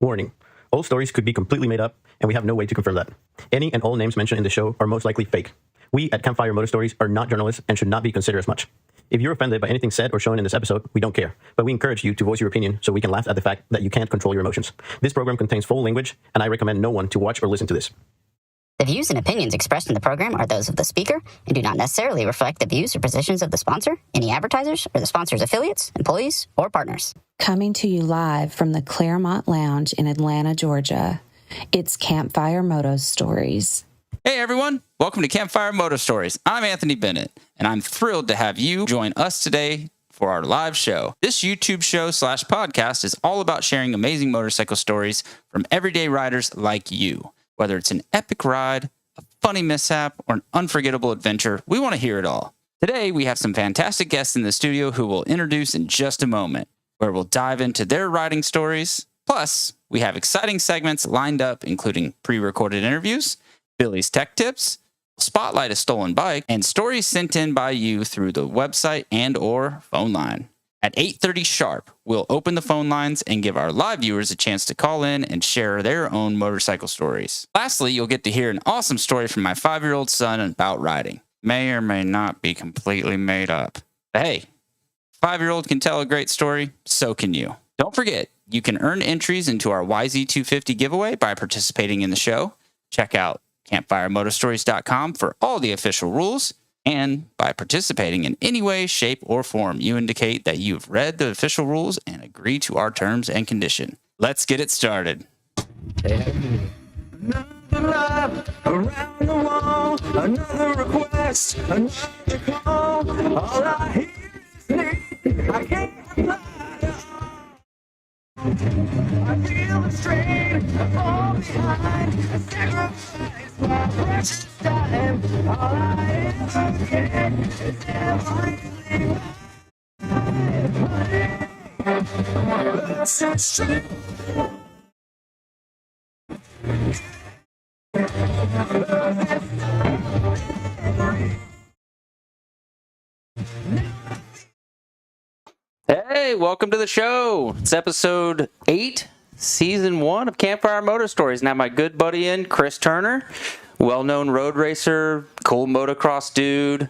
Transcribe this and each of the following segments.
Warning. All stories could be completely made up, and we have no way to confirm that. Any and all names mentioned in the show are most likely fake. We at Campfire Moto Stories are not journalists and should not be considered as much. If you're offended by anything said or shown in this episode, we don't care, but we encourage you to voice your opinion so we can laugh at the fact that you can't control your emotions. This program contains full language, and I recommend no one to watch or listen to this. The views and opinions expressed in the program are those of the speaker and do not necessarily reflect the views or positions of the sponsor, any advertisers, or the sponsor's affiliates, employees, or partners. Coming to you live from the Claremont Lounge in Atlanta, Georgia, it's Campfire Moto Stories. Hey everyone, welcome to Campfire Moto Stories. I'm Anthony Bennett, and I'm thrilled to have you join us today for our live show. This YouTube show / podcast is all about sharing amazing motorcycle stories from everyday riders like you. Whether it's an epic ride, a funny mishap, or an unforgettable adventure, we want to hear it all. Today, we have some fantastic guests in the studio who we'll introduce in just a moment, where we'll dive into their riding stories. Plus, we have exciting segments lined up, including pre-recorded interviews, Billy's tech tips, spotlight a stolen bike, and stories sent in by you through the website and or phone line. At 8:30 sharp, we'll open the phone lines and give our live viewers a chance to call in and share their own motorcycle stories. Lastly, you'll get to hear an awesome story from my 5-year-old son about riding. May or may not be completely made up. But hey, 5-year-old can tell a great story, so can you. Don't forget, you can earn entries into our YZ250 giveaway by participating in the show. Check out CampfireMotoStories.com for all the official rules. And by participating in any way, shape, or form, you indicate that you've read the official rules and agree to our terms and condition. Let's get it started. Another lap around the wall, another request, another call. All I hear is need, I can't reply. I feel the strain, I fall behind, I sacrifice my precious time. All I ever get is everything that's true. Hey, welcome to the show. It's episode 8, season 1 of Campfire Moto Stories. Now, my good buddy in, Kris Turner, well-known road racer, cool motocross dude.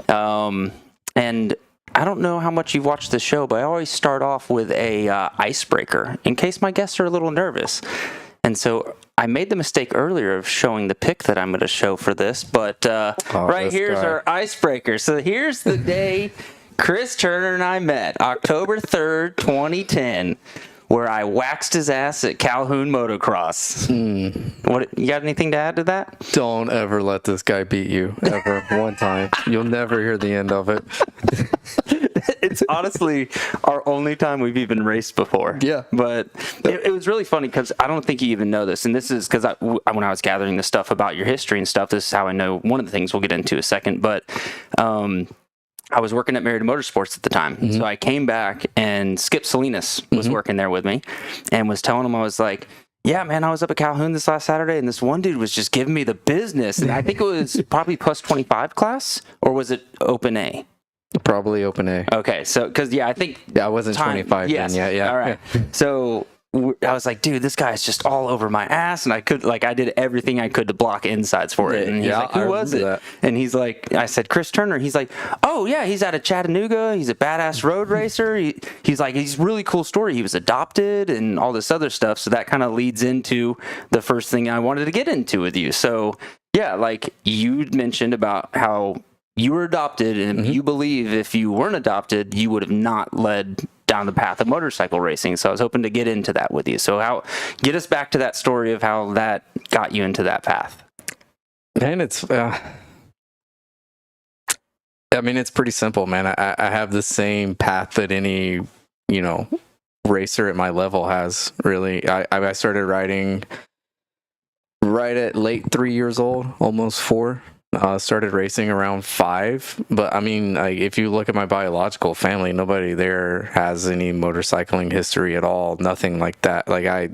And I don't know how much you've watched the show, but I always start off with a icebreaker in case my guests are a little nervous. And so I made the mistake earlier of showing the pic that I'm going to show for this, but here's our icebreaker. So here's the day Kris Turner and I met, October 3rd, 2010, where I waxed his ass at Calhoun Motocross. What, you got anything to add to that? Don't ever let this guy beat you, ever, one time. You'll never hear the end of it. It's honestly our only time we've even raced before. Yeah. But it was really funny because I don't think you even know this. And this is because when I was gathering the stuff about your history and stuff, this is how I know one of the things we'll get into in a second. But I was working at Married to Motorsports at the time. Mm-hmm. So I came back and Skip Salinas was working there with me and was telling him, I was like, yeah, man, I was up at Calhoun this last Saturday and this one dude was just giving me the business. And I think it was probably plus 25 class, or was it open A? Probably open A. Okay, so, because, yeah, I think... I wasn't 25 then, yeah. All right. So I was like, dude, this guy's just all over my ass, and I did everything I could to block insides for it. And he's like, who was it? That. And he's like, I said, Kris Turner. He's like, oh, yeah, he's out of Chattanooga. He's a badass road racer. He's like, he's a really cool story. He was adopted and all this other stuff. So that kind of leads into the first thing I wanted to get into with you. So, yeah, like you mentioned about how you were adopted, and you believe if you weren't adopted, you would have not led down the path of motorcycle racing. So I was hoping to get into that with you. So get us back to that story of how that got you into that path. Man, it's pretty simple, man. I have the same path that any, racer at my level has, really. I started riding right at late 3 years old, almost 4. Started racing around 5, but I mean, if you look at my biological family, nobody there has any motorcycling history at all. Nothing like that. Like I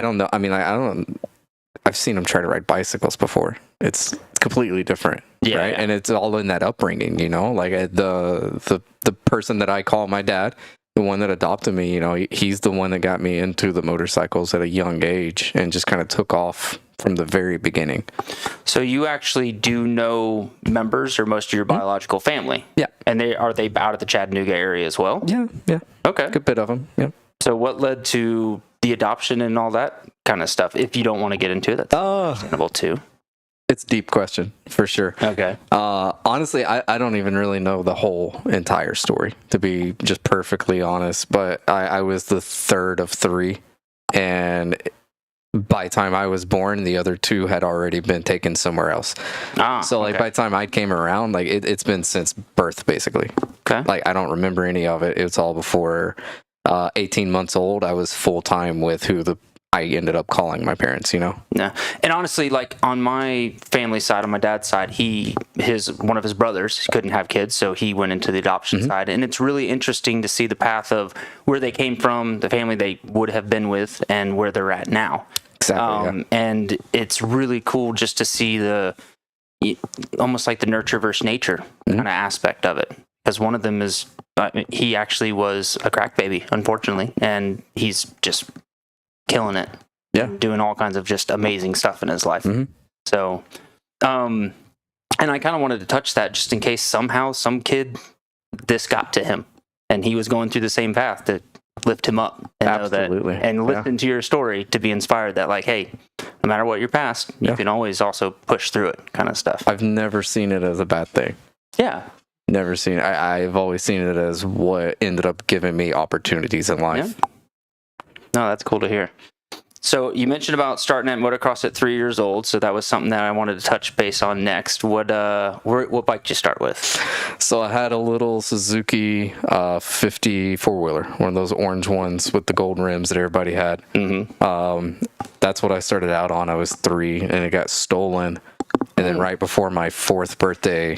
don't know. I mean, I don't. I've seen them try to ride bicycles before. It's completely different, right? Yeah. And it's all in that upbringing, Like the person that I call my dad the one that adopted me, he's the one that got me into the motorcycles at a young age and just kind of took off from the very beginning. So you actually do know members or most of your biological family? Yeah. And are they out of the Chattanooga area as well? Yeah. Okay. Good bit of them. Yeah. So what led to the adoption and all that kind of stuff? If you don't want to get into it, that's understandable too. It's a deep question, for sure. Okay. Honestly, I don't even really know the whole entire story, to be just perfectly honest. But I was the third of three. And by the time I was born, the other two had already been taken somewhere else. So, by the time I came around, it's been since birth, basically. Okay. I don't remember any of it. It was all before 18 months old. I was full-time with who I ended up calling my parents, Yeah. And honestly, on my family side, on my dad's side, one of his brothers couldn't have kids, so he went into the adoption side. And it's really interesting to see the path of where they came from, the family they would have been with, and where they're at now. Exactly. And it's really cool just to see almost like the nurture versus nature kind of aspect of it. Because one of them is, he actually was a crack baby, unfortunately, and he's just killing it, doing all kinds of just amazing stuff in his life. So, and I kind of wanted to touch that just in case somehow some kid this got to him and he was going through the same path, to lift him up and Absolutely. know that, and listen to your story to be inspired that hey, no matter what your past, you can always also push through it, kind of stuff. I've never seen it as a bad thing. Yeah. Never seen it. I've always seen it as what ended up giving me opportunities in life. Yeah. No, that's cool to hear. So you mentioned about starting at motocross at 3 years old, so that was something that I wanted to touch base on next. What bike did you start with? So I had a little Suzuki 50 four-wheeler, one of those orange ones with the gold rims that everybody had. That's what I started out on. I was 3, and it got stolen. And then right before my 4th birthday,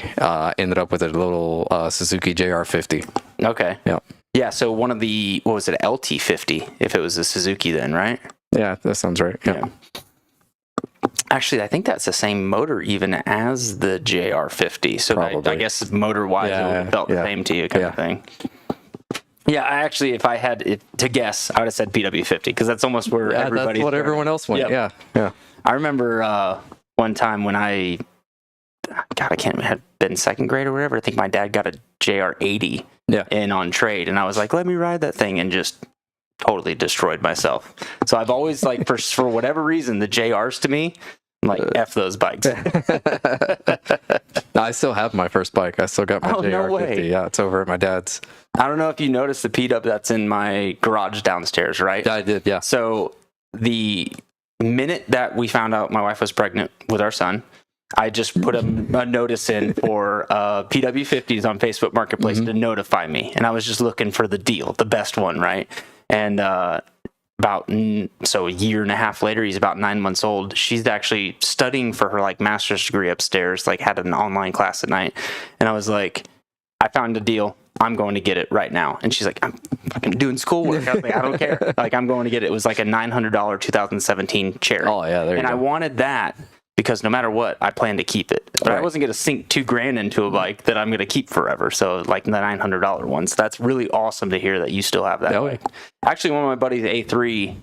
ended up with a little Suzuki JR50. Okay. Yep. Yeah, so one of the, what was it, LT50, if it was a Suzuki then, right? Yeah, that sounds right. Yeah. Actually, I think that's the same motor even as the JR50. So I guess motor-wise, it would have felt the same to you kind of thing. Yeah, I actually, if I had to guess, I would have said PW50, because that's almost where everybody... That's what everyone else went. Yep. Yeah. I remember one time when I can't remember, had been 2nd grade or whatever, I think my dad got a JR80 in on trade, and I was like, let me ride that thing, and just totally destroyed myself. So I've always, for whatever reason, the JRs to me, I'm like, F those bikes. No, I still have my first bike. I still got my JR50. No way. Yeah, it's over at my dad's. I don't know if you noticed the P-Dub that's in my garage downstairs, right? Yeah, I did, yeah. So the minute that we found out my wife was pregnant with our son, I just put a notice in for PW50s on Facebook Marketplace to notify me. And I was just looking for the deal, the best one, right? And a year and a half later, he's about 9 months old. She's actually studying for her master's degree upstairs, had an online class at night. And I was like, I found a deal. I'm going to get it right now. And she's like, I'm fucking doing schoolwork. I was like, I don't care. I'm going to get it. It was like a $900 2017 Cherry. Oh, yeah, there you go. I wanted that because no matter what, I plan to keep it. But I wasn't going to sink $2,000 into a bike that I'm going to keep forever. So the $900 one. So that's really awesome to hear that you still have that bike. Actually, one of my buddies, A3,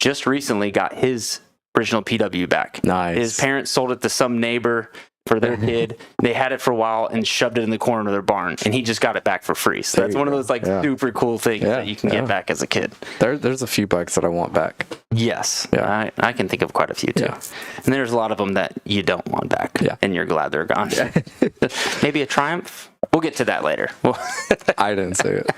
just recently got his original PW back. Nice. His parents sold it to some neighbor for their kid. They had it for a while and shoved it in the corner of their barn, and he just got it back for free. So that's one of those super cool things that you can get back as a kid. There's a few bikes that I want back. Yes. Yeah. I can think of quite a few too. Yeah. And there's a lot of them that you don't want back, and you're glad they're gone. Yeah. Maybe a Triumph? We'll get to that later. I didn't say it.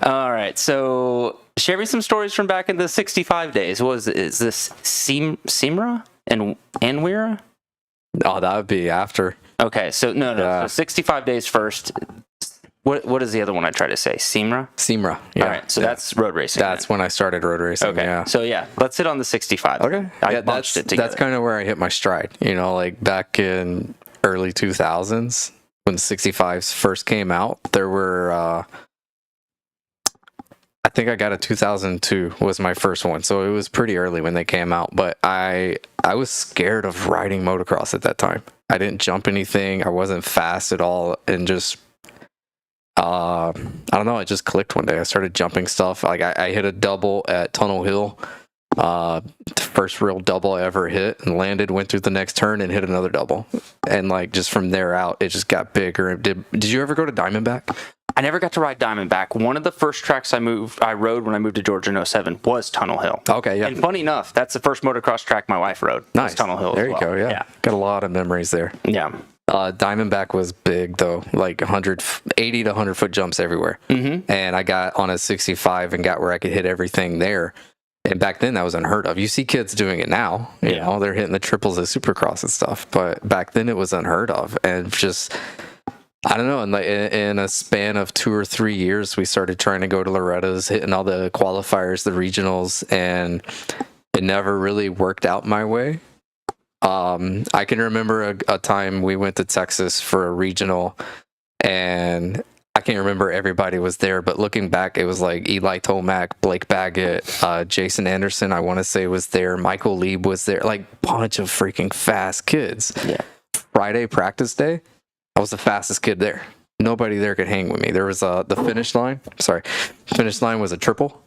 All right. So share me some stories from back in the 65 days. Is this SEMRA and WERA? Oh, that would be after. Okay, so no. So 65 days first. What is the other one I tried to say? SEMRA? SEMRA, yeah. All right, so that's road racing. That's when I started road racing, okay. So let's hit on the 65. Okay. I bunched it together. That's kind of where I hit my stride. Back in early 2000s, when the 65s first came out, there were... I think I got a 2002 was my first one, so it was pretty early when they came out. But I was scared of riding motocross at that time. I didn't jump anything. I wasn't fast at all, and just I don't know, it just clicked one day. I started jumping stuff. Like I hit a double at Tunnel Hill, first real double I ever hit, and landed, went through the next turn and hit another double. And like just from there out, it just got bigger. Did you ever go to Diamondback? I never got to ride Diamondback. One of the first tracks I rode when I moved to Georgia in 07 was Tunnel Hill. Okay, yeah. And funny enough, that's the first motocross track my wife rode. Nice. Was Tunnel Hill. There as you well. go. Yeah. Got a lot of memories there. Yeah. Diamondback was big though, like 80 to 100 foot jumps everywhere. Mm-hmm. And I got on a 65 and got where I could hit everything there. And back then that was unheard of. You see kids doing it now, you know, they're hitting the triples at Supercross and stuff. But back then it was unheard of. And just, I don't know, in a span of 2 or 3 years, we started trying to go to Loretta's, hitting all the qualifiers, the regionals, and it never really worked out my way. I can remember a time we went to Texas for a regional, and I can't remember everybody was there, but looking back, it was like Eli Tomac, Blake Baggett, Jason Anderson, I want to say was there, Michael Lieb was there, like bunch of freaking fast kids. Yeah. Friday practice day, I was the fastest kid there. Nobody there could hang with me. There was the finish line. Sorry. Finish line was a triple.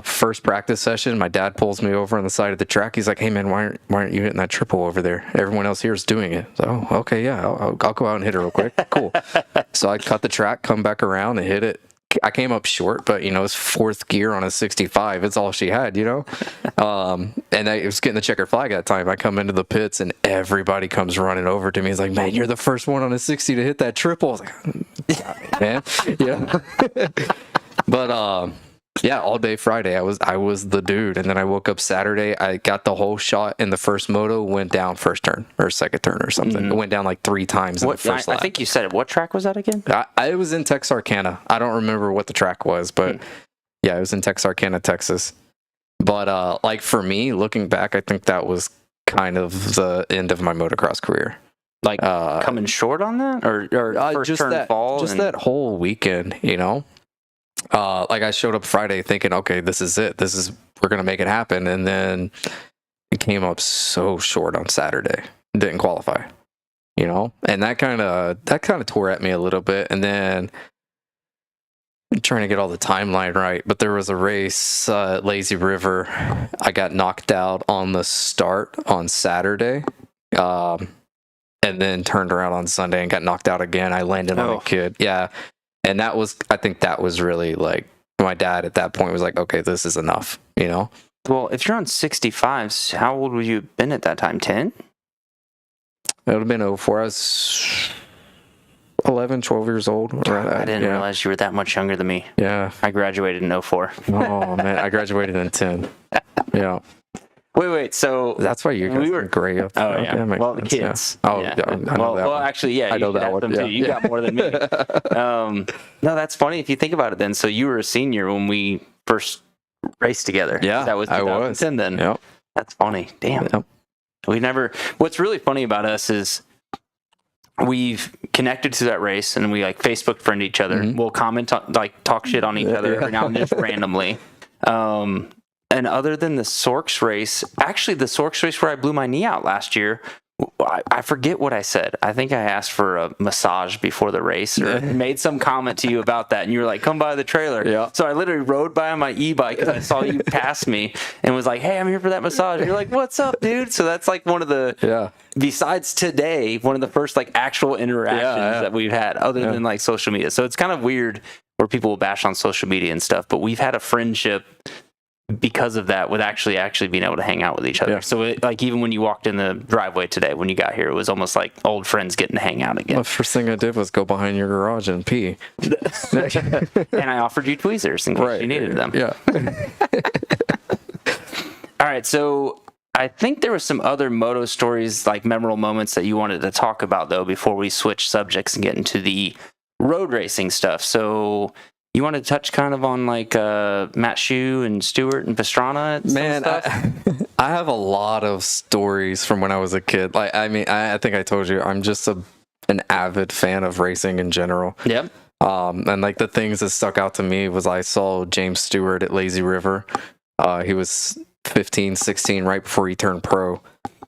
First practice session, my dad pulls me over on the side of the track. He's like, "Hey man, why aren't you hitting that triple over there? Everyone else here is doing it." So, okay, yeah, I'll go out and hit it real quick. Cool. So I cut the track, come back around and hit it. I came up short, but it's fourth gear on a 65. It's all she had, and I was getting the checker flag at that time. I come into the pits and everybody comes running over to me. He's like, "Man, you're the first one on a 60 to hit that triple." I was like, "Got me, man." Yeah. But yeah, all day Friday I was the dude, and then I woke up Saturday. I got the whole shot in the first moto, went down first turn or second turn or something. Mm-hmm. It went down like 3 times in the first lap. I think you said it. What track was that again? I was in Texarkana. I don't remember what the track was, but yeah, it was in Texarkana, Texas. But like for me, looking back, I think that was kind of the end of my motocross career. Like coming short on that, or first just turn that fall, just that whole weekend, like I showed up Friday thinking, okay, this is it. We're going to make it happen. And then it came up so short on Saturday. Didn't qualify, and that kind of tore at me a little bit. And then I'm trying to get all the timeline right, but there was a race at Lazy River. I got knocked out on the start on Saturday. And then turned around on Sunday and got knocked out again. I landed on a kid. Yeah. And I think that was really like, my dad at that point was like, okay, this is enough, Well, if you're on 65s, how old would you have been at that time? 10? It would have been 04. I was 11, 12 years old. I didn't realize you were that much younger than me. Yeah. I graduated in 04. Oh, man. I graduated in 10. Yeah. Wait. So that's why you guys were gray up. Oh, yeah. Well, the kids. Yeah. Oh, yeah. I know that one. Actually, yeah. I know that one. Too. You got more than me. No, that's funny if you think about it then. So you were a senior when we first raced together. Yeah. That was 2010 then. Yep. That's funny. Damn. Yep. What's really funny about us is we've connected to that race and we like Facebook friend each other. Mm-hmm. We'll comment, talk shit on each other every now and then just randomly. And other than the Sorks race, actually the Sorks race where I blew my knee out last year, I forget what I said. I think I asked for a massage before the race or made some comment to you about that. And you were like, come by the trailer. Yeah. So I literally rode by on my e-bike because I saw you pass me and was like, hey, I'm here for that massage. And you're like, what's up, dude? So that's like one of the, besides today, one of the first like actual interactions that we've had other than like social media. So it's kind of weird where people will bash on social media and stuff, but we've had a friendship because of that, with actually being able to hang out with each other. So even when you walked in the driveway today, when you got here, it was almost like old friends getting to hang out again. The first thing I did was go behind your garage and pee. And I offered you tweezers in case you needed them. Yeah. All right. So I think there were some other moto stories, like memorable moments that you wanted to talk about though, before we switch subjects and get into the road racing stuff. So you want to touch kind of on like Matt Shue and Stewart and Pastrana and stuff? I have a lot of stories from when I was a kid. Like, I mean, I think I told you, I'm just an avid fan of racing in general. Yep. And like the things that stuck out to me was I saw James Stewart at Lazy River. He was 15, 16, right before he turned pro.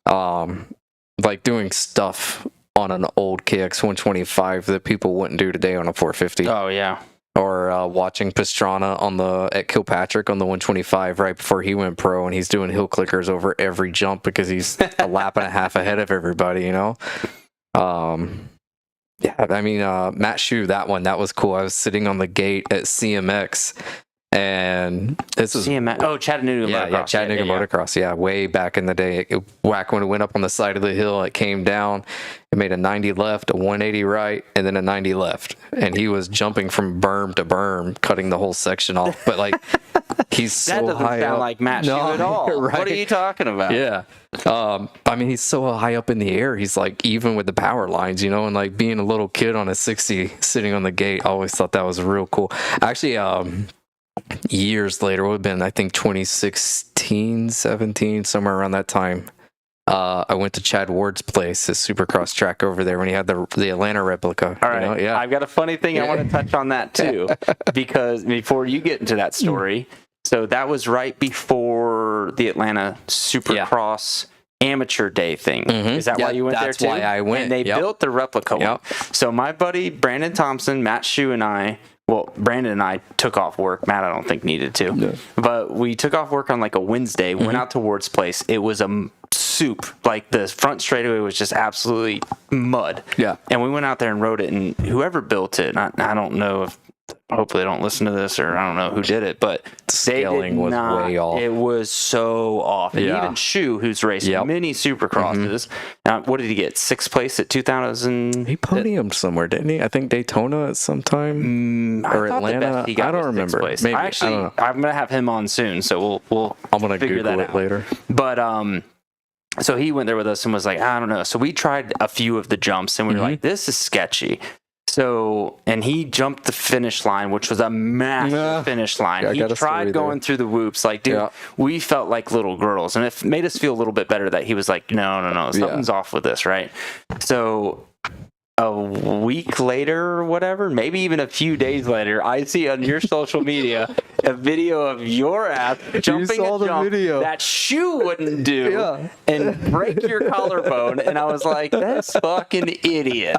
Like doing stuff on an old KX 125 that people wouldn't do today on a 450. Oh yeah. Or watching Pastrana at Kilpatrick on the 125 right before he went pro, and he's doing hill clickers over every jump because he's a lap and a half ahead of everybody, you know? Yeah, I mean, Matt Shue, that was cool. I was sitting on the gate at CMX, and this was... Chattanooga Motocross. Yeah, Chattanooga Motocross, yeah, way back in the day. Whack when it went up on the side of the hill, it came down, it made a 90 left, a 180 right, and then a 90 left. And he was jumping from berm to berm, cutting the whole section off. But, like, he's so high up. That doesn't sound like Matt Shue at all. Right? What are you talking about? Yeah. I mean, he's so high up in the air. He's, like, even with the power lines, you know, and, like, being a little kid on a 60 sitting on the gate, I always thought that was real cool. Actually, years later, it would have been, I think, 2016, 17, somewhere around that time. I went to Chad Ward's place, his supercross track over there when he had the Atlanta replica. All right. You know? Yeah. I've got a funny thing I want to touch on that too, because before you get into that story, so that was right before the Atlanta Supercross Amateur Day thing. Is that why you went there too? That's why I went. And they built the replica one. So my buddy Brandon Thompson, Matt Shue, and I, well, Brandon and I took off work. Matt, I don't think needed to. No. But we took off work on like a Wednesday, went out to Ward's place. It was a soup. Like the front straightaway was just absolutely mud. Yeah. And we went out there and rode it. And whoever built it, I don't know if, hopefully they don't listen to this, or I don't know who did it, but scaling was way off. It was so off. And even Shue, who's raced many supercrosses, what did he get? 6th place at 2000? He podiumed somewhere, didn't he? I think Daytona at some time, or Atlanta. I don't remember. Maybe. Actually, I'm gonna have him on soon, so I'm gonna figure Google that it later. But so he went there with us and was like, I don't know. So we tried a few of the jumps, and we were like, this is sketchy. So, and he jumped the finish line, which was a massive finish line. He tried going through the whoops. Like, dude, we felt like little girls. And it made us feel a little bit better that he was like, no, something's off with this, right? So, a week later or whatever, maybe even a few days later, I see on your social media a video of your ass jumping a jump that Shue wouldn't do and break your collarbone. And I was like, that's fucking idiot.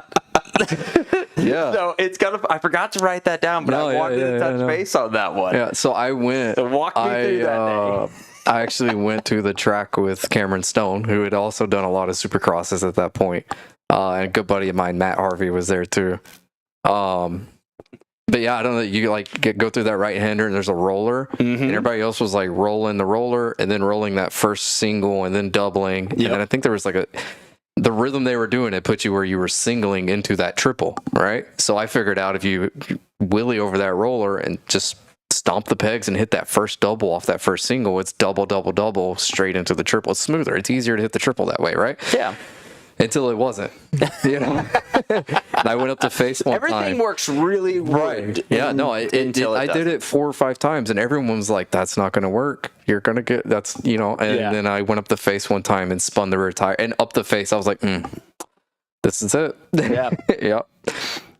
So it's I forgot to write that down, but I wanted to touch base on that one. Yeah, so I went. So walk me through that day. I actually went to the track with Cameron Stone, who had also done a lot of supercrosses at that point. And a good buddy of mine, Matt Harvey, was there too. But yeah, I don't know. You like go through that right-hander, and there's a roller, and everybody else was like rolling the roller, and then rolling that first single, and then doubling. And then I think there was like the rhythm they were doing, it put you where you were singling into that triple, right? So I figured out if you wheelie over that roller and just stomp the pegs and hit that first double off that first single, it's double, double, double straight into the triple. It's smoother. It's easier to hit the triple that way, right? Yeah. Until it wasn't, you know. And I went up to face one time. Everything works really right. Yeah, no, I did it 4 or 5 times, and everyone was like, "That's not going to work. You're going to get that's you know." And then I went up the face one time and spun the rear tire, and up the face, I was like, "This is it." Yeah. Yeah.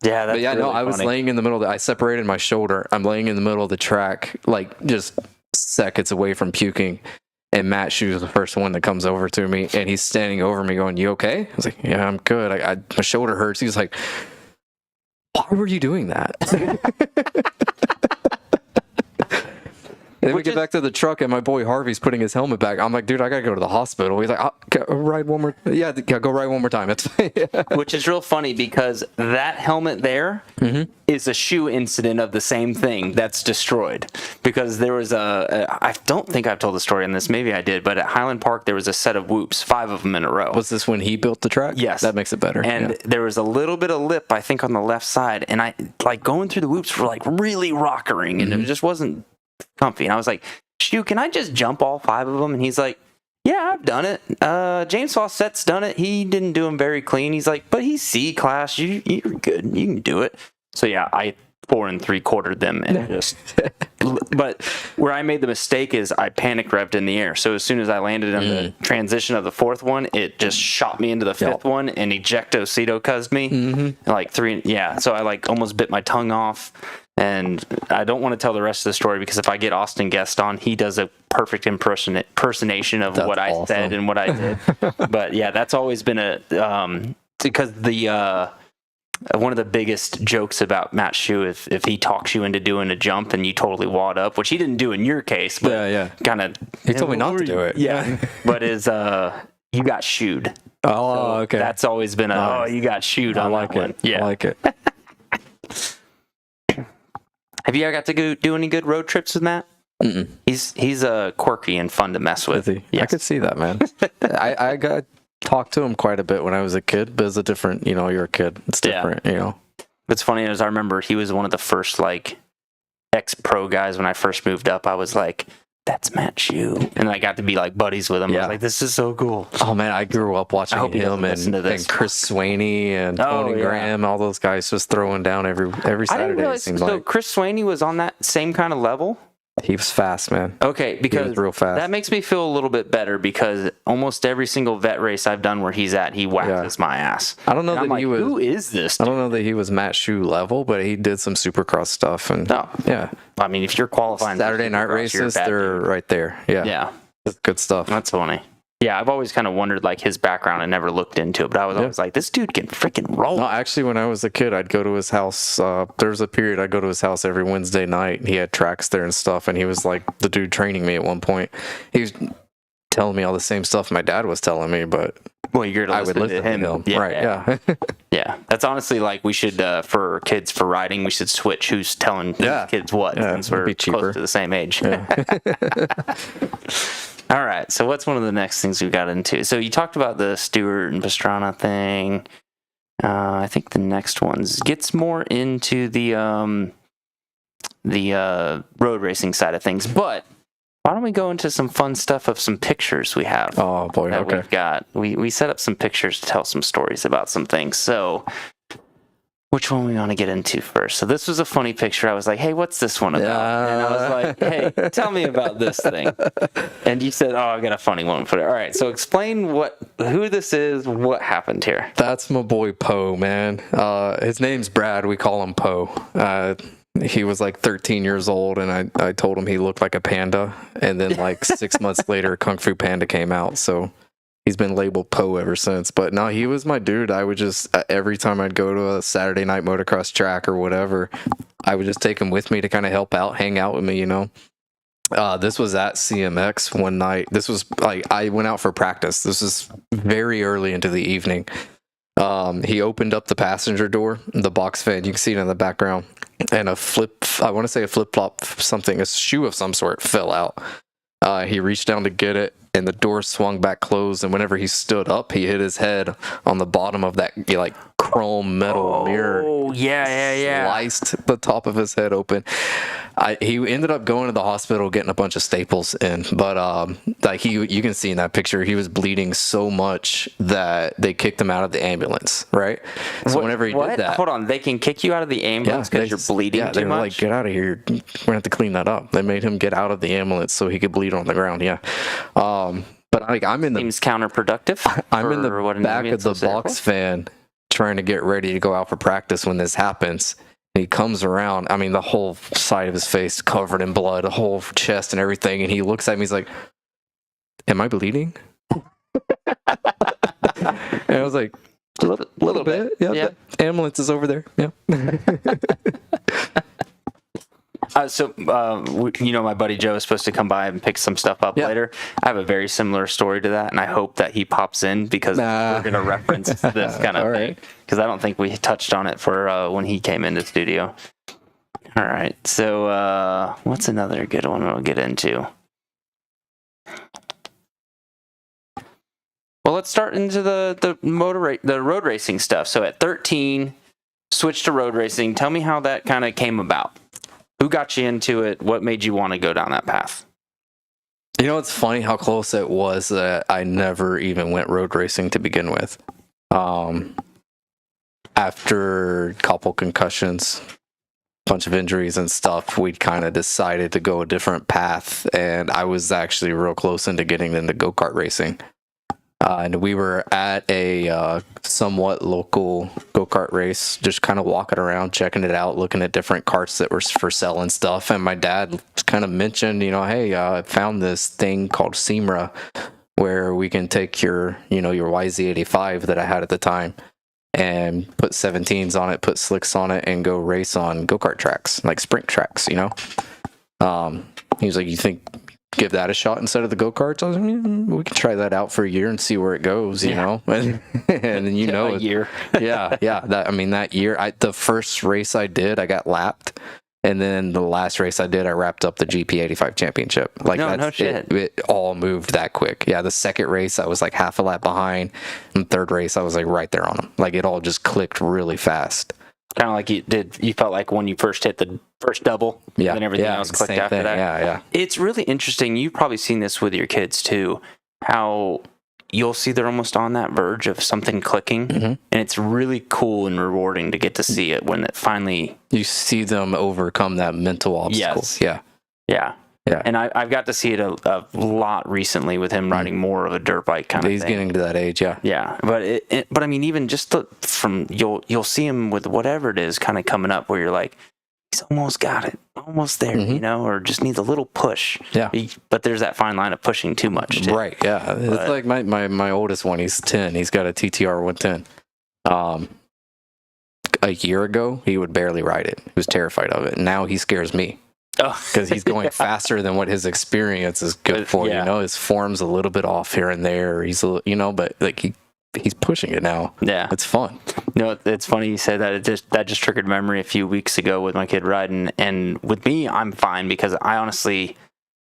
Yeah, that's really I was laying in the middle. I separated my shoulder. I'm laying in the middle of the track, like just seconds away from puking. And Matt Shue is the first one that comes over to me, and he's standing over me going, "You okay?" I was like, "Yeah, I'm good. My shoulder hurts." He's like, "Why were you doing that?" And then we get back to the truck, and my boy Harvey's putting his helmet back. I'm like, "Dude, I gotta go to the hospital." He's like, "Ride one more." Yeah, go ride one more time. That's fine. Which is real funny because that helmet there is a Shue incident of the same thing that's destroyed. Because there was I don't think I've told the story on this. Maybe I did, but at Highland Park there was a set of whoops, 5 of them in a row. Was this when he built the track? Yes, that makes it better. And there was a little bit of lip, I think, on the left side, and I like going through the whoops were like really rockering, and it just wasn't comfy. And I was like, "Shue, can I just jump all 5 of them?" And he's like, "Yeah, I've done it. James Fawcett's done it. He didn't do them very clean." He's like, "But he's C-class. You're good. You can do it." So yeah, I 4 3/4 them and just. But where I made the mistake is I panic revved in the air. So as soon as I landed on the transition of the 4th one, it just shot me into the 5th one and ejecto cuzzed me. Like 3. Yeah. So I like almost bit my tongue off. And I don't want to tell the rest of the story because if I get Austin Guest on, he does a perfect impersonation of what I said and what I did. But yeah, that's always been because the one of the biggest jokes about Matt Shue is if he talks you into doing a jump and you totally wad up, which he didn't do in your case, but kind of He told me not to do it. Yeah, but is you got shooed. Oh, okay. That's always been you got shooed on like that one. it. Yeah, I like it. Have you ever got to go do any good road trips with Matt? Mm-mm. He's quirky and fun to mess with. Is he? Yes. I could see that, man. I got talked to him quite a bit when I was a kid, but it's a different, you're a kid. It's different, What's funny is I remember he was one of the first like ex-pro guys when I first moved up. I was like, that's Matt Shue. And I got to be like buddies with him. I was like, this is so cool. Oh man, I grew up watching hope he him doesn't listen to this. and Chris Swaney and Tony Graham, all those guys just throwing down every I didn't Saturday. realize, It seems so like Chris Swaney was on that same kind of level? he was fast, man. Okay, He because was real fast. that makes me feel a little bit better because almost every single vet race I've done where he's at, he waxes my ass. I don't know And I'm that like, he was. who is this? I don't know that he was Matt Shue level, but he did some Supercross stuff and yeah. I mean, if you're qualifying Saturday for night Supercross, you're a races, bad they're dude. right there. Yeah, Yeah, good stuff. that's funny. Yeah, I've always kind of wondered like his background. I never looked into it, but I was always like, this dude can freaking roll. No, actually, when I was a kid, I'd go to his house. There was a period I'd go to his house every Wednesday night. He had tracks there and stuff, and he was like the dude training me at one point. He was telling me all the same stuff my dad was telling me, but Well, you're I would listen to him. Yeah, Right, yeah. Yeah, that's honestly like we should for kids for riding. We should switch who's telling kids what since we're be cheaper. close to the same age. All right, so what's one of the next things we got into? So you talked about the Stewart and Pastrana thing. I think the next ones gets more into the road racing side of things. But why don't we go into some fun stuff of some pictures we have? Oh, boy, that okay. We've got. We set up some pictures to tell some stories about some things. So which one we want to get into first? So this was a funny picture. I was like, hey, what's this one about? And I was like, hey, tell me about this thing. And you said, oh, I got a funny one for it. All right, so explain who this is, what happened here. That's my boy Poe, man. His name's Brad. We call him Poe. He was like 13 years old, and I told him he looked like a panda. And then like 6 months later, Kung Fu Panda came out. So he's been labeled Poe ever since. But no, he was my dude. I would just, every time I'd go to a Saturday night motocross track or whatever, I would just take him with me to kind of help out, hang out with me, This was at CMX one night. This was like, I went out for practice. This is very early into the evening. He opened up the passenger door, the box fan, you can see it in the background, and a flip-flop, something, a shoe of some sort fell out. He reached down to get it, and the door swung back closed, and whenever he stood up, he hit his head on the bottom of that chrome metal mirror. Oh, yeah. Sliced the top of his head open. He ended up going to the hospital getting a bunch of staples in, but you can see in that picture he was bleeding so much that they kicked him out of the ambulance, right? So whenever he did that, hold on, they can kick you out of the ambulance because you're bleeding too they were much? like, get out of here, we're gonna have to clean that up. They made him get out of the ambulance so he could bleed on the ground. But I'm in the seems counterproductive. I'm in the back of the box fan trying to get ready to go out for practice when this happens. He comes around, I mean, the whole side of his face covered in blood, the whole chest and everything, and he looks at me, he's like, am I bleeding? And I was like, a little bit. Yeah, the ambulance is over there. Yeah. My buddy Joe is supposed to come by and pick some stuff up later. I have a very similar story to that, and I hope that he pops in because we're going to reference this kind of thing. Because I don't think we touched on it for when he came into the studio. All right, so what's another good one we'll get into? Well, let's start into the road racing stuff. So at 13, switched to road racing. Tell me how that kind of came about. Who got you into it? What made you want to go down that path? It's funny how close it was that I never even went road racing to begin with. After a couple concussions, bunch of injuries and stuff, we kind of decided to go a different path, and I was actually real close into getting into go-kart racing. And we were at a somewhat local go-kart race, just kind of walking around, checking it out, looking at different carts that were for sale and stuff. And my dad kind of mentioned, hey, I found this thing called SEMRA where we can take your YZ85 that I had at the time and put 17s on it, put slicks on it, and go race on go-kart tracks, like sprint tracks, you know? He was like, you think give that a shot instead of the go-karts? I was like, we can try that out for a year and see where it goes, you know? And then, you know, a year. yeah. That year, the first race I did, I got lapped. And then the last race I did, I wrapped up the GP85 championship. Like, no shit. It all moved that quick. Yeah, the second race, I was like half a lap behind. And third race, I was like right there on them. Like, it all just clicked really fast. Kind of like you felt like when you first hit the first double, Yeah, and then everything else clicked same after thing. that. Yeah. It's really interesting. You've probably seen this with your kids too, how you'll see they're almost on that verge of something clicking, and it's really cool and rewarding to get to see it when it finally... You see them overcome that mental obstacle. Yes. Yeah. And I've got to see it a lot recently with him riding more of a dirt bike kind of thing. He's getting to that age, yeah. Yeah, but I mean, even just from you'll see him with whatever it is kind of coming up where you're like, he's almost got it, almost there, you know, or just needs a little push. Yeah. But there's that fine line of pushing too much, too. Right, yeah. It's like my oldest one, he's 10. He's got a TTR 110. A year ago, he would barely ride it. He was terrified of it. Now he scares me. Because he's going faster than what his experience is good for. Yeah. You know, his form's a little bit off here and there. He's a, you know, but like he's pushing it now. Yeah, it's fun. No, it's funny you said that. That just triggered memory a few weeks ago with my kid riding, and with me, I'm fine because I honestly,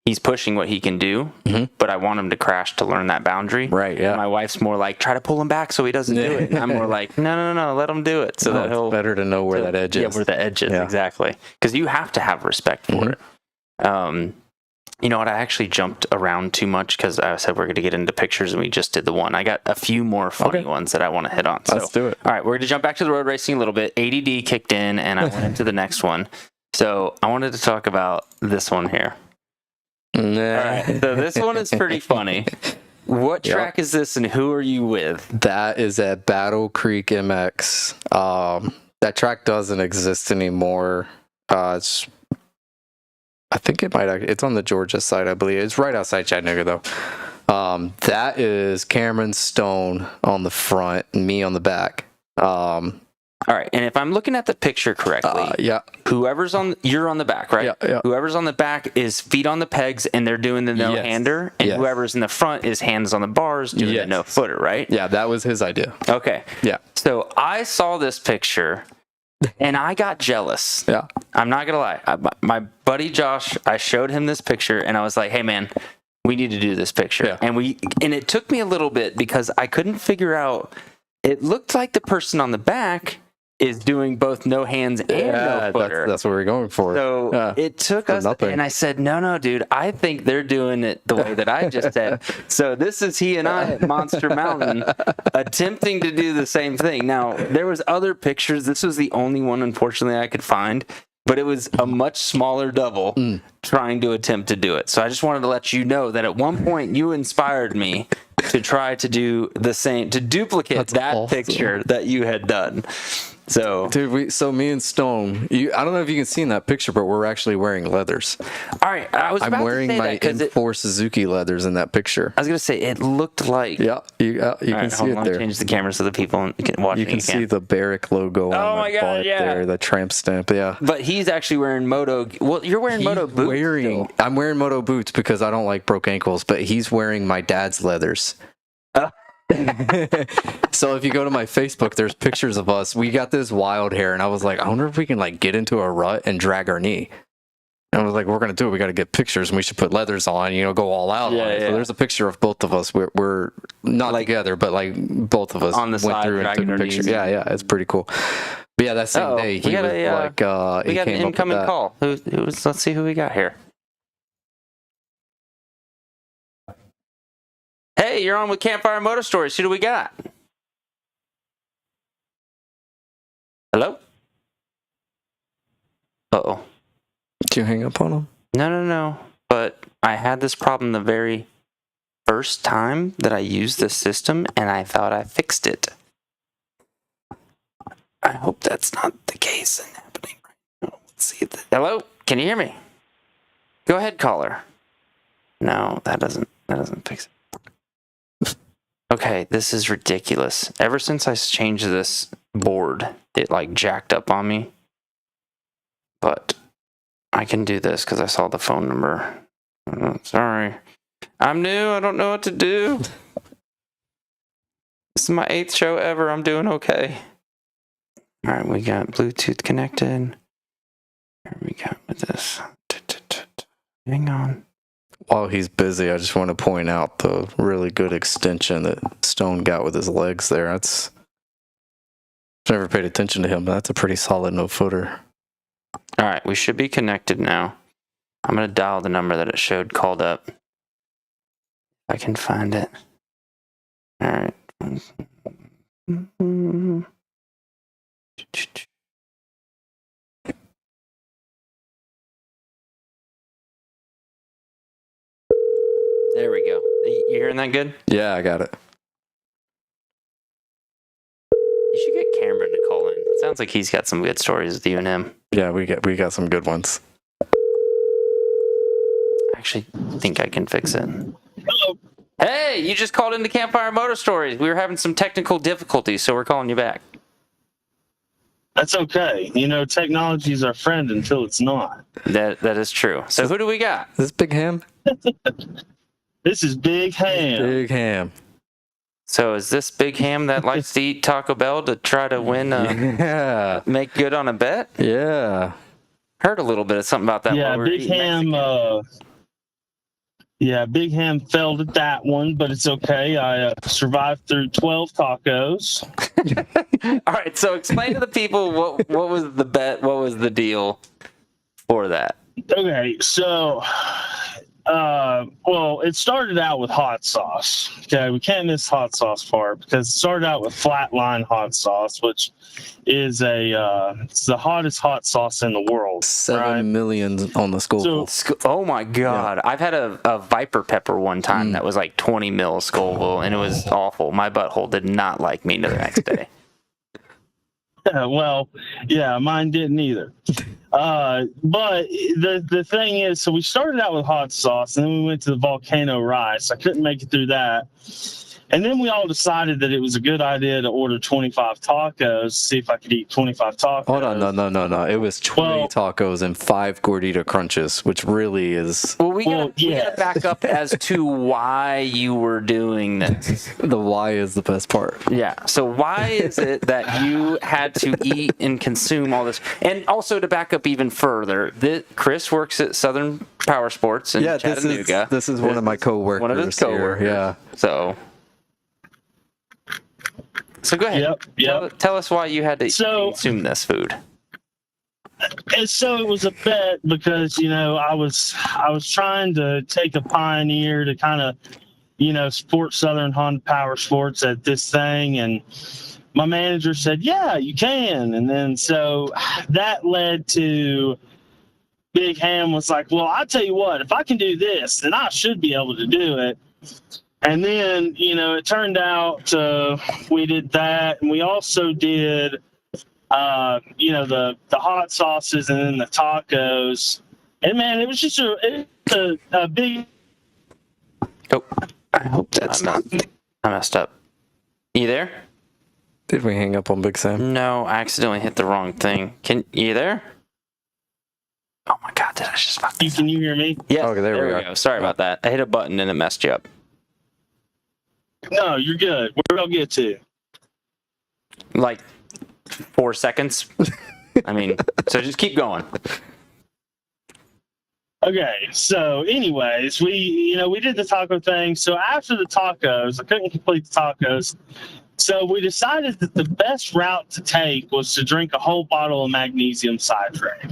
he's pushing what he can do, but I want him to crash to learn that boundary. Right. Yeah. And my wife's more like, try to pull him back so he doesn't do it. And I'm more like, no, let him do it so that he'll. It's better to know where that edge is. Yeah, where the edge is, exactly. Because you have to have respect for it. You know what? I actually jumped around too much because I said we're going to get into pictures and we just did the one. I got a few more funny ones that I want to hit on. Let's do it. All right, we're going to jump back to the road racing a little bit. ADD kicked in and I went into the next one. So I wanted to talk about this one here. All right, so this one is pretty funny. What track is this and who are you with? That is at Battle Creek MX. That track doesn't exist anymore. I think it might. It's on the Georgia side, I believe. It's right outside Chattanooga, though. That is Cameron Stone on the front, and me on the back. All right, and if I'm looking at the picture correctly, whoever's you're on the back, right? Yeah. Whoever's on the back is feet on the pegs, and they're doing the no-hander, and whoever's in the front is hands on the bars doing the no-footer, right? Yeah, that was his idea. Okay. Yeah. So I saw this picture, and I got jealous. Yeah. I'm not gonna lie. My buddy Josh, I showed him this picture, and I was like, "Hey, man, we need to do this picture." Yeah. And it took me a little bit because I couldn't figure out. It looked like the person on the back is doing both no hands and no footer. That's what we're going for. So it took us, and I said, no, dude, I think they're doing it the way that I just said. So this is he and I at Monster Mountain attempting to do the same thing. Now, there was other pictures. This was the only one, unfortunately, I could find, but it was a much smaller double trying to attempt to do it. So I just wanted to let you know that at one point you inspired me to try to do the same, to duplicate that picture that you had done. So, dude, me and Stone, I don't know if you can see in that picture, but we're actually wearing leathers. All right, I'm wearing my M4 Suzuki leathers in that picture. I was gonna say it looked like. Yeah, you can see it there. Change the camera so the people can watch. You can see the Barrick logo on my butt there, the tramp stamp. Yeah. But he's actually wearing Moto. Well, you're wearing Moto boots. I'm wearing Moto boots because I don't like broke ankles. But he's wearing my dad's leathers. So if you go to my Facebook, there's pictures of us. We got this wild hair, and I was like, I wonder if we can like get into a rut and drag our knee. And I was like, we're gonna do it. We got to get pictures, and we should put leathers on. Go all out. on it. So there's a picture of both of us. We're not together, but like both of us on the went through and took a picture. Yeah, it's pretty cool. But yeah, that same day he was like, we got an incoming call. Let's see who we got here. Hey, you're on with Campfire Moto Stories. Who do we got? Hello? Uh-oh. Did you hang up on him? No. But I had this problem the very first time that I used this system, and I thought I fixed it. I hope that's not the case and happening right now. Let's see if hello? Can you hear me? Go ahead, caller. No, that doesn't fix it. Okay, this is ridiculous. Ever since I changed this board, it like jacked up on me. But I can do this because I saw the phone number. Sorry. I'm new. I don't know what to do. This is my 8th show ever. I'm doing okay. All right, we got Bluetooth connected. Here we go with this. Hang on. While he's busy, I just want to point out the really good extension that Stone got with his legs there. That's never paid attention to him, but that's a pretty solid no-footer. All right, we should be connected now. I'm going to dial the number that it showed called up. If I can find it. All right. There we go. You hearing that good? Yeah, I got it. You should get Cameron to call in. It sounds like he's got some good stories with you and him. Yeah, we got some good ones. I actually think I can fix it. Hello. Hey, you just called into Campfire Moto Stories. We were having some technical difficulties, so we're calling you back. That's okay. You know, technology is our friend until it's not. That is true. So who do we got? Is this Big Ham? This is Big Ham. Big Ham. So is this Big Ham that likes to eat Taco Bell to try to win, Yeah. make good on a bet? Yeah. Heard a little bit of something about that. Yeah, while we were Big eating Ham. Mexican. Big Ham failed at that one, but it's okay. I survived through 12 tacos. All right, so explain to the people what was the bet, what was the deal for that? Okay, so, well, it started out with hot sauce. Okay, we can't miss hot sauce part because it started out with flatline hot sauce, which is it's the hottest hot sauce in the world. 7 million on the Scoville. Oh my God. Yeah. I've had a Viper pepper one time that was like 20 mil Scoville, and it was awful. My butthole did not like me the next day. Well, yeah, mine didn't either. But the thing is, so we started out with hot sauce, and then we went to the volcano rice. I couldn't make it through that. And then we all decided that it was a good idea to order 25 tacos, see if I could eat 25 tacos. Hold on, no. It was 20 tacos and 5 gordita crunches, which really is... Well, we gotta back up as to why you were doing this. The why is the best part. Yeah, so why is it that you had to eat and consume all this? And also to back up even further, Chris works at Southern Power Sports in Chattanooga. This is one of my coworkers. One of his coworkers. Here, yeah. So go ahead. Yep. Tell us why you had to consume this food. And so it was a bet because, you know, I was trying to take a pioneer to kind of, you know, support Southern Honda Power Sports at this thing. And my manager said, yeah, you can. And then so that led to Big Ham was like, well, I'll tell you what, if I can do this, then I should be able to do it. And then, you know, it turned out we did that. And we also did, you know, the hot sauces and then the tacos. And, man, it was just a big... Oh, I hope that's not... I messed up. You there? Did we hang up on Big Sam? No, I accidentally hit the wrong thing. You there? Oh, my God, did I just fuck this up? Can you hear me? Yes, okay, there we go. Sorry about that. I hit a button and it messed you up. No, you're good. Where'd I get to? Like 4 seconds. I mean, so just keep going. Okay, so anyways, we did the taco thing. So after the tacos, I couldn't complete the tacos. So we decided that the best route to take was to drink a whole bottle of magnesium citrate.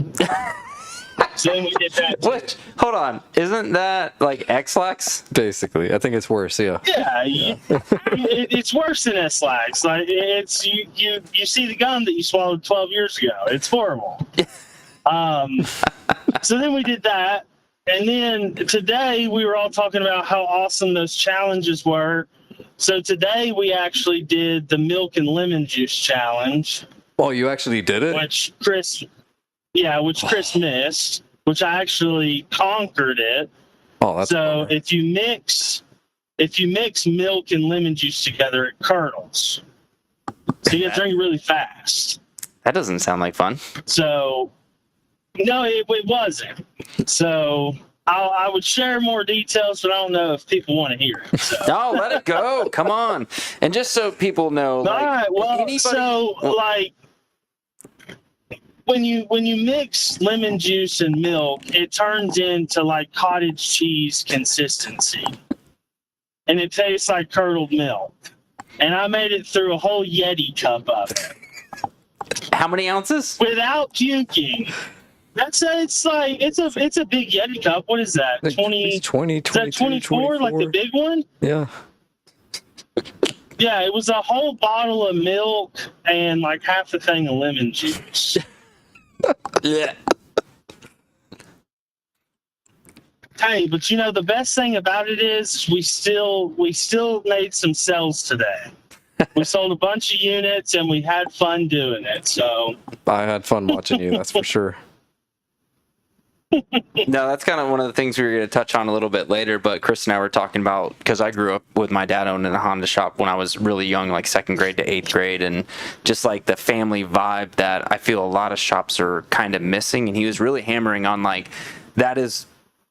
So then we did that. What? Hold on. Isn't that like X-Lax? Basically. I think it's worse, yeah. Yeah, it's worse than S-Lax. Like, it's you see the gum that you swallowed 12 years ago. It's horrible. So then we did that. And then today we were all talking about how awesome those challenges were. So today we actually did the milk and lemon juice challenge. Oh, you actually did it? Which Chris missed, which I actually conquered it. Oh, that's so if you mix if you mix milk and lemon juice together, it curdles. So you got to drink really fast. That doesn't sound like fun. So, no, it wasn't. So I would share more details, but I don't know if people want to hear it. So. No, let it go. Come on. And just so people know, like, all right. Well, anybody... so like when you mix lemon juice and milk, it turns into like cottage cheese consistency, and it tastes like curdled milk. And I made it through a whole Yeti cup of it. How many ounces? Without puking. It's a big Yeti cup. What is that? 20, 20, is that 24, like the big one? Yeah. Yeah, it was a whole bottle of milk and like half a thing of lemon juice. Yeah. Hey, but you know the best thing about it is we still made some sales today. We sold a bunch of units and we had fun doing it. So I had fun watching you, that's for sure. No, that's kind of one of the things we were going to touch on a little bit later, but Chris and I were talking about, because I grew up with my dad owning a Honda shop when I was really young, like 2nd grade to 8th grade, and just like the family vibe that I feel a lot of shops are kind of missing, and he was really hammering on like, that is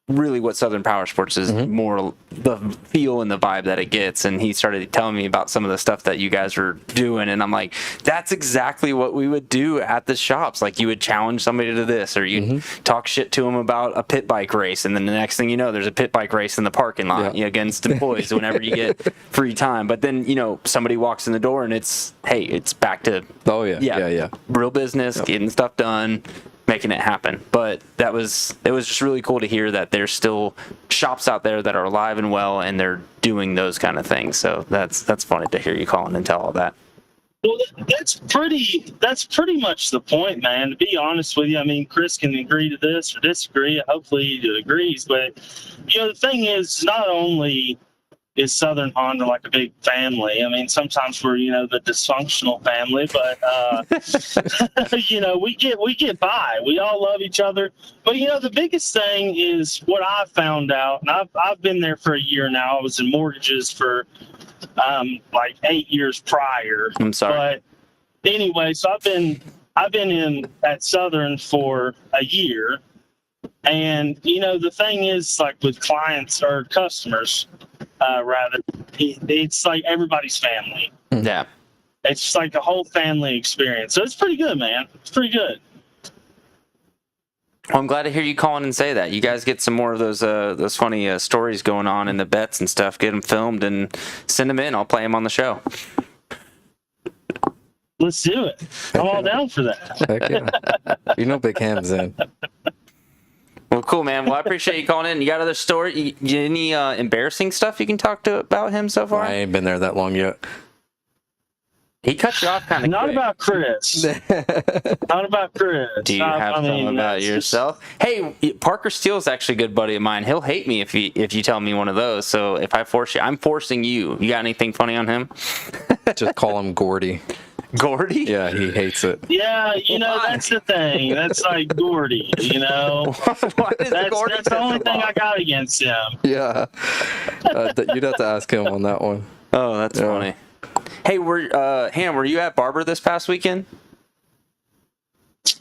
really what Southern Power Sports is, more the feel and the vibe that it gets. And he started telling me about some of the stuff that you guys were doing, and I'm like, that's exactly what we would do at the shops. Like, you would challenge somebody to this, or you'd talk shit to them about a pit bike race, and then the next thing you know, there's a pit bike race in the parking lot against employees whenever you get free time. But then, you know, somebody walks in the door and it's back to real business, getting stuff done, making it happen. But it was just really cool to hear that there's still shops out there that are alive and well, and they're doing those kind of things. So that's funny to hear you calling and tell all that. Well, that's pretty much the point, man. To be honest with you, I mean, Chris can agree to this or disagree. Hopefully he agrees. But, you know, the thing is, not only is Southern Honda like a big family. I mean, sometimes we're, you know, the dysfunctional family, but you know, we get by. We all love each other. But you know, the biggest thing is what I found out, and I've been there for a year now. I was in mortgages for like 8 years prior. I'm sorry. But anyway, so I've been in at Southern for a year. And, you know, the thing is, like with clients or customers, rather, it's like everybody's family. Yeah. It's just like a whole family experience. So it's pretty good, man. It's pretty good. Well, I'm glad to hear you calling and say that. You guys get some more of those funny stories going on in the bets and stuff. Get them filmed and send them in. I'll play them on the show. Let's do it. I'm all down for that. Heck yeah. You know Big Ham's in. Well, cool, man. Well, I appreciate you calling in. You got other story? Any embarrassing stuff you can talk about him so far? I ain't been there that long yet. He cut you off kind of Not quick. about Chris. Not about Chris. Do you have something about yourself? Hey, Parker Steele's actually a good buddy of mine. He'll hate me if you tell me one of those. So if I force you, I'm forcing you. You got anything funny on him? Just call him Gordy. Gordy? Yeah, he hates it. Yeah, you know, that's the thing. That's like Gordy, you know. That's the only thing I got against him. Yeah. You'd have to ask him on that one. Oh, that's funny. Hey, Ham, were you at Barber this past weekend?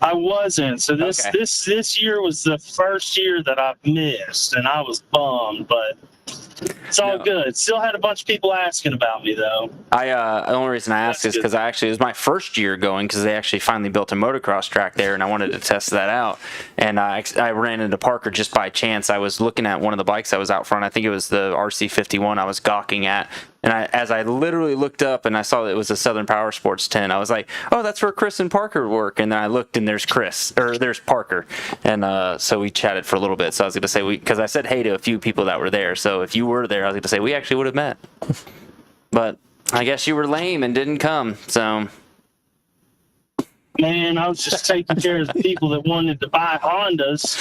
I wasn't. So this year was the first year that I've missed, and I was bummed, but it's all good. Still had a bunch of people asking about me, though. The only reason I asked is because it was my first year going, because they actually finally built a motocross track there, and I wanted to test that out. And I ran into Parker just by chance. I was looking at one of the bikes that was out front. I think it was the RC51 I was gawking at. And as I literally looked up and I saw that it was a Southern Power Sports 10, I was like, oh, that's where Chris and Parker work. And then I looked and there's Parker. And so we chatted for a little bit. So I was going to say, because I said hey to a few people that were there. So if you were there, I was going to say, we actually would have met. But I guess you were lame and didn't come. So. Man, I was just taking care of the people that wanted to buy Hondas.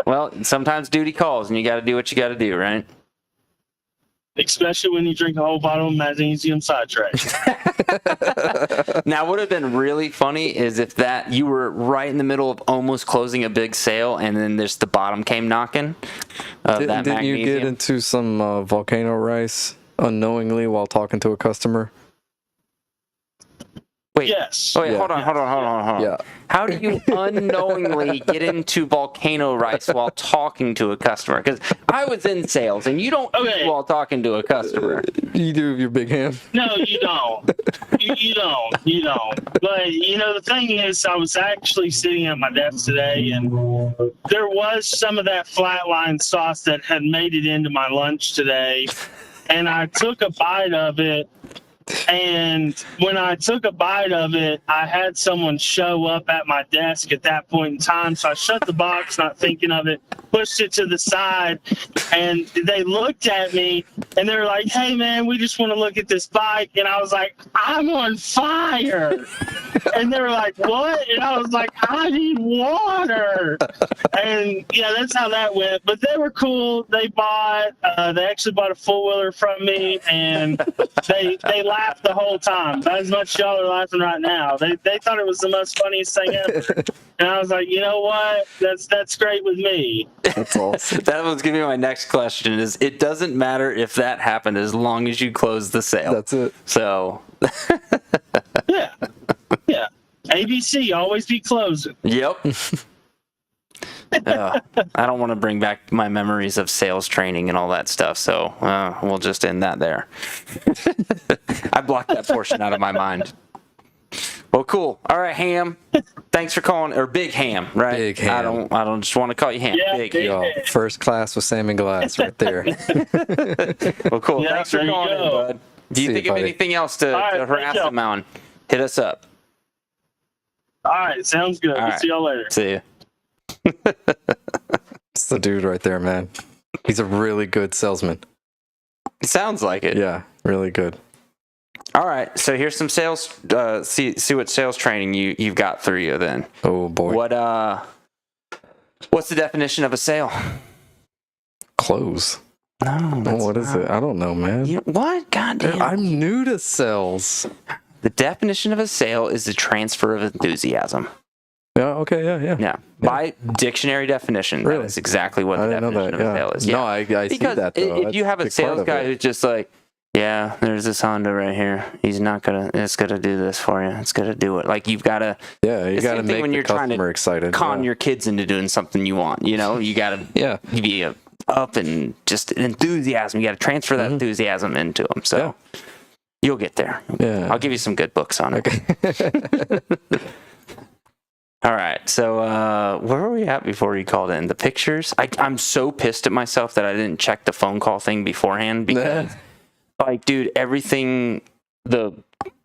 Well, sometimes duty calls and you got to do what you got to do, right? especially when you drink a whole bottle of magnesium citrate. Now, what would have been really funny is if that you were right in the middle of almost closing a big sale, and then the bottom came knocking. Didn't you get into some volcano rice unknowingly while talking to a customer? Wait. Yes. Oh, wait, Yeah. hold on. Yeah. How do you unknowingly get into volcano rice while talking to a customer? Because I was in sales, and you don't eat while talking to a customer. You do with your big hand. No, you don't. You don't. But, the thing is, I was actually sitting at my desk today, and there was some of that flatline sauce that had made it into my lunch today. And I took a bite of it. And when I took a bite of it, I had someone show up at my desk at that point in time. So I shut the box, not thinking of it, pushed it to the side, and they looked at me and they were like, "Hey man, we just want to look at this bike." And I was like, "I'm on fire." And they were like, "What?" And I was like, "I need water." And yeah, that's how that went. But they were cool. They actually bought a four-wheeler from me, and they laughed the whole time. As much as y'all are laughing right now. They thought it was the most funniest thing ever. And I was like, you know what? That's great with me. That's awesome. That was going to be my next question. Is it doesn't matter if that happened as long as you close the sale. That's it. So. Yeah. ABC, always be closing. Yep. I don't want to bring back my memories of sales training and all that stuff, so we'll just end that there. I blocked that portion out of my mind. Well, cool. All right, Ham. Thanks for calling, or Big Ham, right? Big Ham. I don't just want to call you Ham. Yeah, Big Big Ham. Yo, first class with Sam and Glass right there. Well, cool. Yeah, Thanks for there you calling in, go. bud. Do you See think you, of buddy. anything else to All right, harass thank you. them on? Hit us up. All right, sounds good. All We'll right. see y'all later. See you. It's the dude right there, man. He's a really good salesman. It sounds like it. Yeah, really good. All right, so here's some sales. See what sales training you've got through you. Then Oh boy. what's the definition of a sale? Close. No, What is it? I don't know, man. What? Goddamn. I'm new to sales. The definition of a sale is the transfer of enthusiasm. Yeah. Okay. Yeah. Yeah. By dictionary definition, Really? that is exactly what I the didn't know definition that. of a Yeah. sale is. No, Yeah. I see Because that though. if you have a That's a big part sales of guy it. who's just like, yeah, there's this Honda right here. It's gonna do this for you. It's gonna do it. Like you've got to. Yeah, you It's got to the same thing make when the you're trying to customer excited. con yeah. your kids into doing something you want. You know, you got to Yeah. be up and just enthusiasm. You got to transfer that enthusiasm into them. So you'll get there. Yeah. I'll give you some good books on it. Okay. All right. So where were we at before you called in? The pictures? I'm so pissed at myself that I didn't check the phone call thing beforehand because, like, dude, everything, the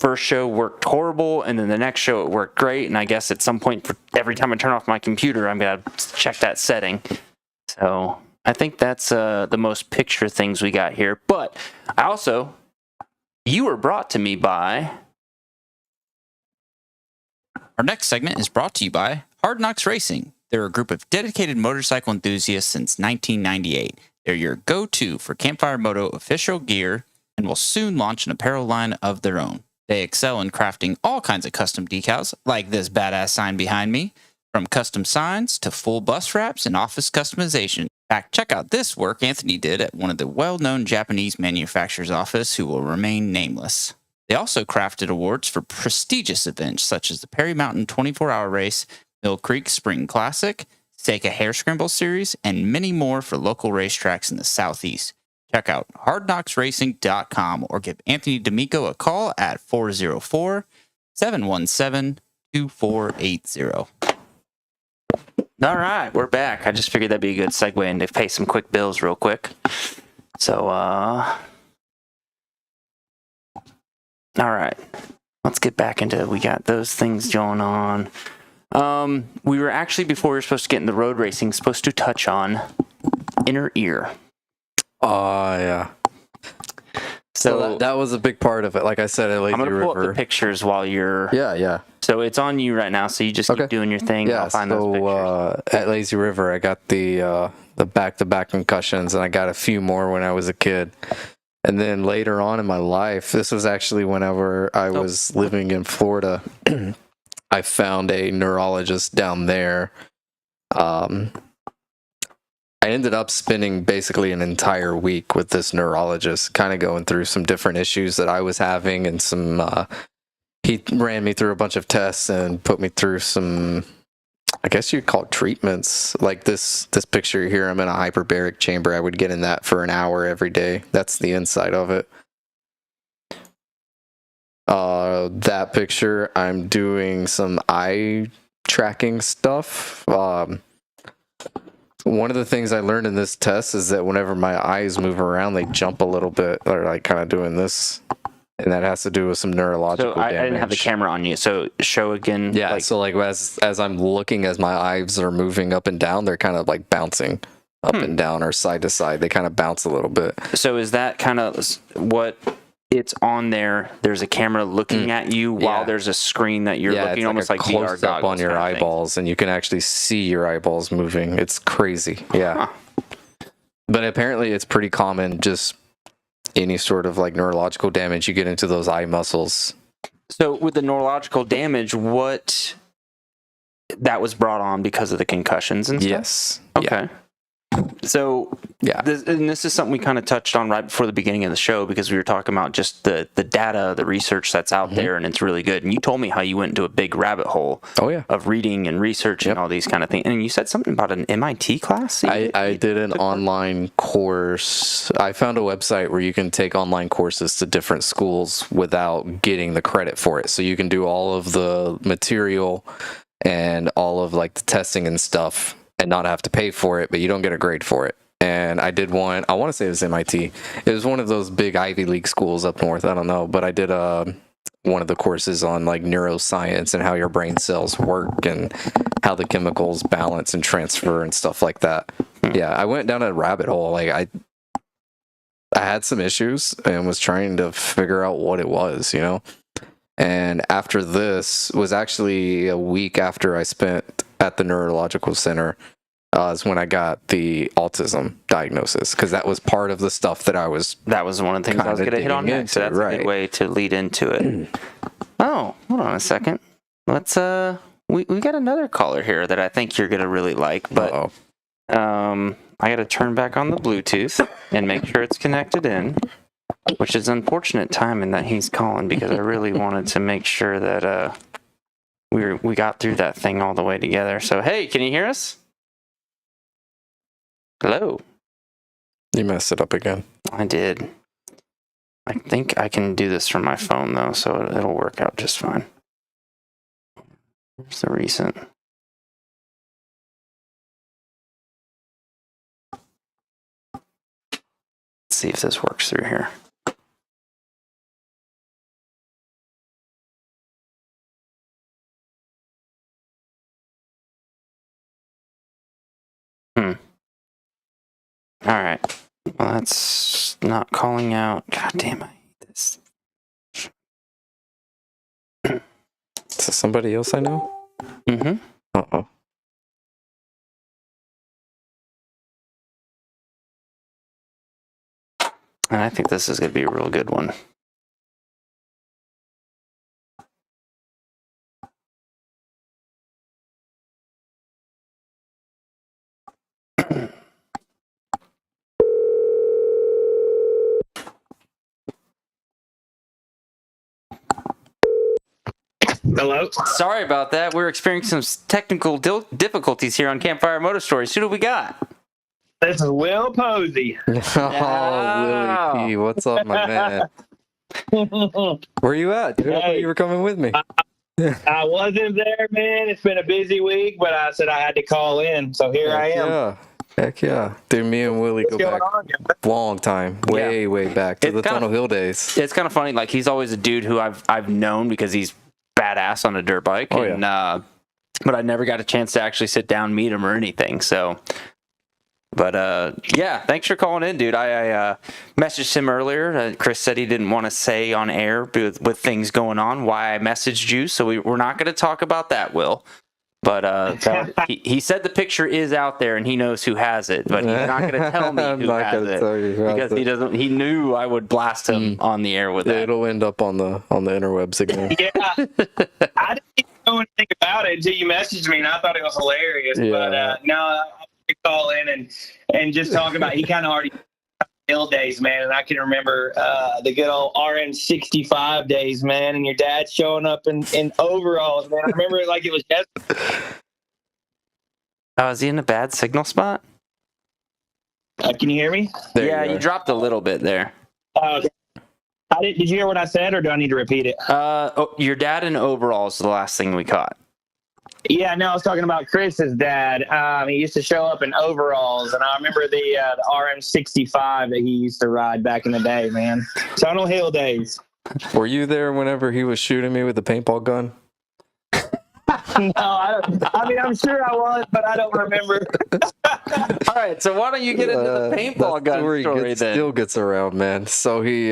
first show worked horrible, and then the next show it worked great, and I guess at some point, every time I turn off my computer, I'm going to check that setting. So I think that's the most picture things we got here. But I also, you were brought to me by... Our next segment is brought to you by Hard Knocks Racing. They're a group of dedicated motorcycle enthusiasts since 1998. They're your go-to for Campfire Moto official gear and will soon launch an apparel line of their own. They excel in crafting all kinds of custom decals, like this badass sign behind me, from custom signs to full bus wraps and office customization. In fact, check out this work Anthony did at one of the well-known Japanese manufacturer's office who will remain nameless. They also crafted awards for prestigious events such as the Perry Mountain 24-hour race, Mill Creek Spring Classic, Seika Hair Scramble Series, and many more for local racetracks in the Southeast. Check out hardknocksracing.com or give Anthony D'Amico a call at 404-717-2480. All right, we're back. I just figured that'd be a good segue and to pay some quick bills real quick. So, all right, let's get back into, we got those things going on. We were actually, before we were supposed to get into road racing, supposed to touch on inner ear. Oh, yeah. So that was a big part of it. Like I said, at Lazy I'm going to pull up River. the pictures while you're... Yeah. So it's on you right now, so you just keep doing your thing. Yeah, I'll find those pictures. at Lazy River, I got the back-to-back concussions, and I got a few more when I was a kid. And then later on in my life, this was actually whenever I was living in Florida, I found a neurologist down there. I ended up spending basically an entire week with this neurologist, kind of going through some different issues that I was having, and some he ran me through a bunch of tests and put me through some, I guess you'd call it treatments. Like this picture here, I'm in a hyperbaric chamber. I would get in that for an hour every day. That's the inside of it. That picture, I'm doing some eye tracking stuff. One of the things I learned in this test is that whenever my eyes move around, they jump a little bit, or like kind of doing this. And that has to do with some neurological So I damage. didn't have the camera on you, so show again. Yeah, so like as I'm looking, as my eyes are moving up and down, they're kind of like bouncing up and down or side to side. They kind of bounce a little bit. So is that kind of what it's on there? There's a camera looking at you while there's a screen that you're looking, it's almost like VR close up on your eyeballs, and you can actually see your eyeballs moving. It's crazy. Yeah. But apparently it's pretty common, just any sort of like neurological damage, you get into those eye muscles. So with the neurological damage, what that was brought on because of the concussions and stuff? Yes. Okay. So this is something we kind of touched on right before the beginning of the show, because we were talking about just the data, the research that's out there, and it's really good. And you told me how you went into a big rabbit hole of reading and research and all these kind of things. And you said something about an MIT class? I did an online course. I found a website where you can take online courses to different schools without getting the credit for it. So you can do all of the material and all of like the testing and stuff and not have to pay for it, but you don't get a grade for it. And I did one, I want to say it was MIT. It was one of those big Ivy League schools up north. I don't know, but I did one of the courses on like neuroscience and how your brain cells work and how the chemicals balance and transfer and stuff like that. Yeah, I went down a rabbit hole. Like I had some issues and was trying to figure out what it was, you know? And after this was actually a week after I spent at the neurological center, is when I got the autism diagnosis, because that was part of the stuff that I was. That was one of the things I was going to hit on next. So that's a good way to lead into it. Oh, hold on a second. Let's we got another caller here that I think you're going to really like, but I got to turn back on the Bluetooth and make sure it's connected in, which is unfortunate timing that he's calling, because I really wanted to make sure that we got through that thing all the way together. So hey, can you hear us? Hello. You messed it up again. I did. I think I can do this from my phone though, so it'll work out just fine. Here's the recent. Let's see if this works through here. All right. Well, that's not calling out. God damn, I hate this. Is this somebody else I know? Mm-hmm. Uh-oh. And I think this is going to be a real good one. Hello? Sorry about that. We're experiencing some technical difficulties here on Campfire Moto Stories. Who do we got? This is Will Posey. Oh, Willie P. What's up, my man? Where you at, dude? I thought you were coming with me. I wasn't there, man. It's been a busy week, but I said I had to call in, so here I am. Yeah. Heck yeah. Dude, me and Willie go back long time. Way back to the Tunnel Hill days. It's kind of funny. Like, he's always a dude who I've known because he's badass on a dirt bike. Oh, and, but I never got a chance to actually sit down, meet him or anything. So, but yeah, thanks for calling in, dude. I messaged him earlier. Kris said he didn't want to say on air with things going on why I messaged you. So we're not going to talk about that, Will. But he said the picture is out there and he knows who has it, but he's not going to tell me who has it because he doesn't. He knew I would blast him on the air with it. It'll end up on the interwebs again. Yeah, I didn't even know anything about it until you messaged me, and I thought it was hilarious. Yeah. But no, I'll call in and just talk about. He kind of already hill days, man, and I can remember the good old RM65 days, man. And your dad showing up in overalls, man. I remember it like it was yesterday. Oh, is he in a bad signal spot? Can you hear me? Yeah, you dropped a little bit there. Okay. Did you hear what I said, or do I need to repeat it? Your dad in overalls is the last thing we caught. Yeah, no, I was talking about Chris's dad. He used to show up in overalls, and I remember the RM65 that he used to ride back in the day, man. Tunnel Hill days. Were you there whenever he was shooting me with the paintball gun? No, I mean, I'm sure I was, but I don't remember. All right, so why don't you get into the paintball gun story then? Still gets around, man. So we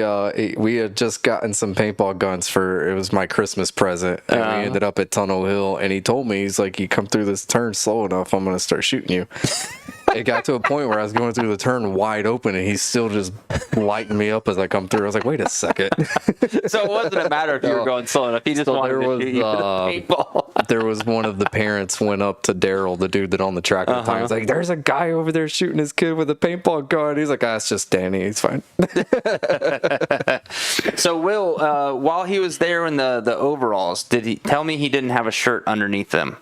had just gotten some paintball guns it was my Christmas present, and we ended up at Tunnel Hill, and he told me, he's like, you come through this turn slow enough, I'm going to start shooting you. It got to a point where I was going through the turn wide open, and he's still just lighting me up as I come through. I was like, wait a second. So it wasn't a matter if you were going slow enough. He just wanted to shoot you with a paintball. There was one of the parents went up to Daryl, the dude that owned the track at the time. He's like, there's a guy over there shooting his kid with a paintball gun. He's like, it's just Danny. He's fine. So Will, while he was there in the overalls, did he tell me he didn't have a shirt underneath them?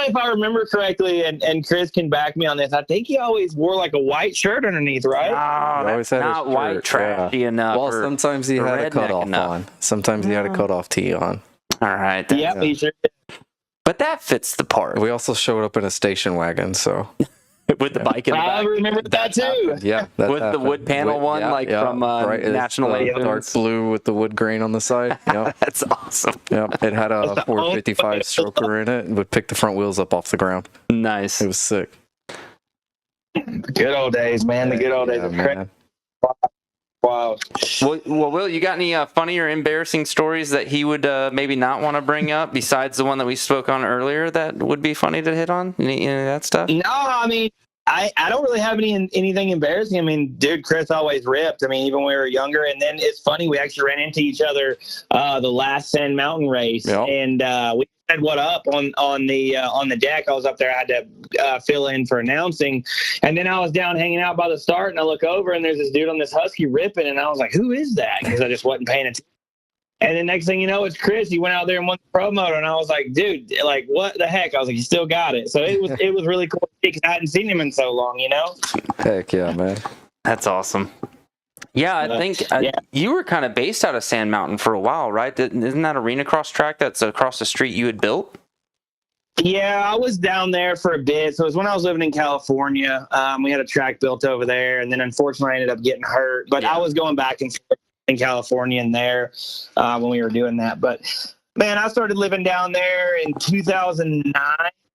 If I remember correctly, and Chris can back me on this, I think he always wore like a white shirt underneath, right? No, that's not white trashy enough. Well, sometimes he had a cutoff on. Sometimes he had a cutoff tee on. All right. Yep, he sure did. But that fits the part. We also showed up in a station wagon, so... With the bike in the back. I remember that too. Yeah, with the wood panel from National Lampoon's. Dark blue with the wood grain on the side. Yep. That's awesome. Yep. It had a 455 stroker in it and would pick the front wheels up off the ground. Nice. It was sick. The good old days, man. The good old days. Man. Wow. Well, Will, you got any funny or embarrassing stories that he would maybe not want to bring up besides the one that we spoke on earlier that would be funny to hit on? Any of that stuff? No, I mean, I don't really have anything embarrassing. I mean, dude, Chris always ripped. I mean, even when we were younger. And then it's funny, we actually ran into each other the last Sand Mountain race, and we said what up on the deck. I was up there. I had to fill in for announcing, and then I was down hanging out by the start, and I look over, and there's this dude on this Husky ripping, and I was like, "Who is that?" Because I just wasn't paying attention. And then next thing you know, it's Chris. He went out there and won the pro moto, and I was like, "Dude, like what the heck?" I was like, "You still got it." So it was really cool because I hadn't seen him in so long, you know. Heck yeah, man. That's awesome. Yeah, I think you were kind of based out of Sand Mountain for a while, right? Isn't that arena cross track that's across the street you had built? Yeah, I was down there for a bit. So it was when I was living in California. We had a track built over there, and then unfortunately I ended up getting hurt. But I was going back and forth in California and there when we were doing that. But, man, I started living down there in 2009.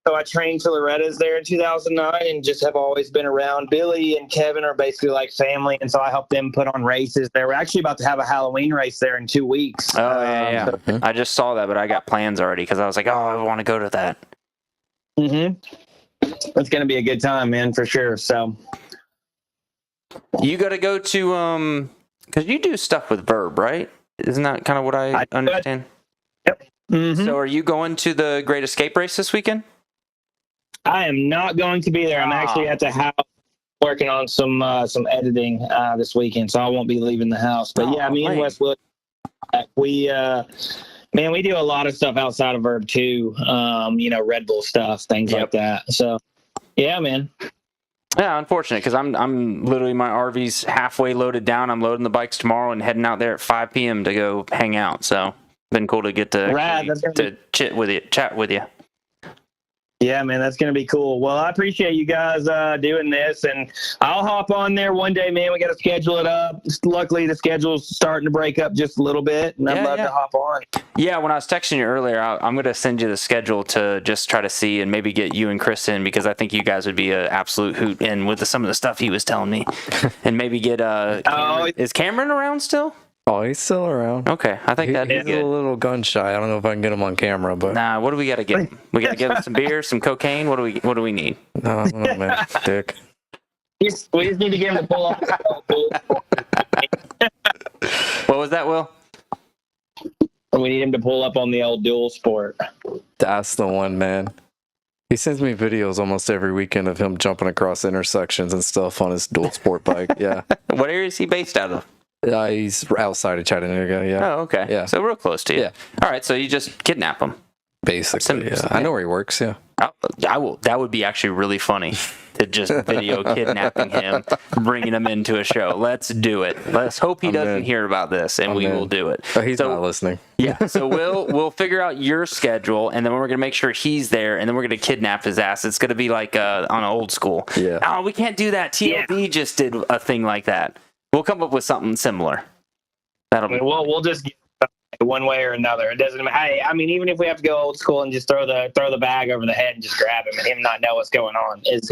So I trained for Loretta's there in 2009 and just have always been around. Billy and Kevin are basically like family, and so I helped them put on races. They were actually about to have a Halloween race there in 2 weeks. Oh, yeah. I just saw that, but I got plans already because I was like, I want to go to that. Mm-hmm. It's going to be a good time, man, for sure. So you got to go to because you do stuff with Verb, right? Isn't that kind of what I understand? Yep. Mm-hmm. So are you going to the Great Escape race this weekend? I am not going to be there. I'm actually at the house working on some editing this weekend, so I won't be leaving the house. But me and Westwood, we do a lot of stuff outside of Verb too. Red Bull stuff, things like that. So, yeah, man. Yeah, unfortunate because I'm literally my RV's halfway loaded down. I'm loading the bikes tomorrow and heading out there at 5 p.m. to go hang out. So, been cool to get to chat with you. Yeah, man, that's going to be cool. Well, I appreciate you guys doing this, and I'll hop on there one day, man. We got to schedule it up. Luckily, the schedule's starting to break up just a little bit, and I'd love to hop on. Yeah, when I was texting you earlier, I'm going to send you the schedule to just try to see and maybe get you and Chris in because I think you guys would be an absolute hoot in with some of the stuff he was telling me. And maybe get is Cameron around still? Oh, he's still around. Okay, I think that'd be He's good. a little gun shy. I don't know if I can get him on camera, but Nah, what do we got to give him? We got to give him some beer, some cocaine. What do we need? no, I don't know, man. Dick. We just need to get him to pull off. What was that, Will? We need him to pull up on the old dual sport. That's the one, man. He sends me videos almost every weekend of him jumping across intersections and stuff on his dual sport bike. Yeah. What area is he based out of? He's outside of Chattanooga. Yeah. Oh, okay. Yeah. So real close to you. Yeah. All right, so you just kidnap him. Basically, yeah. I know where he works. Yeah. I will. That would be actually really funny to just video kidnapping him, bringing him into a show. Let's do it. Let's hope he doesn't hear about this, and we will do it. Oh, he's not listening. Yeah. So we'll figure out your schedule, and then we're gonna make sure he's there, and then we're gonna kidnap his ass. It's gonna be like on old school. Yeah. Oh, we can't do that. TLD just did a thing like that. We'll come up with something similar. That'll be. We'll just get one way or another. It doesn't matter. I mean, even if we have to go old school and just throw the bag over the head and just grab him and him not know what's going on is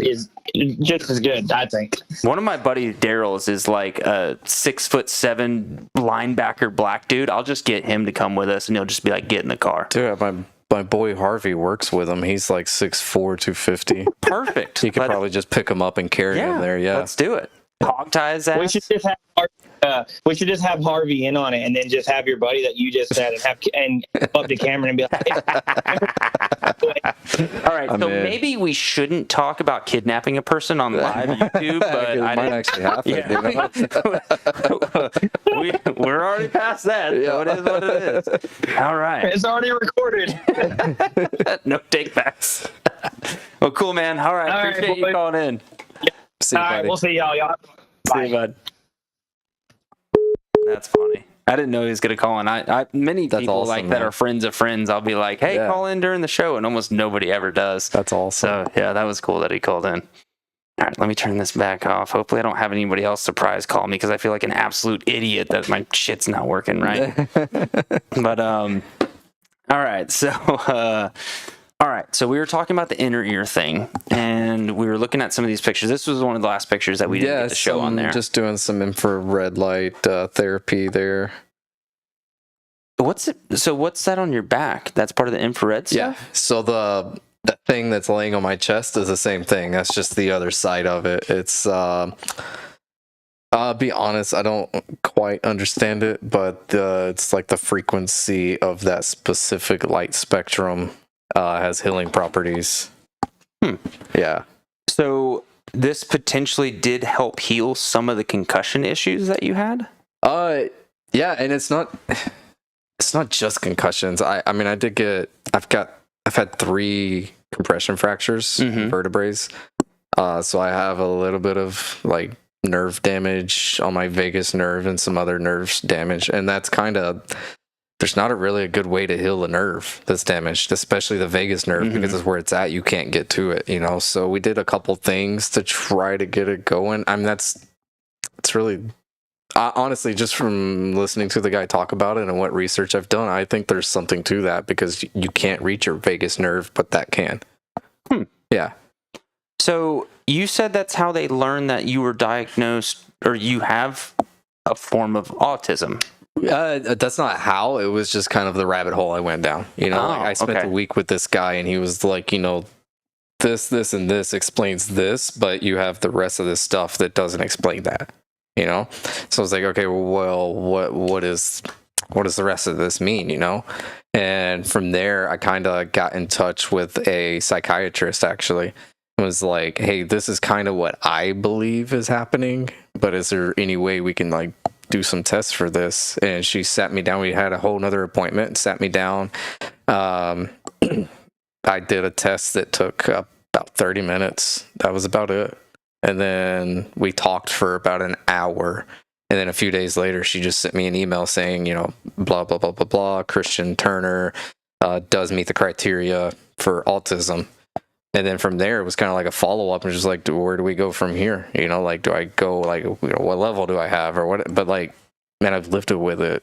just as good, I think. One of my buddies, Daryl's, is like a 6'7" linebacker black dude. I'll just get him to come with us, and he'll just be like, "Get in the car." Dude, my boy Harvey works with him. He's like 6'4", 250. Perfect. He could probably just pick him up and carry him there. Yeah. Let's do it. Hog tie his ass. We should just have Harvey in on it, and then just have your buddy that you just said and up to Cameron and be like, all right, so maybe we shouldn't talk about kidnapping a person on live YouTube, but I might actually happen. Yeah. We're already past that, so it is what it is. All right. It's already recorded. No takebacks. Well, cool, man. All right, appreciate you calling in. See you, all right, buddy. we'll see y'all. See you, bud. That's funny. I didn't know he was going to call in. Many people awesome, like man. that are friends of friends. I'll be like, hey, call in during the show, and almost nobody ever does. That's awesome. So, yeah, that was cool that he called in. All right, let me turn this back off. Hopefully I don't have anybody else surprise call me because I feel like an absolute idiot that my shit's not working right. But, all right, so... All right, so we were talking about the inner ear thing, and we were looking at some of these pictures. This was one of the last pictures that we didn't get to show on there. Just doing some infrared light therapy there. What's that on your back? That's part of the infrared stuff? Yeah, so the thing that's laying on my chest is the same thing. That's just the other side of it. It's, I'll be honest, I don't quite understand it, but it's like the frequency of that specific light spectrum has healing properties. Yeah. So this potentially did help heal some of the concussion issues that you had? Yeah, and it's not just concussions. I mean, I've had 3 compression fractures, vertebrae. So I have a little bit of like nerve damage on my vagus nerve and some other nerves damage, and that's there's not really a good way to heal a nerve that's damaged, especially the vagus nerve, because it's where it's at. You can't get to it, you know? So we did a couple things to try to get it going. I mean, it's really, honestly, just from listening to the guy talk about it and what research I've done, I think there's something to that because you can't reach your vagus nerve, but that can. Yeah. So you said that's how they learned that you were diagnosed or you have a form of autism. That's not how. It was just kind of the rabbit hole I went down. You know, I spent a week with this guy, and he was like, you know, this, and this explains this, but you have the rest of this stuff that doesn't explain that. You know, so I was like, okay, well, what does the rest of this mean? You know, and from there, I kind of got in touch with a psychiatrist. Actually, it was like, hey, this is kind of what I believe is happening, but is there any way we can like do some tests for this? And she sat me down. We had a whole nother appointment, sat me down. I did a test that took about 30 minutes. That was about it. And then we talked for about an hour. And then a few days later, she just sent me an email saying, you know, blah, blah, blah, blah, blah. Kris Turner does meet the criteria for autism. And then from there, it was kind of like a follow-up, and just like, where do we go from here? You know, like, do I go, like, you know, what level do I have, or what? But like, man, I've lived with it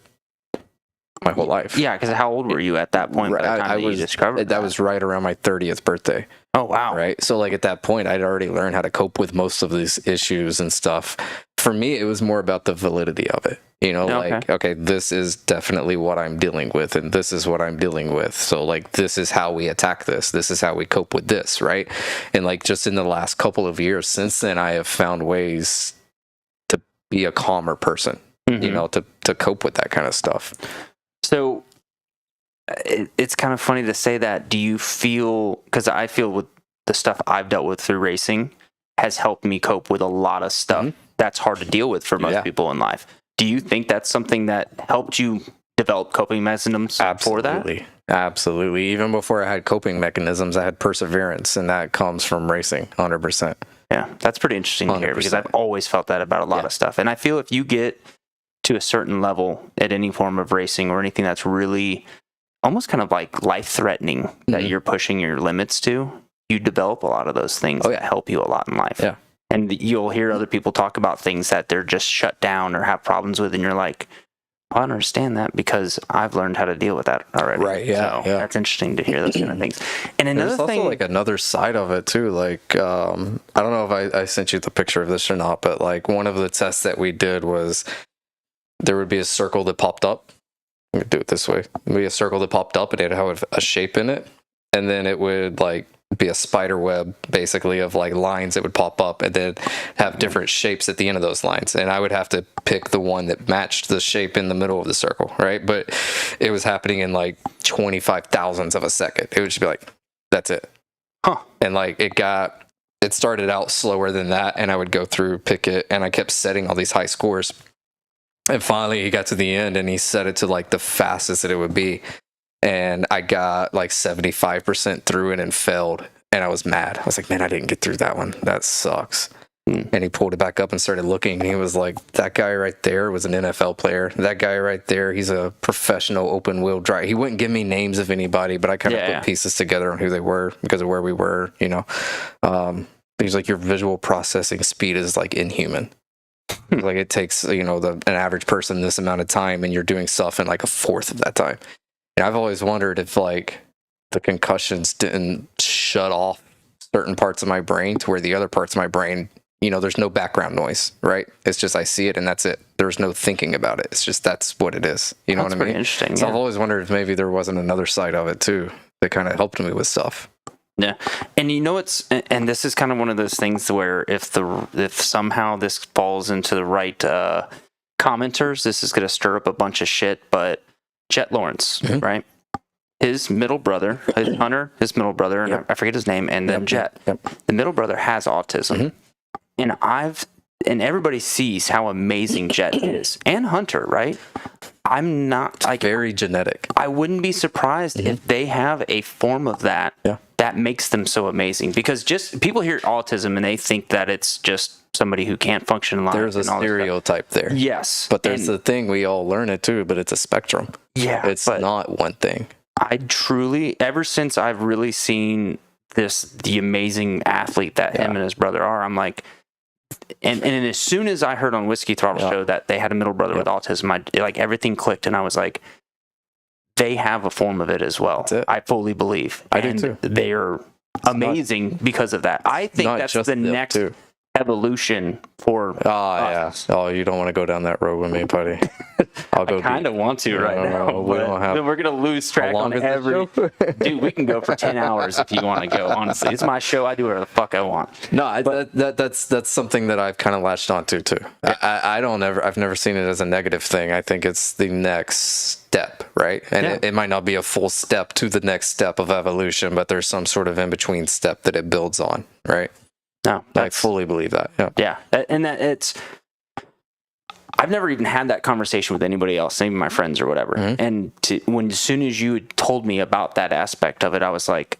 my whole life. Yeah, because how old were you at that point? By the time you discovered that was right around my 30th birthday. Oh, wow. Right. So like at that point, I'd already learned how to cope with most of these issues and stuff for me, it was more about the validity of it. You know, like, okay, this is definitely what I'm dealing with, and this is what I'm dealing with. So, like, this is how we attack this. This is how we cope with this, right? And, like, just in the last couple of years since then, I have found ways to be a calmer person, you know, to cope with that kind of stuff. So, it's kind of funny to say that. Do you feel, because I feel with the stuff I've dealt with through racing has helped me cope with a lot of stuff that's hard to deal with for most people in life. Do you think that's something that helped you develop coping mechanisms for that? Absolutely. Even before I had coping mechanisms, I had perseverance, and that comes from racing, 100%. Yeah, that's pretty interesting to hear, because I've always felt that about a lot of stuff. And I feel if you get to a certain level at any form of racing or anything that's really almost kind of like life-threatening that you're pushing your limits to, you develop a lot of those things that help you a lot in life. Yeah. And you'll hear other people talk about things that they're just shut down or have problems with, and you're like, I don't understand that because I've learned how to deal with that already. Right, yeah. So that's interesting to hear those kind of things. And another There's thing... also, like, another side of it, too. Like, I don't know if I sent you the picture of this or not, but, like, one of the tests that we did was there would be a circle that popped up. I'm going to do it this way. There would be a circle that popped up, and it had a shape in it. And then it would, like, be a spider web basically of like lines that would pop up and then have different shapes at the end of those lines, and I would have to pick the one that matched the shape in the middle of the circle, right? But it was happening in like 25 thousandths of a second. It would just be like, that's it. And like it started out slower than that, and I would go through, pick it, and I kept setting all these high scores, and finally he got to the end and he set it to like the fastest that it would be. And I got like 75% through it and failed. And I was mad. I was like, man, I didn't get through that one. That sucks. And he pulled it back up and started looking. And he was like, that guy right there was an NFL player. That guy right there, he's a professional open wheel drive. He wouldn't give me names of anybody, but I kind of put pieces together on who they were because of where we were, you know. He's like, your visual processing speed is like inhuman. Like it takes, you know, an average person this amount of time, and you're doing stuff in like a fourth of that time. And I've always wondered if like the concussions didn't shut off certain parts of my brain to where the other parts of my brain, you know, there's no background noise, right? It's just I see it and that's it. There's no thinking about it. It's just that's what it is. You know what I mean? Interesting. So I've always wondered if maybe there wasn't another side of it too that kind of helped me with stuff. Yeah, and you know it's, and this is kind of one of those things where if somehow this falls into the right commenters, this is going to stir up a bunch of shit. But Jet Lawrence, right? His middle brother, Hunter, his middle brother, and I forget his name, and then Jet. The middle brother has autism, and everybody sees how amazing Jet is, and Hunter, right? I'm not like very genetic. I wouldn't be surprised if they have a form of that that makes them so amazing, because just people hear autism and they think that it's just somebody who can't function in life. There's a stereotype there. Yes. But there's the thing, we all learn it too, but it's a spectrum. Yeah. It's not one thing. I truly, ever since I've really seen the amazing athlete that him and his brother are, I'm like, and as soon as I heard on Whiskey Throttle Show that they had a middle brother with autism, like everything clicked, and I was like, they have a form of it as well. I fully believe. I do too. They are amazing because of that. I think that's the next evolution for us. Oh, you don't want to go down that road with me, buddy. I kind of want to now. We don't have. We're gonna lose track on every. Dude, we can go for 10 hours if you want to go. Honestly, it's my show. I do whatever the fuck I want. No, that's something that I've kind of latched onto too. I've never seen it as a negative thing. I think it's the next step, right? And it might not be a full step to the next step of evolution, but there's some sort of in between step that it builds on, right? No, I fully believe that. Yeah, and that it's. I've never even had that conversation with anybody else, maybe my friends or whatever. And as soon as you had told me about that aspect of it, I was like,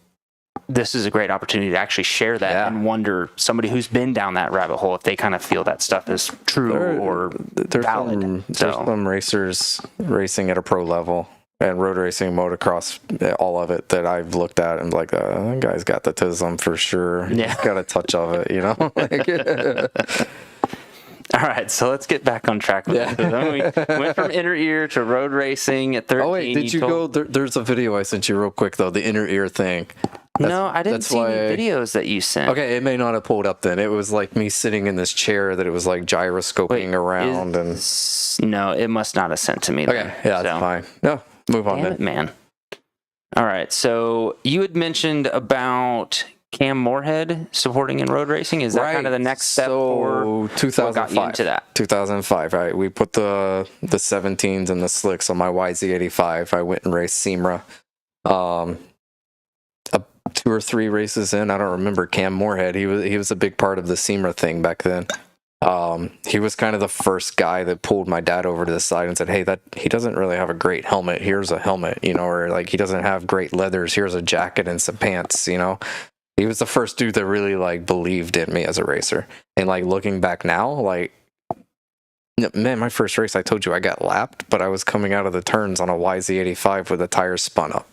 "This is a great opportunity to actually share that and wonder somebody who's been down that rabbit hole if they kind of feel that stuff is true or valid." There's some racers racing at a pro level. And road racing, motocross, all of it that I've looked at and like, that guy's got the tism for sure. Yeah. He's got a touch of it, you know? All right, so let's get back on track with this. We went from inner ear to road racing at 13. Oh, wait, did you go? There's a video I sent you real quick, though, the inner ear thing. No, I didn't see any videos that you sent. Okay, it may not have pulled up then. It was like me sitting in this chair that it was like gyroscoping around. No, it must not have sent to me. Okay, yeah, that's fine. No, move on Damn it, man. All right, so you had mentioned about Cam Moorhead supporting in road racing. Is that kind of the next step for 2005? What got you into that? 2005, right? We put the 17s and the slicks on my YZ85. I went and raced SEMRA. 2 or 3 races in, I don't remember Cam Moorhead. He was a big part of the SEMRA thing back then. He was kind of the first guy that pulled my dad over to the side and said, "Hey, that he doesn't really have a great helmet. Here's a helmet, or like he doesn't have great leathers. Here's a jacket and some pants." He was the first dude that really like believed in me as a racer. And like looking back now, like, man, my first race, I told you I got lapped, but I was coming out of the turns on a YZ85 with the tires spun up.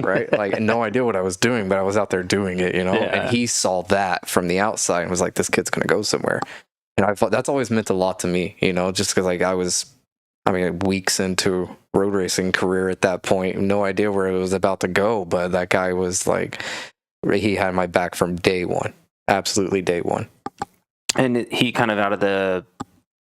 Right? Like, no idea what I was doing, but I was out there doing it, Yeah. And he saw that from the outside and was like, this kid's going to go somewhere. And I thought that's always meant a lot to me, just because like I was, weeks into road racing career at that point, no idea where it was about to go, but that guy was like, he had my back from day one, absolutely day one. And he kind of out of the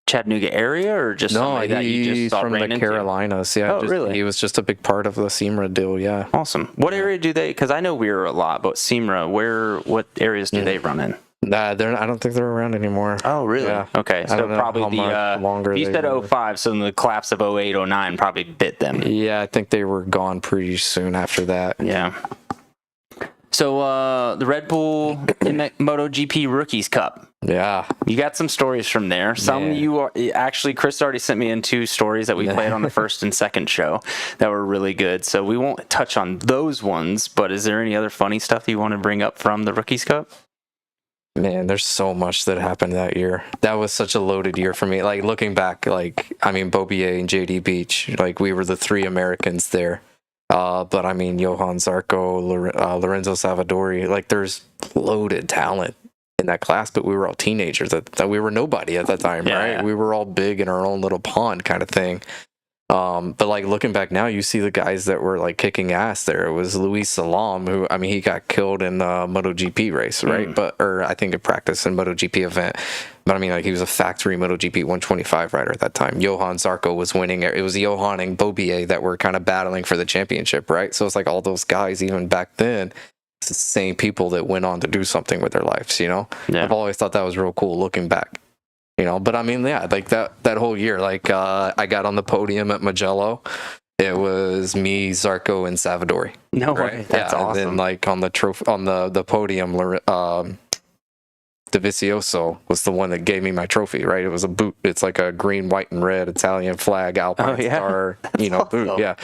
Chattanooga area, or just somebody that you just saw from the Carolinas. Yeah. Oh, really? He was just a big part of the SEMRA deal. Yeah. Awesome. What area do they? Because I know WERA a lot, but SEMRA, what areas do they run in? Nah, I don't think they're around anymore. Oh, really? Yeah. Okay, so probably longer. You said 05, so the collapse of 08, 09 probably bit them. Yeah, I think they were gone pretty soon after that. Yeah. So the Red Bull MotoGP Rookies Cup. Yeah. You got some stories from there. Some actually, Kris already sent me in 2 stories that we played on the first and second show that were really good. So we won't touch on those ones, but is there any other funny stuff you want to bring up from the Rookies Cup? Man, there's so much that happened that year. That was such a loaded year for me. Like looking back, Bobier and JD Beach, like we were the 3 Americans there. But Johan Zarco, Lorenzo Savadori, like there's loaded talent in that class, but we were all teenagers. That we were nobody at that time, right? Yeah. We were all big in our own little pond kind of thing. But like looking back now, you see the guys that were like kicking ass there. It was Luis Salam, who, he got killed in the MotoGP race, right? Or I think a practice in MotoGP event. But he was a factory MotoGP 125 rider at that time. Johan Zarco was winning. It was Johan and Bobier that were kind of battling for the championship, right? So it's like all those guys, even back then, it's the same people that went on to do something with their lives, Yeah. I've always thought that was real cool looking back. But like that whole year, like I got on the podium at Mugello. It was me, Zarco, and Savadori. No way, that's awesome. And then like on the the podium, Dovizioso was the one that gave me my trophy. Right, it was a boot. It's like a green, white, and red Italian flag Alpine Star, boot. Yeah.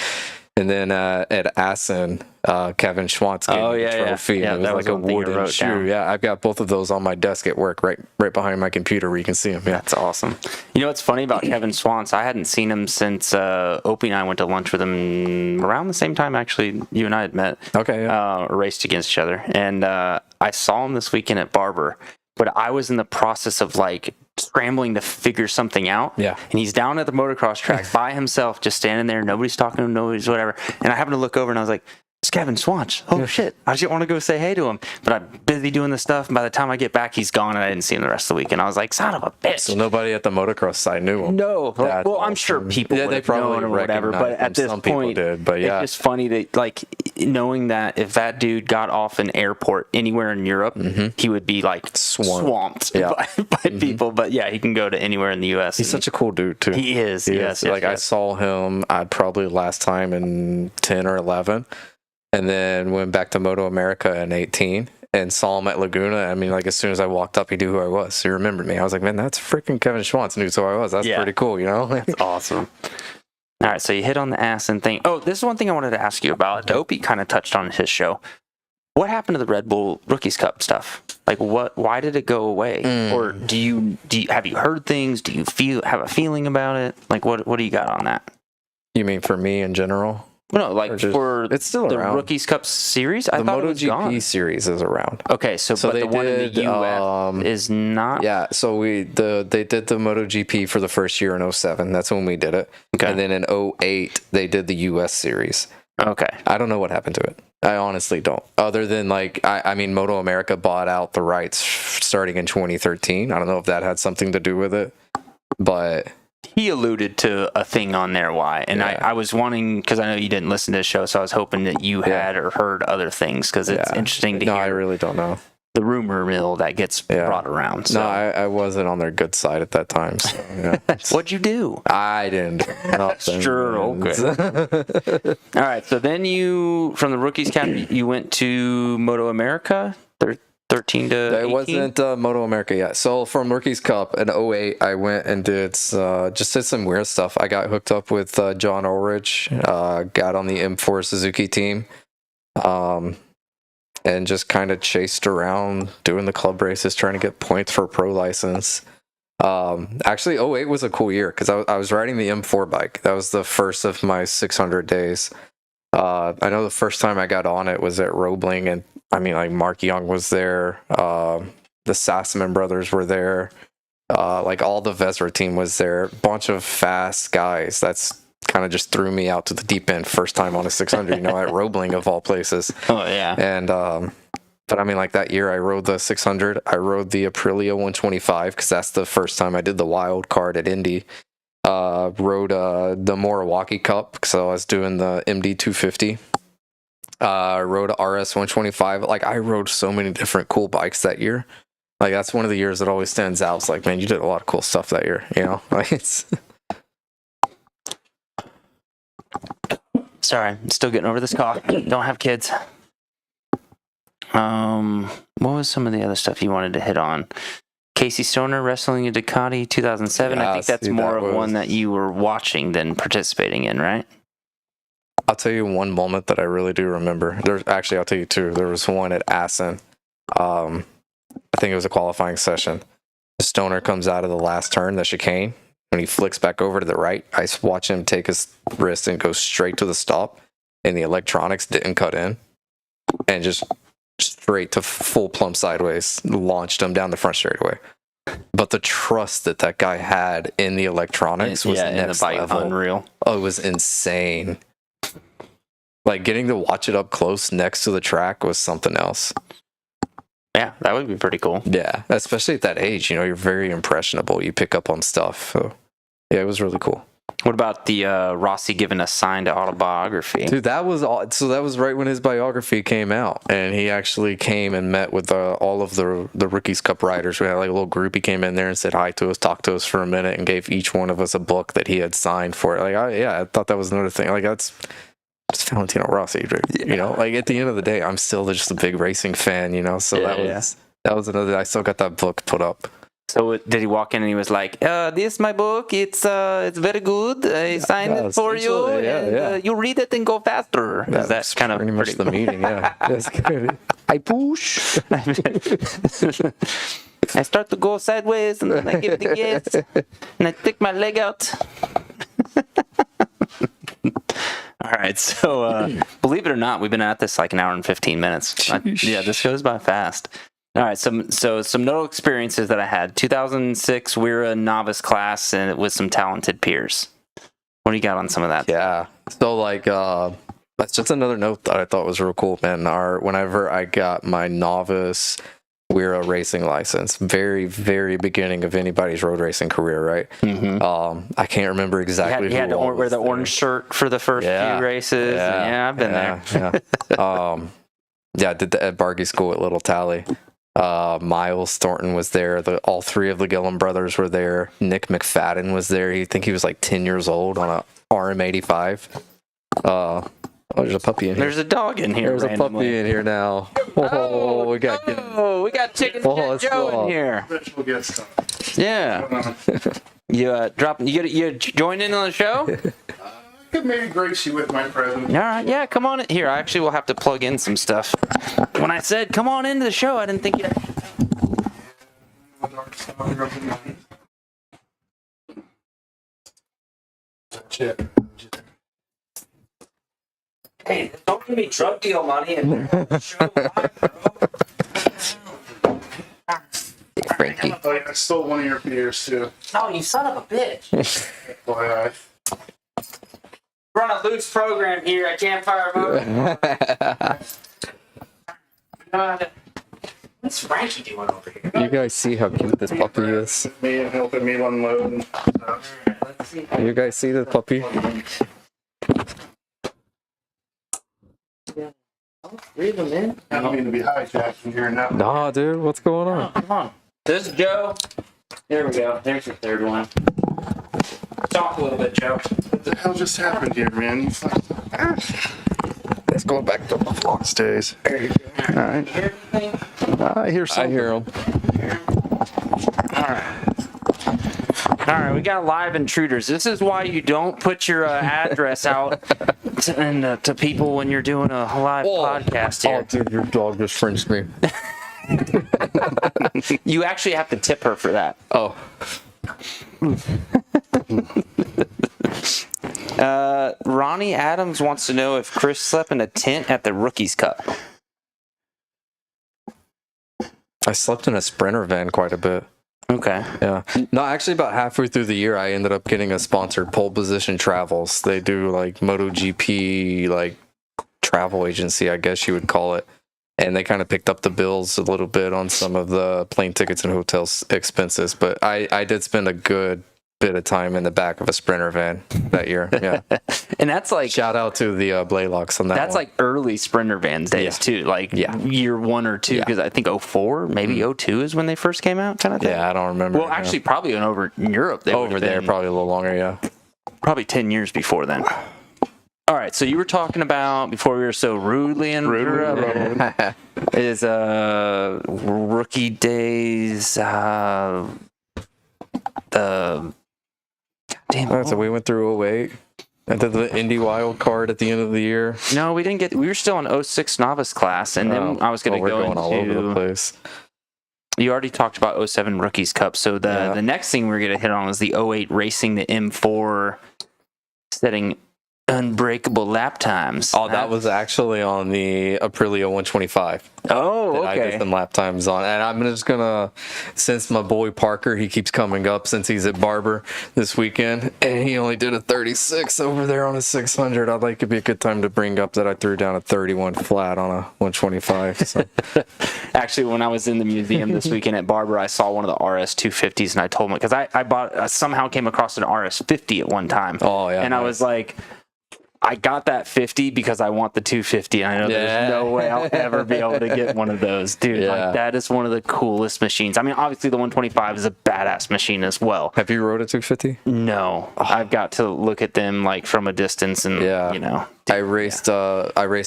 And then at Assen, Kevin Schwantz gave me the trophy. Yeah, and it was like a wooden shoe. Down. Yeah, I've got both of those on my desk at work, right behind my computer where you can see them. Yeah, that's awesome. You know what's funny about Kevin Schwantz? I hadn't seen him since Opie and I went to lunch with him around the same time, actually, you and I had met. Okay, yeah. Raced against each other. And I saw him this weekend at Barber, but I was in the process of like scrambling to figure something out. Yeah. And he's down at the motocross track by himself, just standing there. Nobody's talking to him, nobody's whatever. And I happened to look over and I was like, it's Kevin Schwantz. Oh, shit. I just want to go say hey to him. But I'm busy doing this stuff. And by the time I get back, he's gone and I didn't see him the rest of the week. And I was like, son of a bitch. So nobody at the motocross side knew him? No. Well, awesome. I'm sure people would have known or whatever. But at this point, it's just funny that, like, knowing that if that dude got off an airport anywhere in Europe, he would be, like, swamped by people. But, yeah, he can go to anywhere in the U.S. He's such a cool dude, too. He is. Yes. I saw him probably last time in 10 or 11. And then went back to MotoAmerica in 18 and saw him at Laguna. As soon as I walked up, he knew who I was. He remembered me. I was like, man, that's freaking Kevin Schwantz knew who I was. That's pretty cool, That's awesome. All right, so you hit on the Assen thing. Oh, this is one thing I wanted to ask you about. Dopey kind of touched on his show. What happened to the Red Bull Rookies Cup stuff? Like, why did it go away? Or do you have you heard things? Do you have a feeling about it? Like, what do you got on that? You mean for me in general? No, like for it's still the around. Rookies Cup series? I thought it was gone. The MotoGP series is around. Okay, but the one in the UF is not? Yeah, so they did the MotoGP for the first year in 07. That's when we did it. Okay. And then in 08, they did the US series. Okay. I don't know what happened to it. I honestly don't. Other than like, I mean, MotoAmerica bought out the rights starting in 2013. I don't know if that had something to do with it, but He alluded to a thing on there why, and I was wanting, because I know you didn't listen to the show, so I was hoping that you had or heard other things, because it's interesting to hear. No, I really don't know. The rumor mill that gets brought around. So. No, I wasn't on their good side at that time. So, yeah. What'd you do? I didn't. Sure, okay. All right, so then you, from the Rookies Cup, you went to MotoAmerica, 13 to 18? It wasn't MotoAmerica yet. So from Rookies Cup in 2008, I went and did some weird stuff. I got hooked up with John Ulrich, got on the M4 Suzuki team. And just kind of chased around doing the club races, trying to get points for a pro license. Actually, 2008 was a cool year because I was riding the M4 bike. That was the first of my 600 days. I know the first time I got on it was at Roebling, and I mean, like, Mark Young was there. The Sassaman brothers were there. Like, all the Vesra team was there. Bunch of fast guys. That's kind of just threw me out to the deep end first time on a 600, at Roebling of all places. Oh, yeah. And, but I mean, like, that year I rode the 600. I rode the Aprilia 125 because that's the first time I did the wild card at Indy. Rode the Milwaukee Cup, so I was doing the MD 250. Rode a RS 125. Like, I rode so many different cool bikes that year. Like, that's one of the years that always stands out. It's like, man, you did a lot of cool stuff that year, Like, it's... Sorry, I'm still getting over this cough. Don't have kids. What was some of the other stuff you wanted to hit on? Casey Stoner wrestling a Ducati 2007. I think that's more of one that you were watching than participating in, right? I'll tell you one moment that I really do remember. I'll tell you two. There was one at Assen. I think it was a qualifying session. Stoner comes out of the last turn, the chicane. When he flicks back over to the right, I watch him take his wrist and go straight to the stop, and the electronics didn't cut in, and just straight to full plumb sideways, launched him down the front straightaway. But the trust that guy had in the electronics was next level. Unreal. Oh, it was insane. Like, getting to watch it up close next to the track was something else. Yeah, that would be pretty cool. Yeah, especially at that age, you're very impressionable. You pick up on stuff. So, yeah, it was really cool. What about the Rossi giving a signed autobiography? Dude, that was right when his biography came out, and he actually came and met with all of the Rookies Cup riders. We had like a little group. He came in there and said hi to us, talked to us for a minute, and gave each one of us a book that he had signed for it. Like, I thought that was another thing. Like, it's Valentino Rossi, like, at the end of the day, I'm still just a big racing fan, so that was another. I still got that book put up. So did he walk in and he was like, this is my book, it's very good, I signed it for you, and you read it and go faster. That's kind of pretty much the meeting. That's good. I push. I start to go sideways, and then I give the gas, and I take my leg out. All right, so believe it or not, we've been at this like an hour and 15 minutes. This goes by fast. All right, some notable experiences that I had. 2006 WERA novice class, and it was some talented peers. What do you got on some of that? Yeah, so like that's just another note that I thought was real cool, man. Whenever I got my novice WERA racing license, very, very beginning of anybody's road racing career, right? Mm-hmm. I can't remember exactly. You had to wear the orange shirt for the first few races. Yeah, I've been there. I did the Ed Bargy school at Little Tally. Miles Thornton was there. All three of the Gillum brothers were there. Nick McFadden was there. I think he was like 10 years old on a RM85. There's a puppy in here. There's a dog in here. There's a puppy in here now. We got Chicken Joe in here. Yeah. You join in on the show? I could maybe grace you with my presence. All right, yeah, come on in. Here, I actually will have to plug in some stuff. When I said come on into the show, I didn't think you'd... Hey, don't give me drug deal money and show live, bro. Frankie. Oh, yeah, I stole one of your beers, too. Oh, you son of a bitch. Boy, Run got a loose program here at Campfire Moto. What's Frankie doing over here? You guys see how cute this puppy is? Me and helping me unload. Let's see. You guys see the puppy? Three of them in. I don't mean to be hijacking here now. Nah, dude, what's going on? Come on. This is Joe. There we go. There's your third one. Talk a little bit, Joe. What the hell just happened here, man? You Let's go back to the Fox days. There you go. All right. You hear anything? I hear something. I hear him. All right, we got live intruders. This is why you don't put your address out to people when you're doing a live podcast Oh, here. dude, your dog just Frenched me. You actually have to tip her for that. Oh. Ronnie Adams wants to know if Kris slept in a tent at the Rookies Cup. I slept in a Sprinter van quite a bit. Okay. Yeah. No, actually, about halfway through the year, I ended up getting a sponsored Pole Position Travels. They do like MotoGP, like travel agency, I guess you would call it. And they kind of picked up the bills a little bit on some of the plane tickets and hotel expenses. But I did spend a good bit of time in the back of a Sprinter van that year. Yeah. And that's like, Shout out to the Blaylocks on that that's one. like early Sprinter Vans days too. Like year 1 or 2, because I think 04, maybe 02 is when they first came out, kind of thing. Yeah, I don't remember. Well, actually, probably over in Europe. They over there, probably a little longer, yeah. probably 10 years before then. All right, so you were talking about, before we were so rudely interrupted, is rookie days, So we went through 08. And then the Indy wild card at the end of the year. No, we didn't get. We were still in 06 novice class, and then I was going to go into. All over the place. You already talked about 07 Rookies Cup, so the next thing we were going to hit on was the 08 racing the M4, setting unbreakable lap times. Oh, that was actually on the Aprilia 125. Oh, okay. I did some lap times on, and I'm just gonna, since my boy Parker, he keeps coming up since he's at Barber this weekend, and he only did a 36 over there on a 600. I'd like it'd be a good time to bring up that I threw down a 31 flat on a 125. So. Actually, when I was in the museum this weekend at Barber, I saw one of the RS 250s, and I told him, because I somehow came across an RS 50 at one time. Oh yeah, and I was like, I got that 50 because I want the 250, and I know there's no way I'll ever be able to get one of those. Dude, like, that is one of the coolest machines. I mean, obviously the 125 is a badass machine as well. Have you rode a 250? No. I've got to look at them like from a distance, and you know. I raced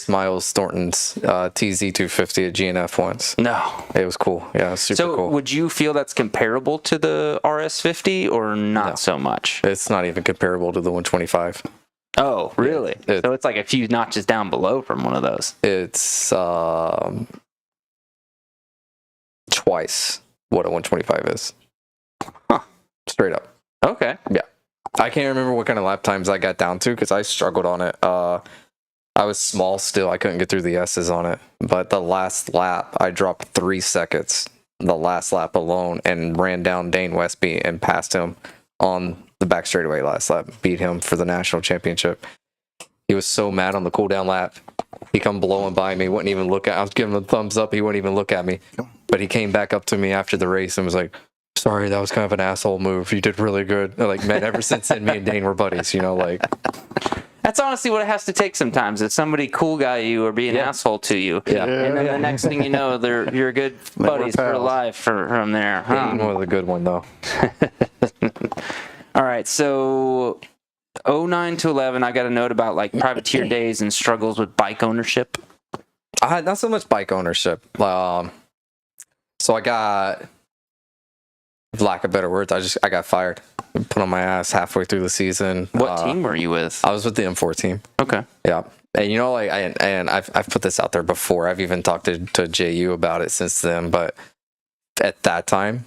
Miles Thornton's TZ 250 at GNF once. No. It was cool. Yeah, it was super cool. So would you feel that's comparable to the RS 50 or not so much? It's not even comparable to the 125. Oh, really? So it's like a few notches down below from one of those. It's twice what a 125 is. Huh. Straight up. Okay. Yeah. I can't remember what kind of lap times I got down to because I struggled on it. I was small still. I couldn't get through the S's on it. But the last lap, I dropped 3 seconds the last lap alone and ran down Dane Westby and passed him on the back straightaway last lap, beat him for the national championship. He was so mad on the cool down lap. He come blowing by me, wouldn't even look at. I was giving him a thumbs up. He wouldn't even look at me. But he came back up to me after the race and was like, "Sorry, that was kind of an asshole move. You did really good." Like, man, ever since then, me and Dane were buddies. You know, like. That's honestly what it has to take sometimes. If somebody cool guy you or be an asshole to you, and then the next thing you know, you're good buddies for life from there. Huh? Dane was a good one though. All right, so 09 to 11, I got a note about like privateer days and struggles with bike ownership. Not so much bike ownership. So I got, for lack of better words, I got fired. Put on my ass halfway through the season. What team were you with? I was with the M4 team. Okay. Yeah. And you know, like, I've put this out there before. I've even talked to JU about it since then. But at that time,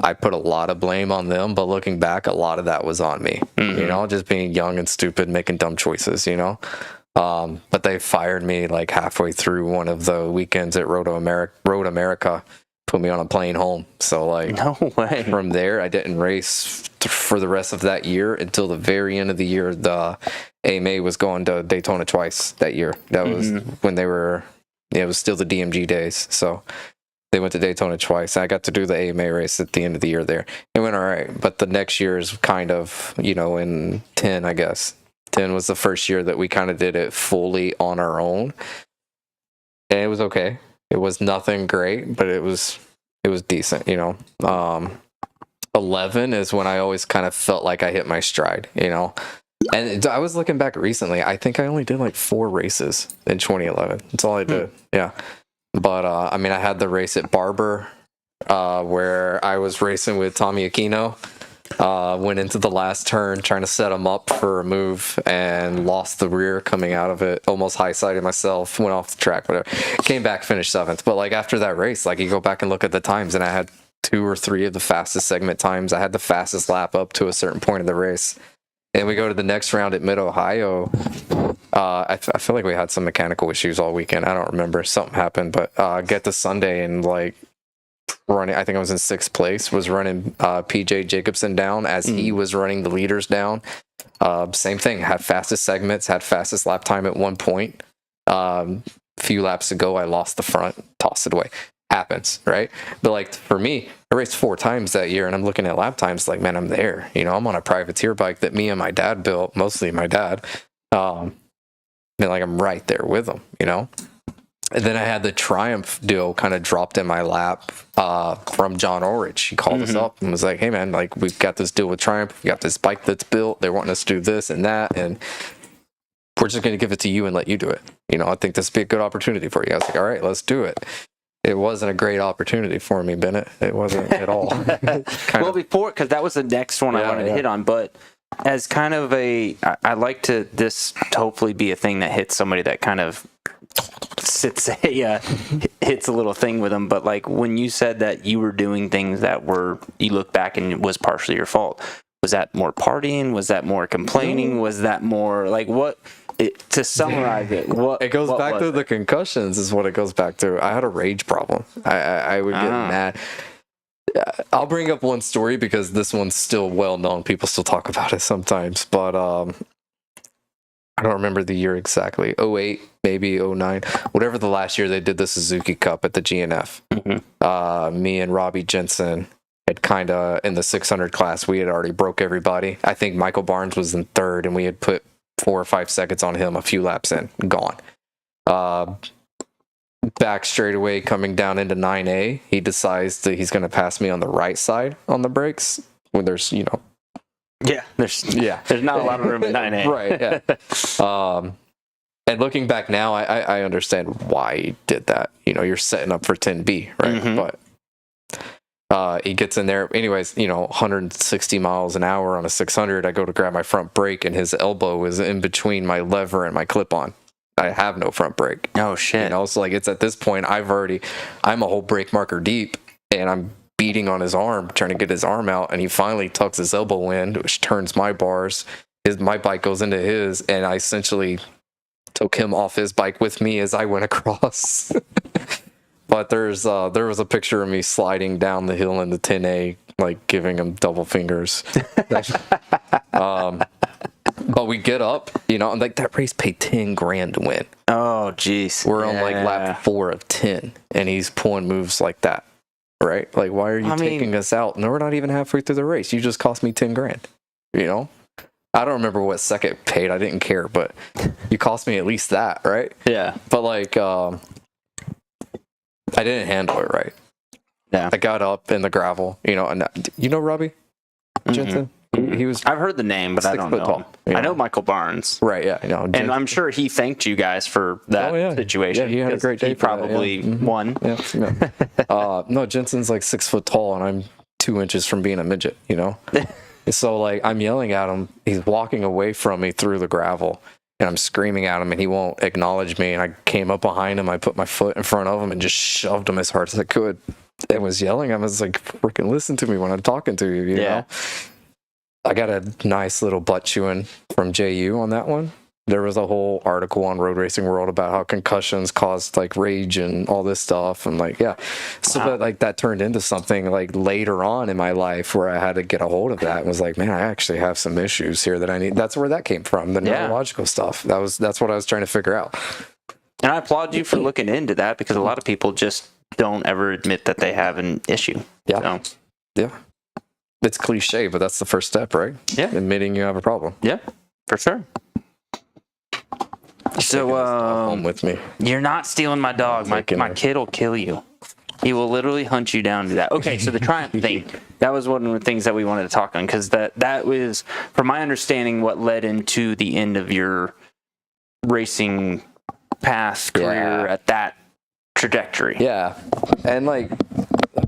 I put a lot of blame on them. But looking back, a lot of that was on me. Mm-hmm. You know, just being young and stupid, making dumb choices. You know. But they fired me like halfway through one of the weekends at MotoAmerica. Put me on a plane home. So like, no way. From there, I didn't race for the rest of that year until the very end of the year. The AMA was going to Daytona twice that year. That was when they were, it was still the DMG days. So they went to Daytona twice. I got to do the AMA race at the end of the year there. It went all right. But the next year is kind of, in 10, I guess. 10 was the first year that we kind of did it fully on our own. And it was okay. It was nothing great, but it was decent, 11 is when I always kind of felt like I hit my stride, And I was looking back recently. I think I only did like 4 races in 2011. That's all I did. Yeah. But, I had the race at Barber, where I was racing with Tommy Aquino. Went into the last turn trying to set him up for a move and lost the rear coming out of it. Almost high-sided myself, went off the track, whatever. Came back, finished 7th. But, after that race, you go back and look at the times, and I had 2 or 3 of the fastest segment times. I had the fastest lap up to a certain point of the race. And we go to the next round at Mid-Ohio. I feel like we had some mechanical issues all weekend. I don't remember. Something happened. But get to Sunday and, running, I think I was in 6th place, was running PJ Jacobson down as he was running the leaders down. Same thing. Had fastest segments, had fastest lap time at one point. Few laps ago, I lost the front, tossed it away. Happens, right? But for me, I raced 4 times that year, and I'm looking at lap times man, I'm there. I'm on a privateer bike that me and my dad built, mostly my dad. I'm right there with him, And then I had the Triumph deal kind of dropped in my lap from John Ulrich. He called us up and was like, hey man, we've got this deal with Triumph. We got this bike that's built. They're wanting us to do this and that, and we're just going to give it to you and let you do it. I think this would be a good opportunity for you. I was like, all right, let's do it. It wasn't a great opportunity for me, Bennett. It wasn't at all. Because that was the next one I wanted to hit on, but as kind of I like to hopefully be a thing that hits somebody that kind of hits a little thing with them. But when you said that you were doing things that you look back and it was partially your fault, was that more partying? Was that more complaining? Was that more what? To summarize it, it goes back to the concussions is what it goes back to. I had a rage problem. I would get mad. I'll bring up one story because this one's still well known. People still talk about it sometimes, but I don't remember the year exactly. 08, maybe 09, whatever the last year they did the Suzuki Cup at the GNF. Me and Robbie Jensen had kind of in the 600 class. We had already broke everybody. I think Michael Barnes was in 3rd, and we had put 4 or 5 seconds on him a few laps in, gone. Back straight away coming down into 9A, he decides that he's going to pass me on the right side on the brakes when there's there's not a lot of room in 9A. Right, yeah. And looking back now, I understand why he did that. You're setting up for 10B, right? But he gets in there. Anyways, 160 miles an hour on a 600. I go to grab my front brake, and his elbow is in between my lever and my clip-on. I have no front brake. Oh, shit. So it's at this point, I'm a whole brake marker deep, and I'm beating on his arm, trying to get his arm out, and he finally tucks his elbow in, which turns my bars. My bike goes into his, and I essentially took him off his bike with me as I went across. But there was a picture of me sliding down the hill in the 10A, giving him double fingers. But we get up, and that race paid $10,000 to win. Oh, jeez. We're on lap 4 of 10, and he's pulling moves like that, right? Why are you taking us out? No, we're not even halfway through the race. You just cost me $10,000. I don't remember what second paid. I didn't care, but you cost me at least that, right? Yeah. But I didn't handle it right. Yeah. I got up in the gravel, and Robbie Jensen? He was. I've heard the name, but I don't know. Tall, I know Michael Barnes. Right, yeah. And I'm sure he thanked you guys for that situation. Yeah, he had a great day. He probably won. Yeah. No, Jensen's 6 foot tall, and I'm 2 inches from being a midget, So I'm yelling at him. He's walking away from me through the gravel, and I'm screaming at him, and he won't acknowledge me. And I came up behind him. I put my foot in front of him and just shoved him as hard as I could. And was yelling. I was like, freaking listen to me when I'm talking to you, you know? I got a nice little butt chewing from JU on that one. There was a whole article on Road Racing World about how concussions caused like rage and all this stuff. And like, yeah. So Wow. that turned into something like later on in my life where I had to get a hold of that and was like, man, I actually have some issues here that I need. That's where that came from, the neurological stuff. That's what I was trying to figure out. And I applaud you for looking into that, because a lot of people just don't ever admit that they have an issue. Yeah. So, Yeah. It's cliche, but that's the first step, right? Yeah. Admitting you have a problem. yeah, for sure. So, Home with me. you're not stealing my dog. My kid will kill you. He will literally hunt you down to that. Okay, so the Triumph thing, that was one of the things that we wanted to talk on, because that was, from my understanding, what led into the end of your racing path career at that trajectory. Yeah. And like,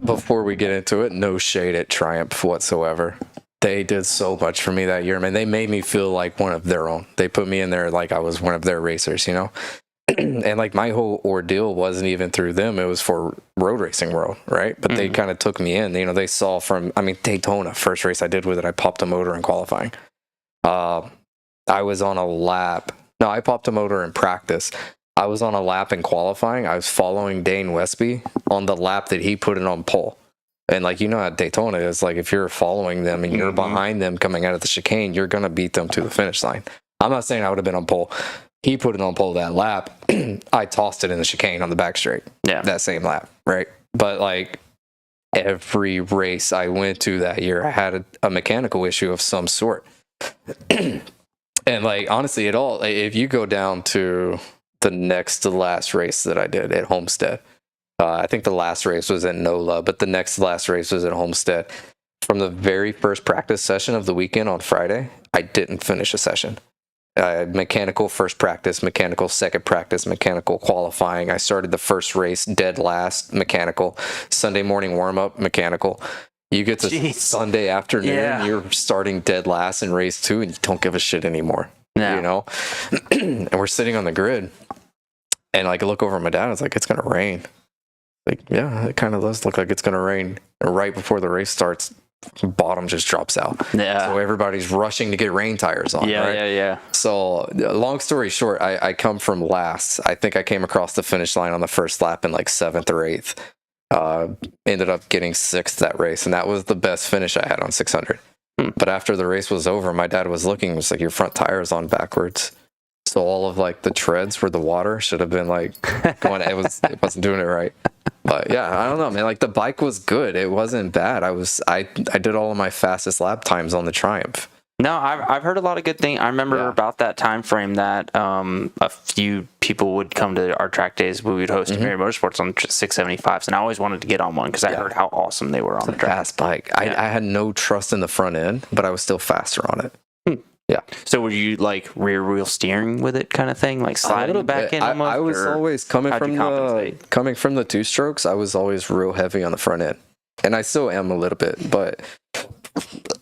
before we get into it, no shade at Triumph whatsoever. They did so much for me that year, man. They made me feel like one of their own. They put me in there like I was one of their racers, you know? And like my whole ordeal wasn't even through them. It was for Road Racing World, right? But they kind of took me in. You know, they saw from, I mean, Daytona, first race I did with it, I popped a motor in qualifying. I was on a lap. No, I popped a motor in practice. I was on a lap in qualifying. I was following Dane Westby on the lap that he put it on pole. And like, you know, at Daytona, it's like if you're following them and you're behind them coming out of the chicane, you're going to beat them to the finish line. I'm not saying I would have been on pole. He put it on pole that lap. I tossed it in the chicane on the back straight. Yeah. That same lap, right? But like every race I went to that year, I had a mechanical issue of some sort. And like, honestly, if you go down to the next to last race that I did at Homestead, I think the last race was at NOLA, but the next to last race was at Homestead. From the very first practice session of the weekend on Friday, I didn't finish a session. Mechanical first practice, mechanical second practice, mechanical qualifying. I started the first race dead last, mechanical. Sunday morning warm-up, mechanical. You get to Sunday afternoon, you're starting dead last in race 2, and you don't give a shit anymore. You know? And we're sitting on the grid, and like I look over at my dad, it's like, it's going to rain. Like, yeah, it kind of does look like it's going to rain. And right before the race starts, bottom just drops out. Yeah. So everybody's rushing to get rain tires on. Yeah, right? yeah. So long story short, I come from last. I think I came across the finish line on the first lap in like 7th or 8th. Ended up getting 6th that race, and that was the best finish I had on 600. But after the race was over, my dad was looking, was like, your front tire's on backwards. So all of like the treads where the water should have been like going, it wasn't doing it right. But yeah, I don't know, man. Like the bike was good. It wasn't bad. I did all of my fastest lap times on the Triumph. No, I've heard a lot of good things. I remember about that time frame that a few people would come to our track days. We would host Mary Motorsports on 675s, and I always wanted to get on one because I heard how awesome they were on the track. Fast bike. I had no trust in the front end, but I was still faster on it. Yeah. So were you like rear wheel steering with it kind of thing, like sliding the back end? I was always coming from the 2 strokes. I was always real heavy on the front end, and I still am a little bit. But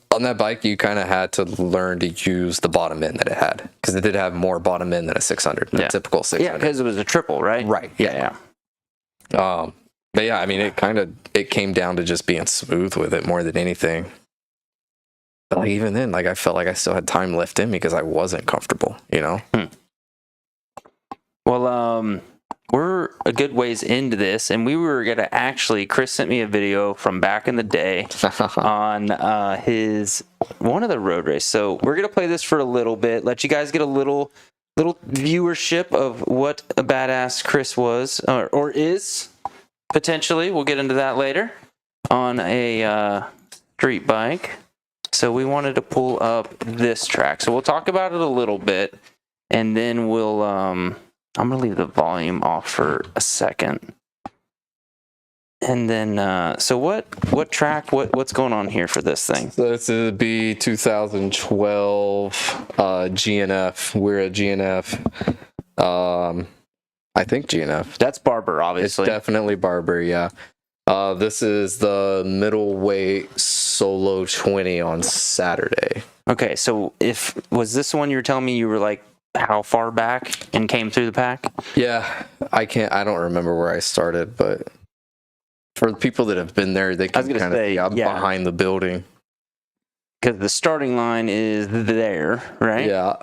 on that bike, you kind of had to learn to use the bottom end that it had, because it did have more bottom end than a 600, a typical 600. Yeah, because it was a triple, right? Right. Yeah. But yeah, I mean, it came down to just being smooth with it more than anything. But like, even then, like I felt like I still had time left in me because I wasn't comfortable, you know? Well, we're a good ways into this, and we were going to actually, Kris sent me a video from back in the day on one of the road races. So we're going to play this for a little bit, let you guys get a little viewership of what a badass Kris was, or is, potentially. We'll get into that later, on a street bike. So we wanted to pull up this track. So we'll talk about it a little bit, and then we'll, I'm going to leave the volume off for a second. And then, so what track, what's going on here for this thing? So this would be 2012 GNF. We're at GNF. I think GNF. That's Barber, obviously. It's definitely Barber, yeah. This is the middleweight solo 20 on Saturday. Okay, so was this the one you were telling me you were like how far back and came through the pack? Yeah, I don't remember where I started, but for the people that have been there, they can kind of see I'm behind the building. Because the starting line is there, right? Yeah.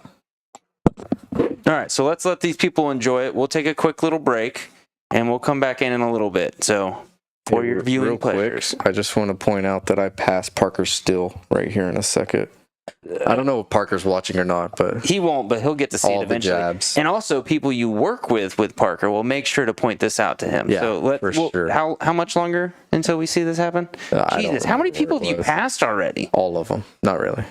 All right, so let's let these people enjoy it. We'll take a quick little break, and we'll come back in a little bit. So, for your viewing real pleasures. quick, I just want to point out that I passed Parker Still right here in a second. I don't know if Parker's watching or not, but he won't, but he'll get to see all it eventually. the jabs. And also, people you work with Parker will make sure to point this out to him. Yeah, so for sure. How much longer until we see this happen? Jesus, how many people have you passed already? All of them. Not really.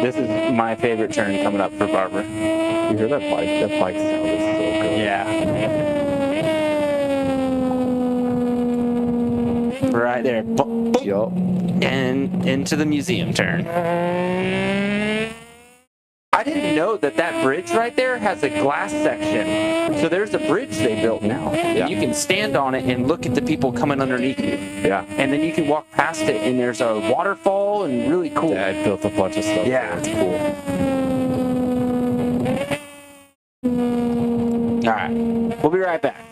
This is my favorite turn coming up for Barber. You hear that bike? That bike sound is so good. Yeah. Right there. Yup. And into the museum turn. I didn't know that bridge right there has a glass section. So there's a bridge they built now. Yeah. And you can stand on it and look at the people coming underneath you. Yeah. And then you can walk past it and there's a waterfall and really cool. Yeah, I built a bunch of stuff. Yeah. It's cool. All right. We'll be right back.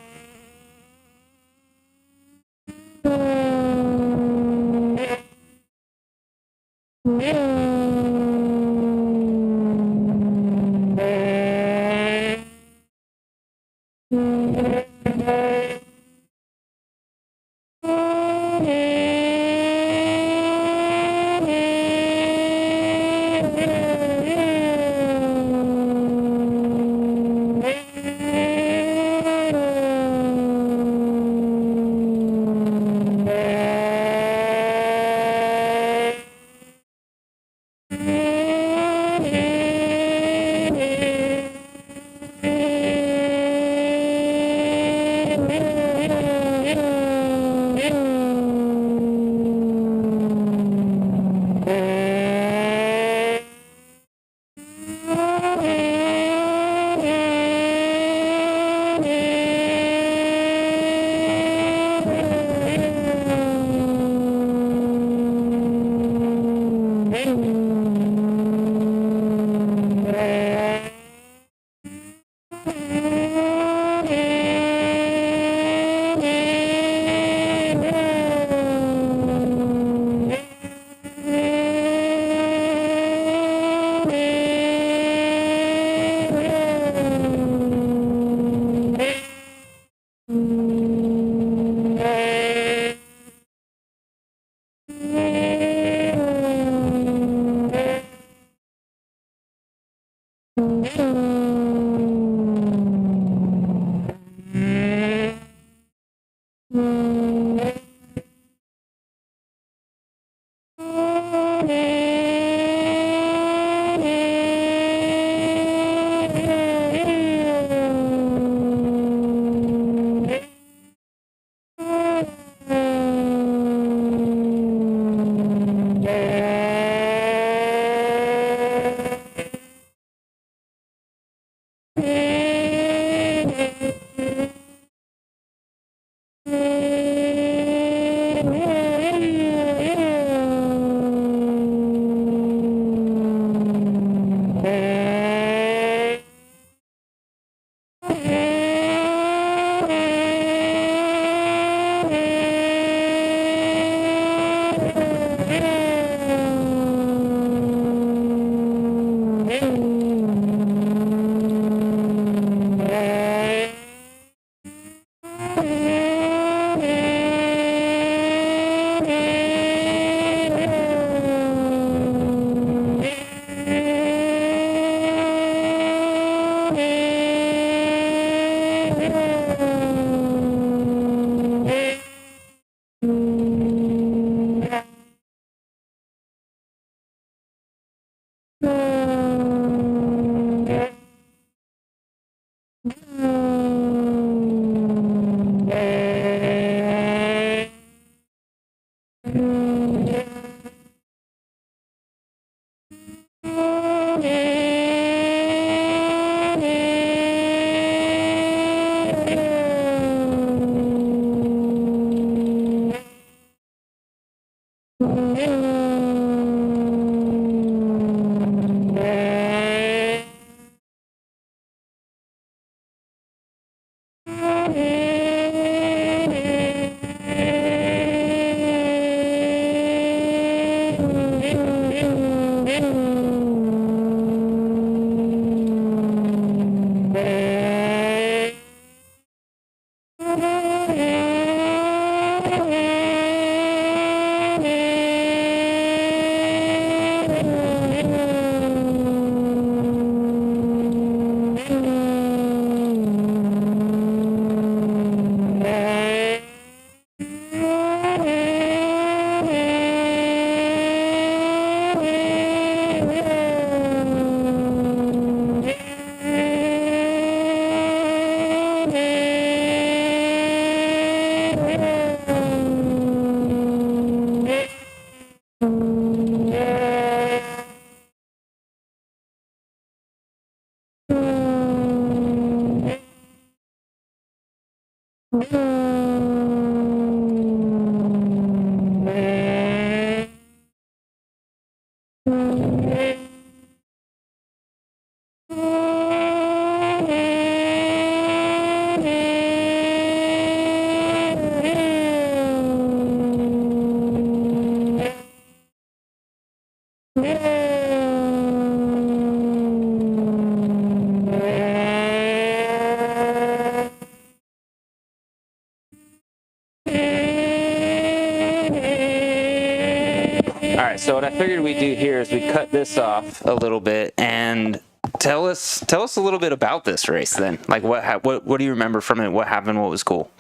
All right, so what I figured we'd do here is we cut this off a little bit and tell us a little bit about this race then. Like what do you remember from it? What happened? What was cool?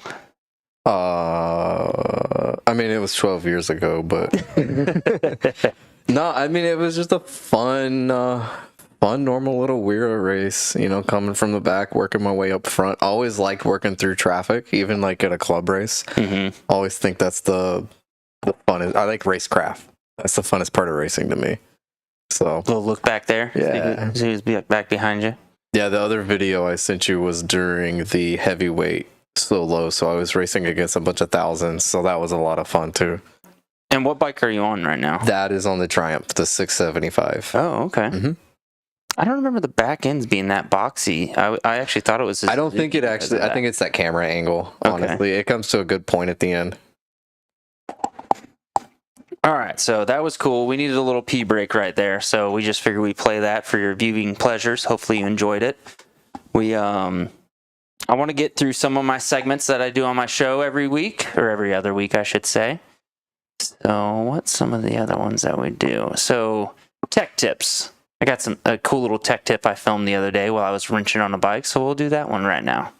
I mean, it was 12 years ago, but no, I mean, it was just a fun, normal little WERA race, you know, coming from the back, working my way up front. Always liked working through traffic, even like at a club race. Mm-hmm. Always think that's the funnest. I like racecraft. That's the funnest part of racing to me. So, Little look back there. Yeah. See who's back behind you. Yeah, the other video I sent you was during the heavyweight solo, so I was racing against a bunch of thousands, so that was a lot of fun too. And what bike are you on right now? That is on the Triumph, the 675. Oh, okay. Mm-hmm. I don't remember the back ends being that boxy. I actually thought it was. I don't think it actually. I think it's that camera angle. Honestly, it comes to a good point at the end. All right, so that was cool. We needed a little pee break right there, so we just figured we'd play that for your viewing pleasures. Hopefully you enjoyed it. I want to get through some of my segments that I do on my show every week, or every other week, I should say. So what's some of the other ones that we do? So tech tips. I got a cool little tech tip I filmed the other day while I was wrenching on a bike, so we'll do that one right now.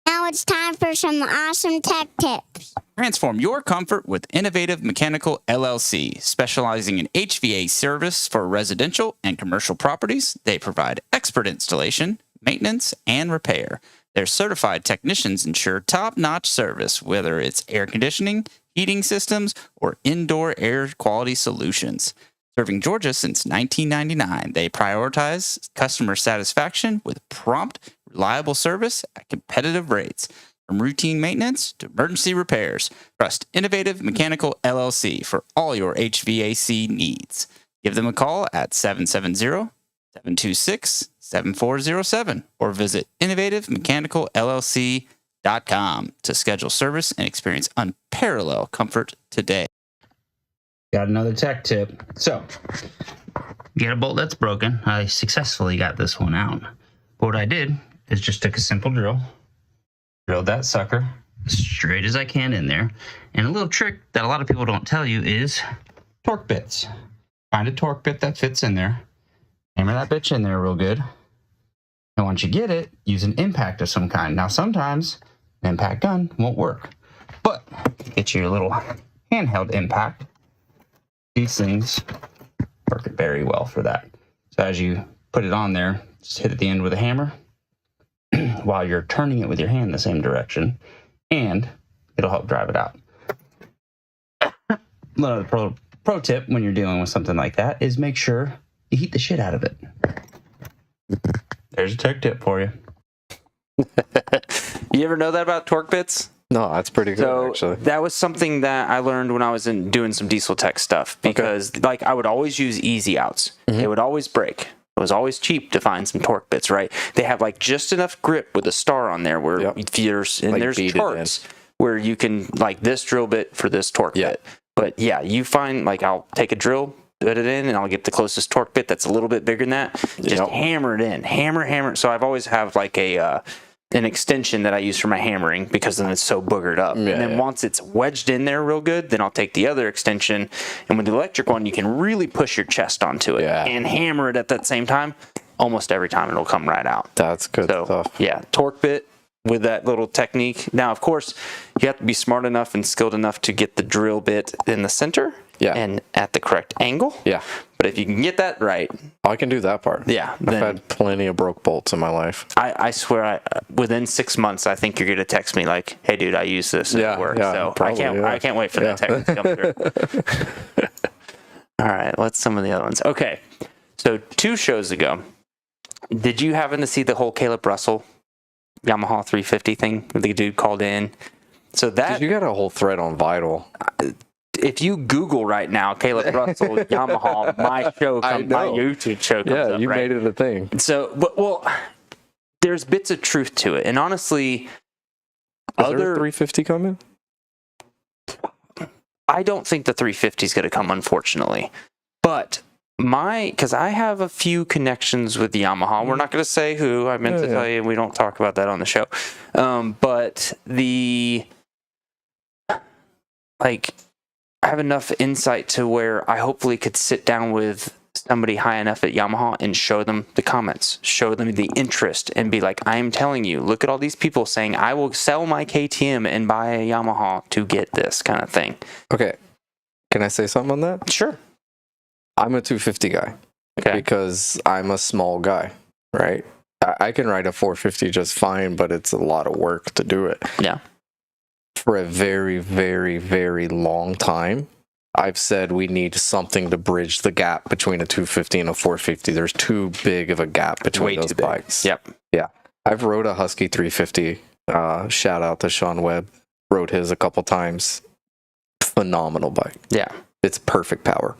Now it's time for some awesome tech tips. Transform your comfort with Innovative Mechanical LLC, specializing in HVAC service for residential and commercial properties. They provide expert installation, maintenance, and repair. Their certified technicians ensure top-notch service, whether it's air conditioning, heating systems, or indoor air quality solutions. Serving Georgia since 1999, they prioritize customer satisfaction with prompt, reliable service at competitive rates. From routine maintenance to emergency repairs, trust Innovative Mechanical LLC for all your HVAC needs. Give them a call at 770-726-7407 or visit innovativemechanical.llc.com to schedule service and experience unparalleled comfort today. Got another tech tip. So, get a bolt that's broken. I successfully got this one out. But what I did is just took a simple drill, drilled that sucker as straight as I can in there. And a little trick that a lot of people don't tell you is torque bits. Find a torque bit that fits in there. Hammer that bitch in there real good. And once you get it, use an impact of some kind. Now, sometimes an impact gun won't work. But get you a little handheld impact. These things work very well for that. So as you put it on there, just hit at the end with a hammer while you're turning it with your hand in the same direction, and it'll help drive it out. Another pro tip when you're dealing with something like that is make sure you heat the shit out of it. There's a tech tip for you. You ever know that about torque bits? No, that's pretty good, actually. That was something that I learned when I was doing some diesel tech stuff, because like I would always use easy outs. They would always break. It was always cheap to find some torque bits, right? They have like just enough grip with a star on there where there's charts where you can like this drill bit for this torque bit. But yeah, you find like I'll take a drill, put it in, and I'll get the closest torque bit that's a little bit bigger than that. Just hammer it in, hammer. So I've always have like an extension that I use for my hammering because then it's so boogered up. And then once it's wedged in there real good, then I'll take the other extension. And with the electric one, you can really push your chest onto it and hammer it at that same time. Almost every time it'll come right out. That's good stuff. Yeah, torque bit with that little technique. Now, of course, you have to be smart enough and skilled enough to get the drill bit in the center and at the correct angle. Yeah. But if you can get that right, I can do that part. Yeah. I've had plenty of broke bolts in my life. I swear, within 6 months, I think you're going to text me like, hey, dude, I use this and it works. So probably, I can't wait for that text to come through. All right. What's some of the other ones? Okay. So 2 shows ago, did you happen to see the whole Caleb Russell Yamaha 350 thing? The dude called in. So that you got a whole thread on Vital. If you Google right now, Caleb Russell Yamaha, my YouTube show comes up. Yeah, you made it a thing. So, well, there's bits of truth to it, and honestly, Is there a 350 coming? I don't think the 350 is going to come, unfortunately. But because I have a few connections with Yamaha. We're not going to say who. I meant to tell you we don't talk about that on the show. But I have enough insight to where I hopefully could sit down with somebody high enough at Yamaha and show them the comments, show them the interest, and be like, I'm telling you, look at all these people saying I will sell my KTM and buy a Yamaha to get this kind of thing. Okay. Can I say something on that? Sure. I'm a 250 guy because I'm a small guy, right? I can ride a 450 just fine, but it's a lot of work to do it. Yeah. For a very, very, very long time, I've said we need something to bridge the gap between a 250 and a 450. There's too big of a gap between those bikes. Yep. Yeah. I've rode a Husky 350. Shout out to Sean Webb. Rode his a couple times. Phenomenal bike. Yeah. It's perfect power.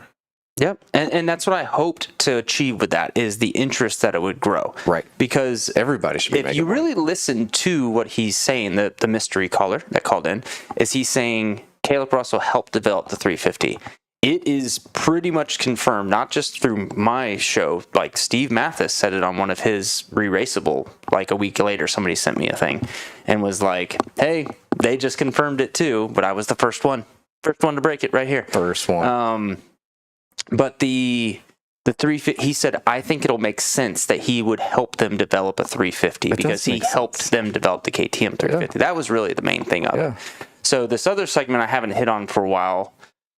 Yep. And that's what I hoped to achieve with that is the interest that it would grow. Right. Because everybody should be if you really listen to what he's saying, the mystery caller that called in, is he's saying Caleb Russell helped develop the 350. It is pretty much confirmed, not just through my show. Like Steve Mathis said it on one of his re-raceable, like a week later, somebody sent me a thing and was like, hey, they just confirmed it too, but I was the first one to break it right here. First one. But the 350, he said, I think it'll make sense that he would help them develop a 350 because he helped them develop the KTM 350. That was really the main thing of it. So this other segment I haven't hit on for a while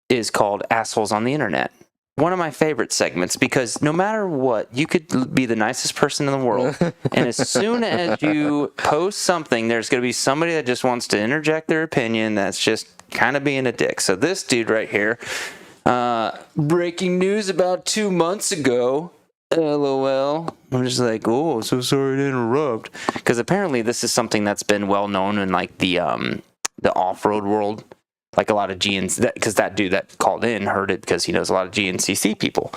is called Assholes on the Internet. One of my favorite segments because no matter what, you could be the nicest person in the world. And as soon as you post something, there's going to be somebody that just wants to interject their opinion that's just kind of being a dick. So this dude right here, breaking news about 2 months ago. LOL. I'm just like, oh, so sorry to interrupt. Because apparently this is something that's been well known in like the off-road world. Like a lot of GNC, because that dude that called in heard it because he knows a lot of GNCC people.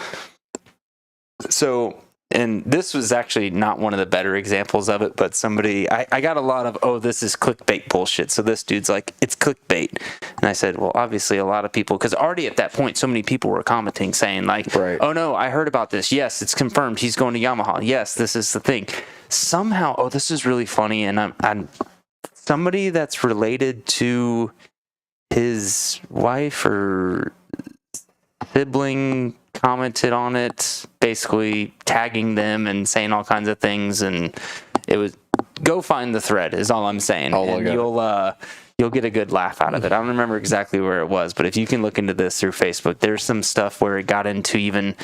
So, and this was actually not one of the better examples of it, but somebody, I got a lot of, oh, this is clickbait bullshit. So this dude's like, it's clickbait. And I said, well, obviously a lot of people, because already at that point, so many people were commenting saying like, oh no, I heard about this. Yes, it's confirmed. He's going to Yamaha. Yes, this is the thing. Somehow, oh, this is really funny. And I'm somebody that's related to his wife or sibling commented on it, basically tagging them and saying all kinds of things. And it was, go find the thread is all I'm saying. And you'll get a good laugh out of it. I don't remember exactly where it was, but if you can look into this through Facebook, there's some stuff where it got into even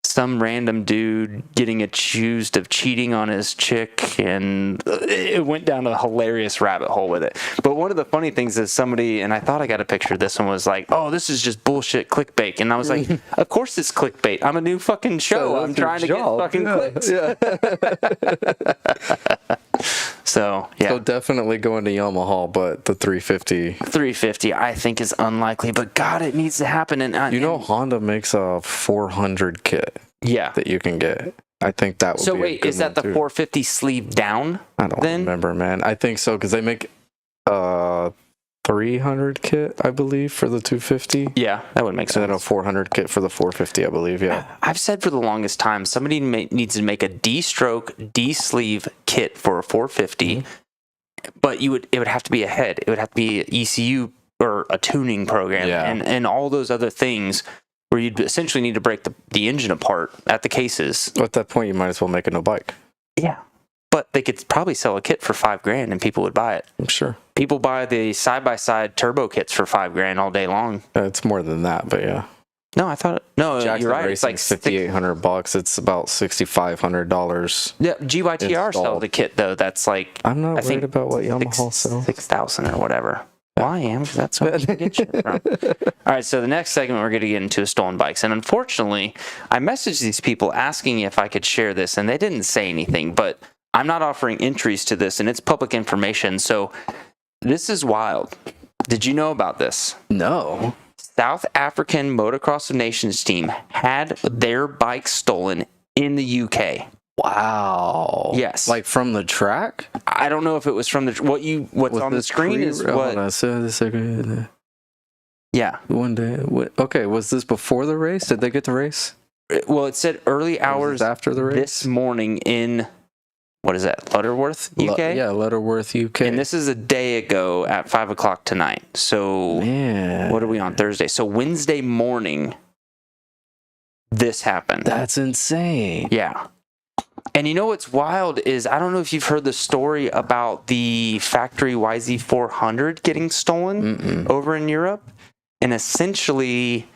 some random dude getting accused of cheating on his chick, and it went down a hilarious rabbit hole with it. But one of the funny things is somebody, and I thought I got a picture of this one, was like, oh, this is just bullshit clickbait. And I was like, of course it's clickbait. I'm a new fucking show. I'm trying to get fucking clicks. So, yeah. So definitely going to Yamaha, but the 350 I think is unlikely, but God, it needs to happen. And Honda makes a 400 kit. Yeah. That you can get. I think that would be. So wait, is that the 450 sleeve down? I don't remember, man. I think so because they make 300 $300 kit, I believe, for the 250. Yeah, that would make sense. And then a $400 kit for the 450, I believe. Yeah. I've said for the longest time, somebody needs to make a D-stroke, D-sleeve kit for a 450, but it would have to be a head. It would have to be ECU or a tuning program, and all those other things where you'd essentially need to break the engine apart at the cases. At that point, you might as well make a no bike. Yeah. But they could probably sell a kit for $5,000 and people would buy it. I'm sure. People buy the side-by-side turbo kits for $5,000 all day long. It's more than that, but yeah. No, I thought Jackson you're right. Racing, It's like $5,800. It's about $6,500. Yeah, GYTR sells the kit though. That's like I'm not worried about what Yamaha sells. 6,000 or whatever. Well, I am, because that's where you get shit from. All right, so the next segment we're going to get into is stolen bikes. And unfortunately, I messaged these people asking if I could share this, and they didn't say anything, but I'm not offering entries to this, and it's public information, so this is wild. Did you know about this? No. South African Motocross of Nations team had their bike stolen in the UK. Wow. Yes. Like from the track? I don't know if it was from what's on the screen is what. Yeah. One day. Okay, was this before the race? Did they get the race? Well, it said early hours after the race this morning in, what is that, Lutterworth, UK? Yeah, Lutterworth, UK. And this is a day ago at 5 o'clock tonight. So, man, what are we on Thursday? So Wednesday morning, this happened. That's insane. Yeah. And you know what's wild is, I don't know if you've heard the story about the factory YZ400 getting stolen over in Europe. And essentially,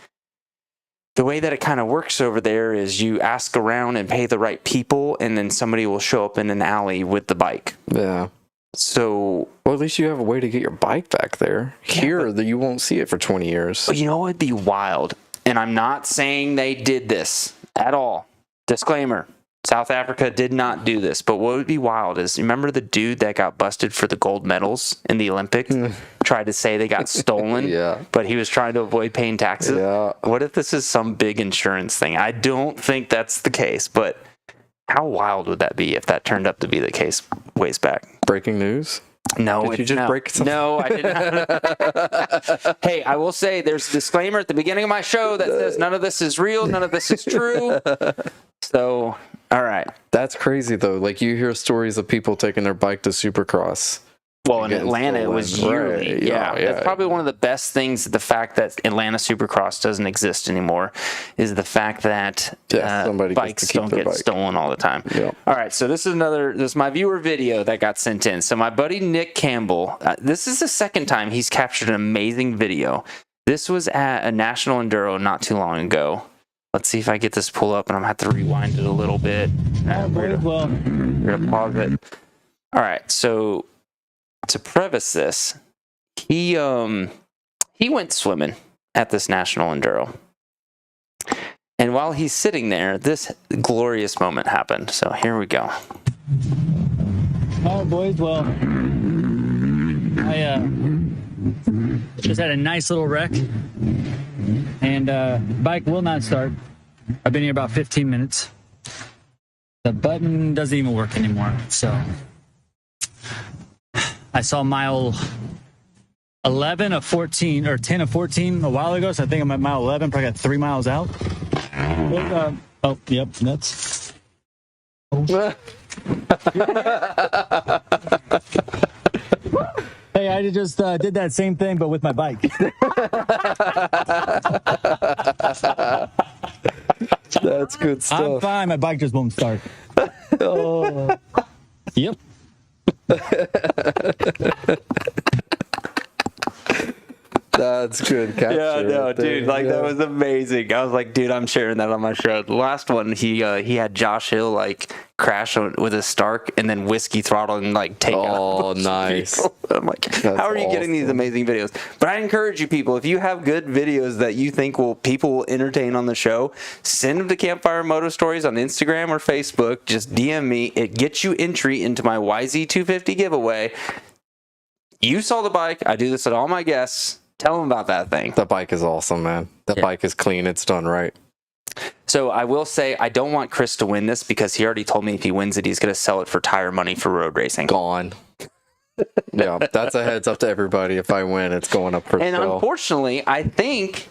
the way that it kind of works over there is you ask around and pay the right people, and then somebody will show up in an alley with the bike. Yeah. So, well, at least you have a way to get your bike back there. Here, you won't see it for 20 years. You know what would be wild? And I'm not saying they did this at all. Disclaimer. South Africa did not do this, but what would be wild is, remember the dude that got busted for the gold medals in the Olympics? Tried to say they got stolen, but he was trying to avoid paying taxes? Yeah. What if this is some big insurance thing? I don't think that's the case, but how wild would that be if that turned up to be the case ways back? Breaking news? No, Did you just break something? No, I did not. Hey, I will say there's a disclaimer at the beginning of my show that says none of this is real, none of this is true. So, all right. That's crazy, though. Like, you hear stories of people taking their bike to Supercross. Well, in Atlanta, it was yearly. Right. Yeah. That's probably one of the best things, the fact that Atlanta Supercross doesn't exist anymore, is the fact that bikes don't get stolen all the time. Yeah. All right, so this is my viewer video that got sent in. So my buddy Nick Campbell, this is the second time he's captured an amazing video. This was at a National Enduro not too long ago. Let's see if I get this pull up, and I'm going to have to rewind it a little bit. We're going to pause it. All right, so to preface this, he went swimming at this National Enduro. And while he's sitting there, this glorious moment happened. So here we go. All right, boys. Well, I just had a nice little wreck, and bike will not start. I've been here about 15 minutes. The button doesn't even work anymore. So I saw mile 11 of 14, or 10 of 14 a while ago, so I think I'm at mile 11, probably got 3 miles out. Oh, yep, that's... Hey, I just did that same thing, but with my bike. That's good stuff. I'm fine. My bike just won't start. Oh. Yep. That's good capture. Yeah, no, right dude, there. that was amazing. I was like, dude, I'm sharing that on my show. The last one, he had Josh Hill like crash with his Stark and then whiskey throttle and like take out. Oh, nice. I'm like, how are you getting these amazing videos? But I encourage you people, if you have good videos that you think people will entertain on the show, send them to Campfire Moto Stories on Instagram or Facebook. Just DM me. It gets you entry into my YZ250 giveaway. You saw the bike. I do this at all my guests. Tell them about that thing. The bike is awesome, man. The bike is clean. It's done right. So I will say, I don't want Kris to win this because he already told me if he wins it, he's going to sell it for tire money for road racing. Gone. Yeah, that's a heads up to everybody. If I win, it's going up for And sale. unfortunately, I think,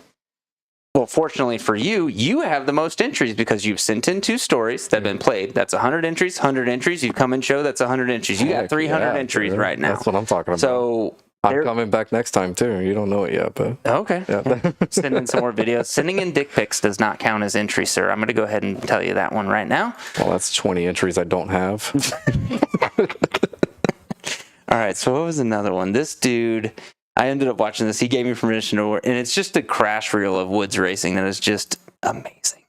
well, fortunately for you, you have the most entries because you've sent in 2 stories that have been played. That's 100 entries, 100 entries. You come and show that's 100 entries. You got 300 entries right now. That's what I'm talking about. So I'm coming back next time too. You don't know it yet, but okay. Yeah. Send in some more videos. Sending in dick pics does not count as entry, sir. I'm going to go ahead and tell you that one right now. Well, that's 20 entries I don't have. All right, so what was another one? This dude, I ended up watching this. He gave me permission to work, and it's just a crash reel of woods racing that is just amazing.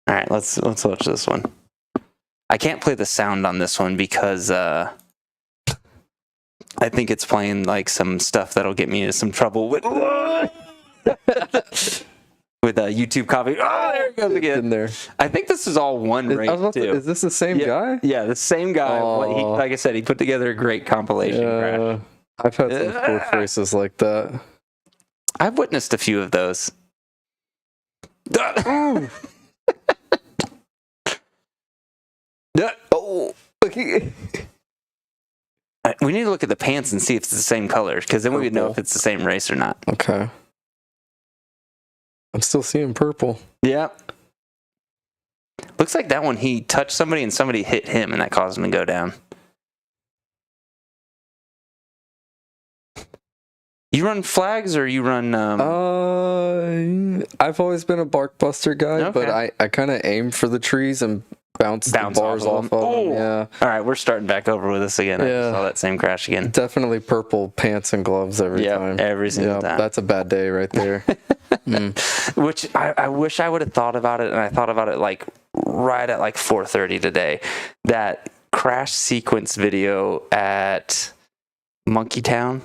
All right, let's watch this one. I can't play the sound on this one because I think it's playing like some stuff that'll get me into some trouble with with YouTube copy. Oh, there it goes again. In there. I think this is all one race too. Is this the same guy? Yeah, the same guy. Oh. Like I said, he put together a great compilation crash. I've had some fourth races like that. I've witnessed a few of those. Oh, we need to look at the pants and see if it's the same color, because then we would know if it's the same race or not. Okay. I'm still seeing purple. Yeah. Looks like that one, he touched somebody and somebody hit him, and that caused him to go down. You run flags or you run... I've always been a bark buster guy, but I kind of aim for the trees and bounce the bars off of them. Yeah. All right, we're starting back over with this again. I just saw that same crash again. Definitely purple pants and gloves every time. Every single time. That's a bad day right there. Which I wish I would have thought about it, and I thought about it like right at like 4:30 today. That crash sequence video at Monkey Town,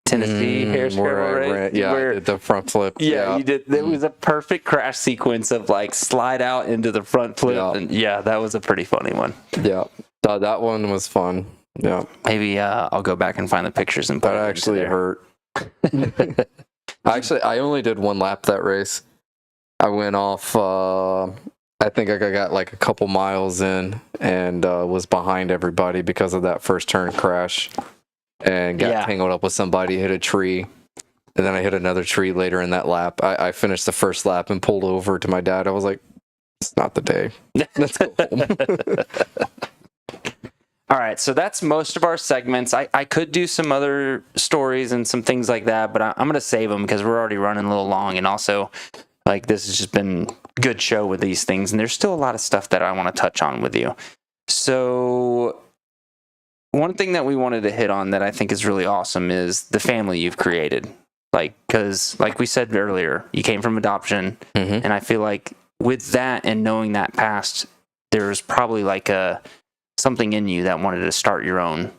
Tennessee, hairspray race. I did the front flip. Yeah, you did. It was a perfect crash sequence of like slide out into the front flip, and that was a pretty funny one. Yeah, that one was fun. Yeah, maybe I'll go back and find the pictures and put that it actually there. hurt. I only did one lap that race. I went off. I think I got like a couple miles in and was behind everybody because of that first turn crash, and got tangled up with somebody, hit a tree, and then I hit another tree later in that lap. I finished the first lap and pulled over to my dad. I was like, "It's not the day. Let's go home." All right, so that's most of our segments. I could do some other stories and some things like that, but I'm going to save them because we're already running a little long, and also, like, this has just been a good show with these things, and there's still a lot of stuff that I want to touch on with you. So one thing that we wanted to hit on that I think is really awesome is the family you've created. Like, because, like we said earlier, you came from adoption, and I feel like with that and knowing that past, there's probably like something in you that wanted to start your own.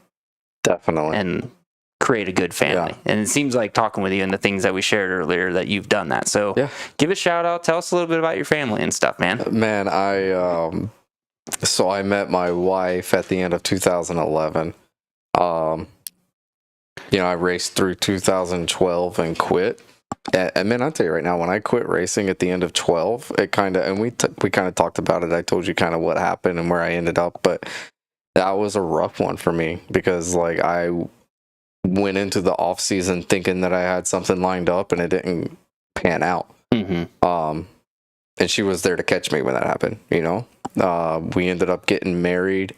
Definitely. And create a good family. Yeah. And it seems like talking with you and the things that we shared earlier that you've done that. So give a shout out. Tell us a little bit about your family and stuff, man. Man, so I met my wife at the end of 2011. I raced through 2012 and quit. And man, I'll tell you right now, when I quit racing at the end of 12, it kind of, and we kind of talked about it. I told you kind of what happened and where I ended up, but that was a rough one for me because like I went into the off season thinking that I had something lined up and it didn't pan out. And she was there to catch me when that happened. We ended up getting married.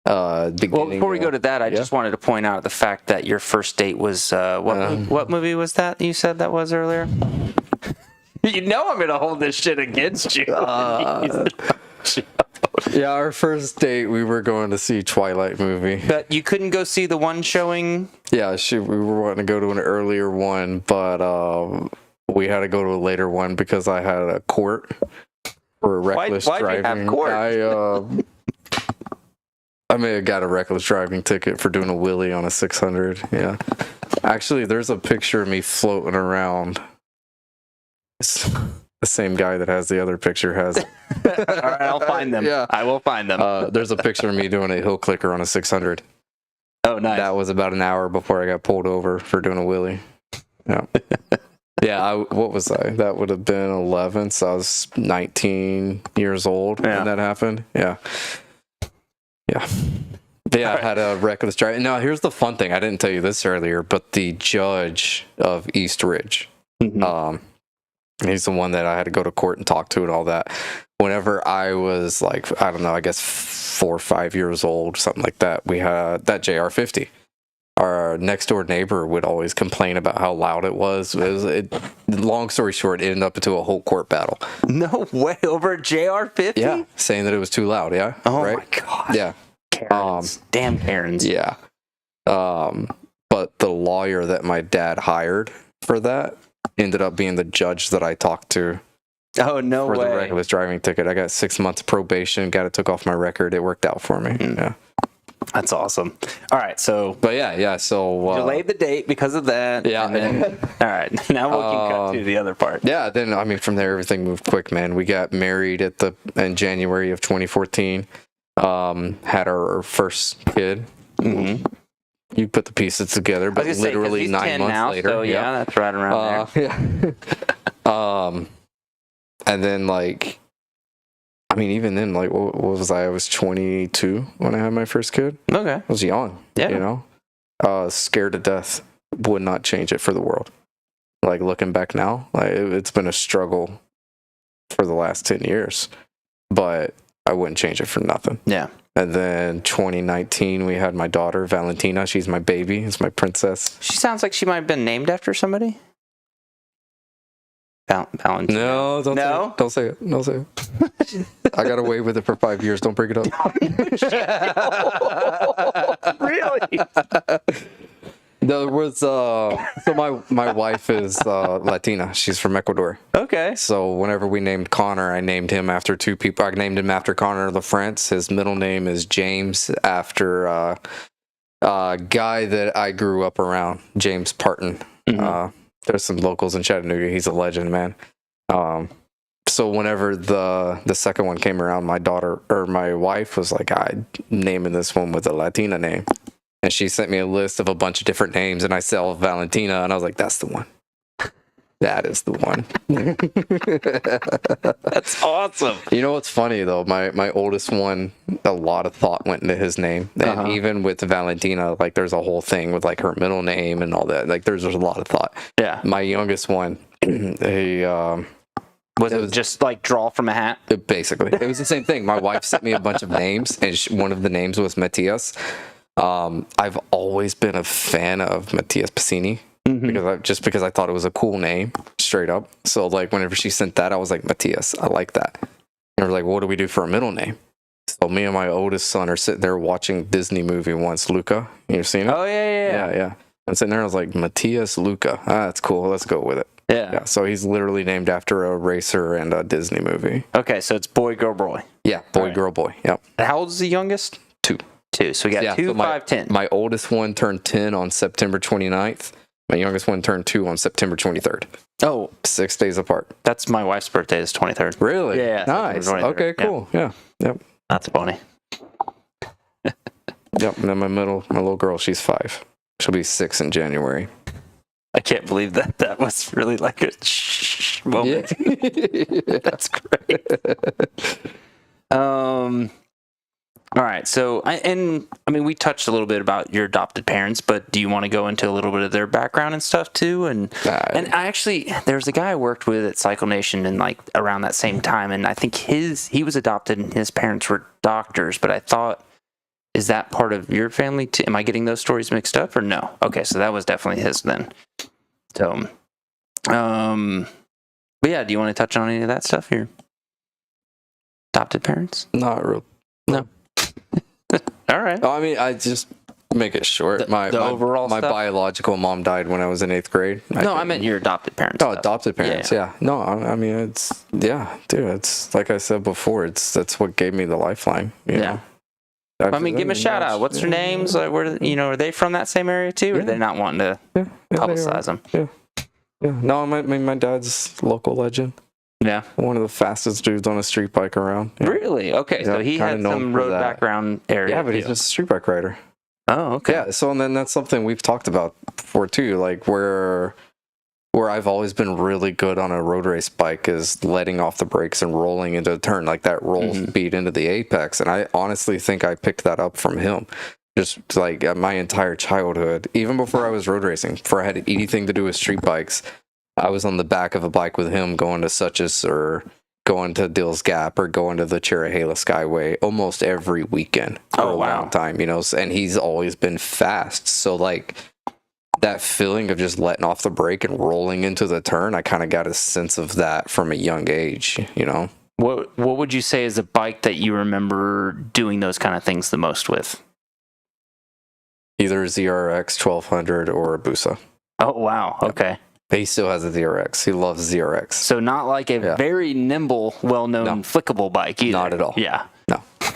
Well, before we go to that, I just wanted to point out the fact that your first date was what movie was that you said that was earlier? You know I'm going to hold this shit against you. Yeah, our first date, we were going to see Twilight movie. But you couldn't go see the one showing? Yeah, we were wanting to go to an earlier one, but we had to go to a later one because I had a court for reckless driving. Why'd you have court? I may have got a reckless driving ticket for doing a wheelie on a 600. Yeah. Actually, there's a picture of me floating around. It's the same guy that has the other picture has. All right, I'll find them. Yeah. I will find them. There's a picture of me doing a hill clicker on a 600. Oh, nice. That was about an hour before I got pulled over for doing a wheelie. Yeah. Yeah, what was I? That would have been 11, so I was 19 years old when that happened. Yeah. Yeah. Yeah, I had a reckless driving. Now, here's the fun thing. I didn't tell you this earlier, but the judge of East Ridge, he's the one that I had to go to court and talk to and all that. Whenever I was like, I don't know, I guess 4 or 5 years old, something like that, we had that JR50. Our next door neighbor would always complain about how loud it was. Long story short, it ended up into a whole court battle. No way, over a JR50? Yeah, saying that it was too loud. Yeah. Oh right? my god. Yeah. Karens. Damn Karens. Yeah. But the lawyer that my dad hired for that ended up being the judge that I talked to. Oh, no for way. the reckless driving ticket. I got 6 months probation, got it took off my record. It worked out for me. Yeah. That's awesome. All right, so. But yeah, so. Delayed the date because of that. Yeah. Then, all right, now we can cut to the other part. Yeah, then, I mean, from there, everything moved quick, man. We got married in January of 2014. Had our first kid. You put the pieces together, but literally 9 months now, later. So yeah, that's right around there. Yeah. And then, like, I mean, even then, like, what was I? I was 22 when I had my first kid. Okay. I was young. Yeah. You know? Scared to death. Would not change it for the world. Like, looking back now, like, it's been a struggle for the last 10 years. But I wouldn't change it for nothing. Yeah. And then 2019, we had my daughter, Valentina. She's my baby. It's my princess. She sounds like she might have been named after somebody. Valentina. No, don't say it. Don't say it. I got away with it for 5 years. Don't bring it up. Really? There was so my wife is Latina. She's from Ecuador. Okay. So whenever we named Connor, I named him after two people. I named him after Connor LaFrance. His middle name is James, after a guy that I grew up around, James Parton. There's some locals in Chattanooga. He's a legend, man. So whenever the second one came around, my wife was like, I'm naming this one with a Latina name. And she sent me a list of a bunch of different names, and I saw Valentina, and I was like, that's the one. That is the one. That's awesome. You know what's funny, though? My oldest one, a lot of thought went into his name. And even with Valentina, like, there's a whole thing with, like, her middle name and all that. Like, there's a lot of thought. Yeah. My youngest one, Was it just like draw from a hat? Basically. It was the same thing. My wife sent me a bunch of names, and one of the names was Matias. I've always been a fan of Matias Passini because I thought it was a cool name, straight up. So, like, whenever she sent that, I was like, Matias, I like that. And we're like, what do we do for a middle name? So me and my oldest son are sitting there watching Disney movie once, Luca. You've seen it? Oh, yeah. I'm sitting there, I was like, Matias Luca. That's cool. Let's go with it. Yeah. So he's literally named after a racer and a Disney movie. Okay, so it's boy, girl, boy. Yeah, boy, girl, boy. Yep. How old is the youngest? 2. So we got 2, 5, 10. My oldest one turned 10 on September 29th. My youngest one turned 2 on September 23rd. Oh. 6 days apart. That's my wife's birthday is 23rd. Really? Yeah. Nice. Okay, cool. Yeah. Yep. That's funny. Yep. And then my little girl, she's 5. She'll be 6 in January. I can't believe that was really like a moment. Yeah. That's great. All right. So, we touched a little bit about your adopted parents, but do you want to go into a little bit of their background and stuff too? And I actually, there's a guy I worked with at Cycle Nation and like around that same time, and I think he was adopted and his parents were doctors, but I thought, is that part of your family too? Am I getting those stories mixed up or no? Okay, so that was definitely his then. So, but yeah, do you want to touch on any of that stuff? Your adopted parents? Not real. No. All right. I mean, I just make it short. My overall my stuff? Biological mom died when I was in 8th grade. I meant your adopted parents. Oh, adopted parents. Yeah. No, I mean, it's dude. It's like I said before. That's what gave me the lifeline. You know? I mean, give them a shout out. What's their names? Like, are they from that same area too, or are they not wanting to publicize them? Yeah. No, my dad's local legend. Yeah. One of the fastest dudes on a street bike around. Yeah. Really? Okay. So he had some road background area. Yeah, but he's just a street bike rider. Oh, okay. Yeah. So and then that's something we've talked about before too, like where I've always been really good on a road race bike is letting off the brakes and rolling into a turn, like that roll speed into the apex. And I honestly think I picked that up from him. just like my entire childhood, even before I was road racing, before I had anything to do with street bikes, I was on the back of a bike with him going to Suches or going to Dill's Gap or going to the Cherahela Skyway almost every weekend for a long time, and he's always been fast. So like that feeling of just letting off the brake and rolling into the turn, I kind of got a sense of that from a young age, What would you say is a bike that you remember doing those kind of things the most with? Either a ZRX 1200 or a Busa. Oh, wow. Okay. He still has a ZRX. He loves ZRX. So not like a very nimble, well-known flickable bike either. Not at all. Yeah.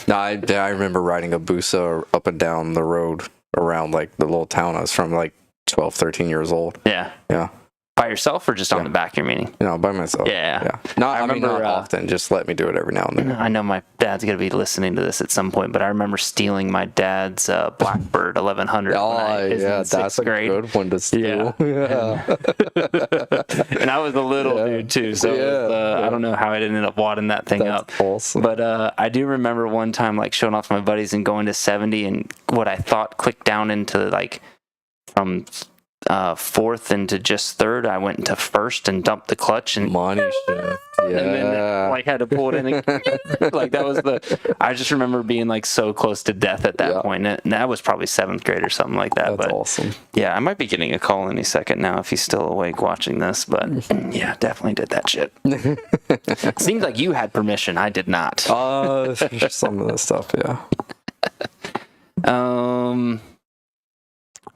No, I remember riding a Busa up and down the road around like the little town I was from, like 12, 13 years old. Yeah. Yeah. By yourself or just on the back, you're meaning? No, by myself. Yeah. I mean, not often. Just let me do it every now and then. I know my dad's going to be listening to this at some point, but I remember stealing my dad's Blackbird 1100. That's a good one to steal. Yeah. And I was a little dude too, so it was, I don't know how I ended up wadding that thing up. Awesome. But I do remember one time like showing off my buddies and going to 70, and what I thought clicked down into like from fourth into just third. I went into first and dumped the clutch and money shift. Yeah. And then like had to pull it in and, like that was I just remember being like so close to death at that point. And that was probably 7th grade or something like that. That's awesome. Yeah, I might be getting a call any second now if he's still awake watching this, but yeah, definitely did that shit. Seems like you had permission. I did not. Some of the stuff, yeah.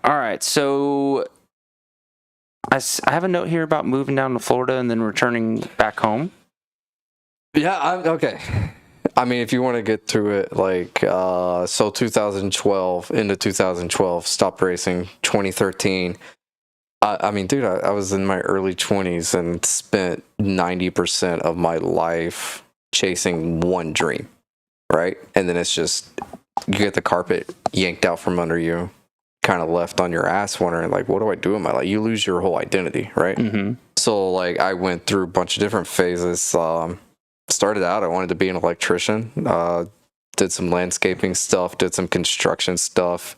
All right, so I have a note here about moving down to Florida and then returning back home. Yeah, okay. I mean, if you want to get through it, like, so 2012, into 2012, stopped racing, 2013. I mean, dude, I was in my early 20s and spent 90% of my life chasing one dream, right? And then it's just, you get the carpet yanked out from under you, kind of left on your ass wondering like, what do I do in my life? You lose your whole identity, right? So like I went through a bunch of different phases. Started out, I wanted to be an electrician, did some landscaping stuff, did some construction stuff,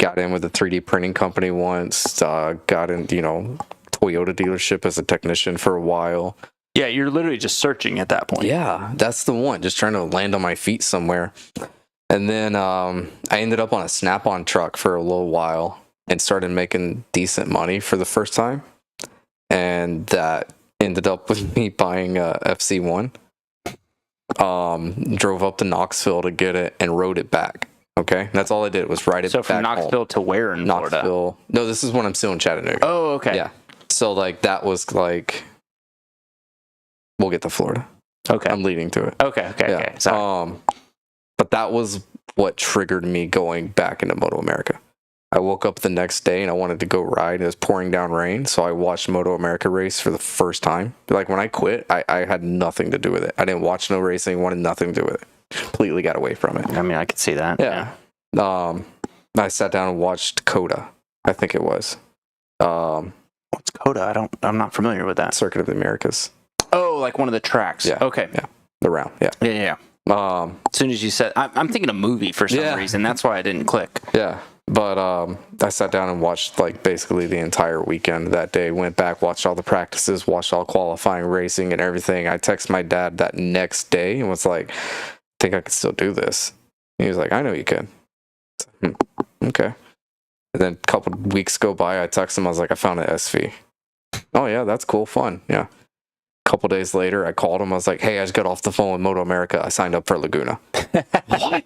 got in with a 3D printing company once, got in, Toyota dealership as a technician for a while. Yeah, you're literally just searching at that point. Yeah, that's the one, just trying to land on my feet somewhere. And then I ended up on a Snap-on truck for a little while and started making decent money for the first time. And that ended up with me buying a FC1. Drove up to Knoxville to get it and rode it back. Okay? That's all I did was ride it back. So from Knoxville home. To where in Florida? Knoxville. No, this is when I'm still in Chattanooga. Oh, okay. Yeah. So like that was like, we'll get to Florida. Okay. I'm leading to it. Okay. Sorry. But that was what triggered me going back into MotoAmerica. I woke up the next day and I wanted to go ride. It was pouring down rain, so I watched MotoAmerica race for the first time. Like when I quit, I had nothing to do with it. I didn't watch no racing, wanted nothing to do with it. Completely got away from it. I mean, I could see that. Yeah. I sat down and watched Coda, I think it was. What's Coda? I'm not familiar with that. Circuit of the Americas. Oh, like one of the tracks. Yeah. Okay. Yeah. The round. Yeah. Yeah. As soon as you said, I'm thinking a movie for some reason. That's why I didn't click. Yeah. But I sat down and watched like basically the entire weekend that day. Went back, watched all the practices, watched all qualifying racing and everything. I texted my dad that next day and was like, I think I could still do this. And he was like, I know you can. Okay. And then a couple of weeks go by, I texted him, I was like, I found an SV. Oh yeah, that's cool, fun. Yeah. A couple days later, I called him. I was like, hey, I just got off the phone with MotoAmerica. I signed up for Laguna. What?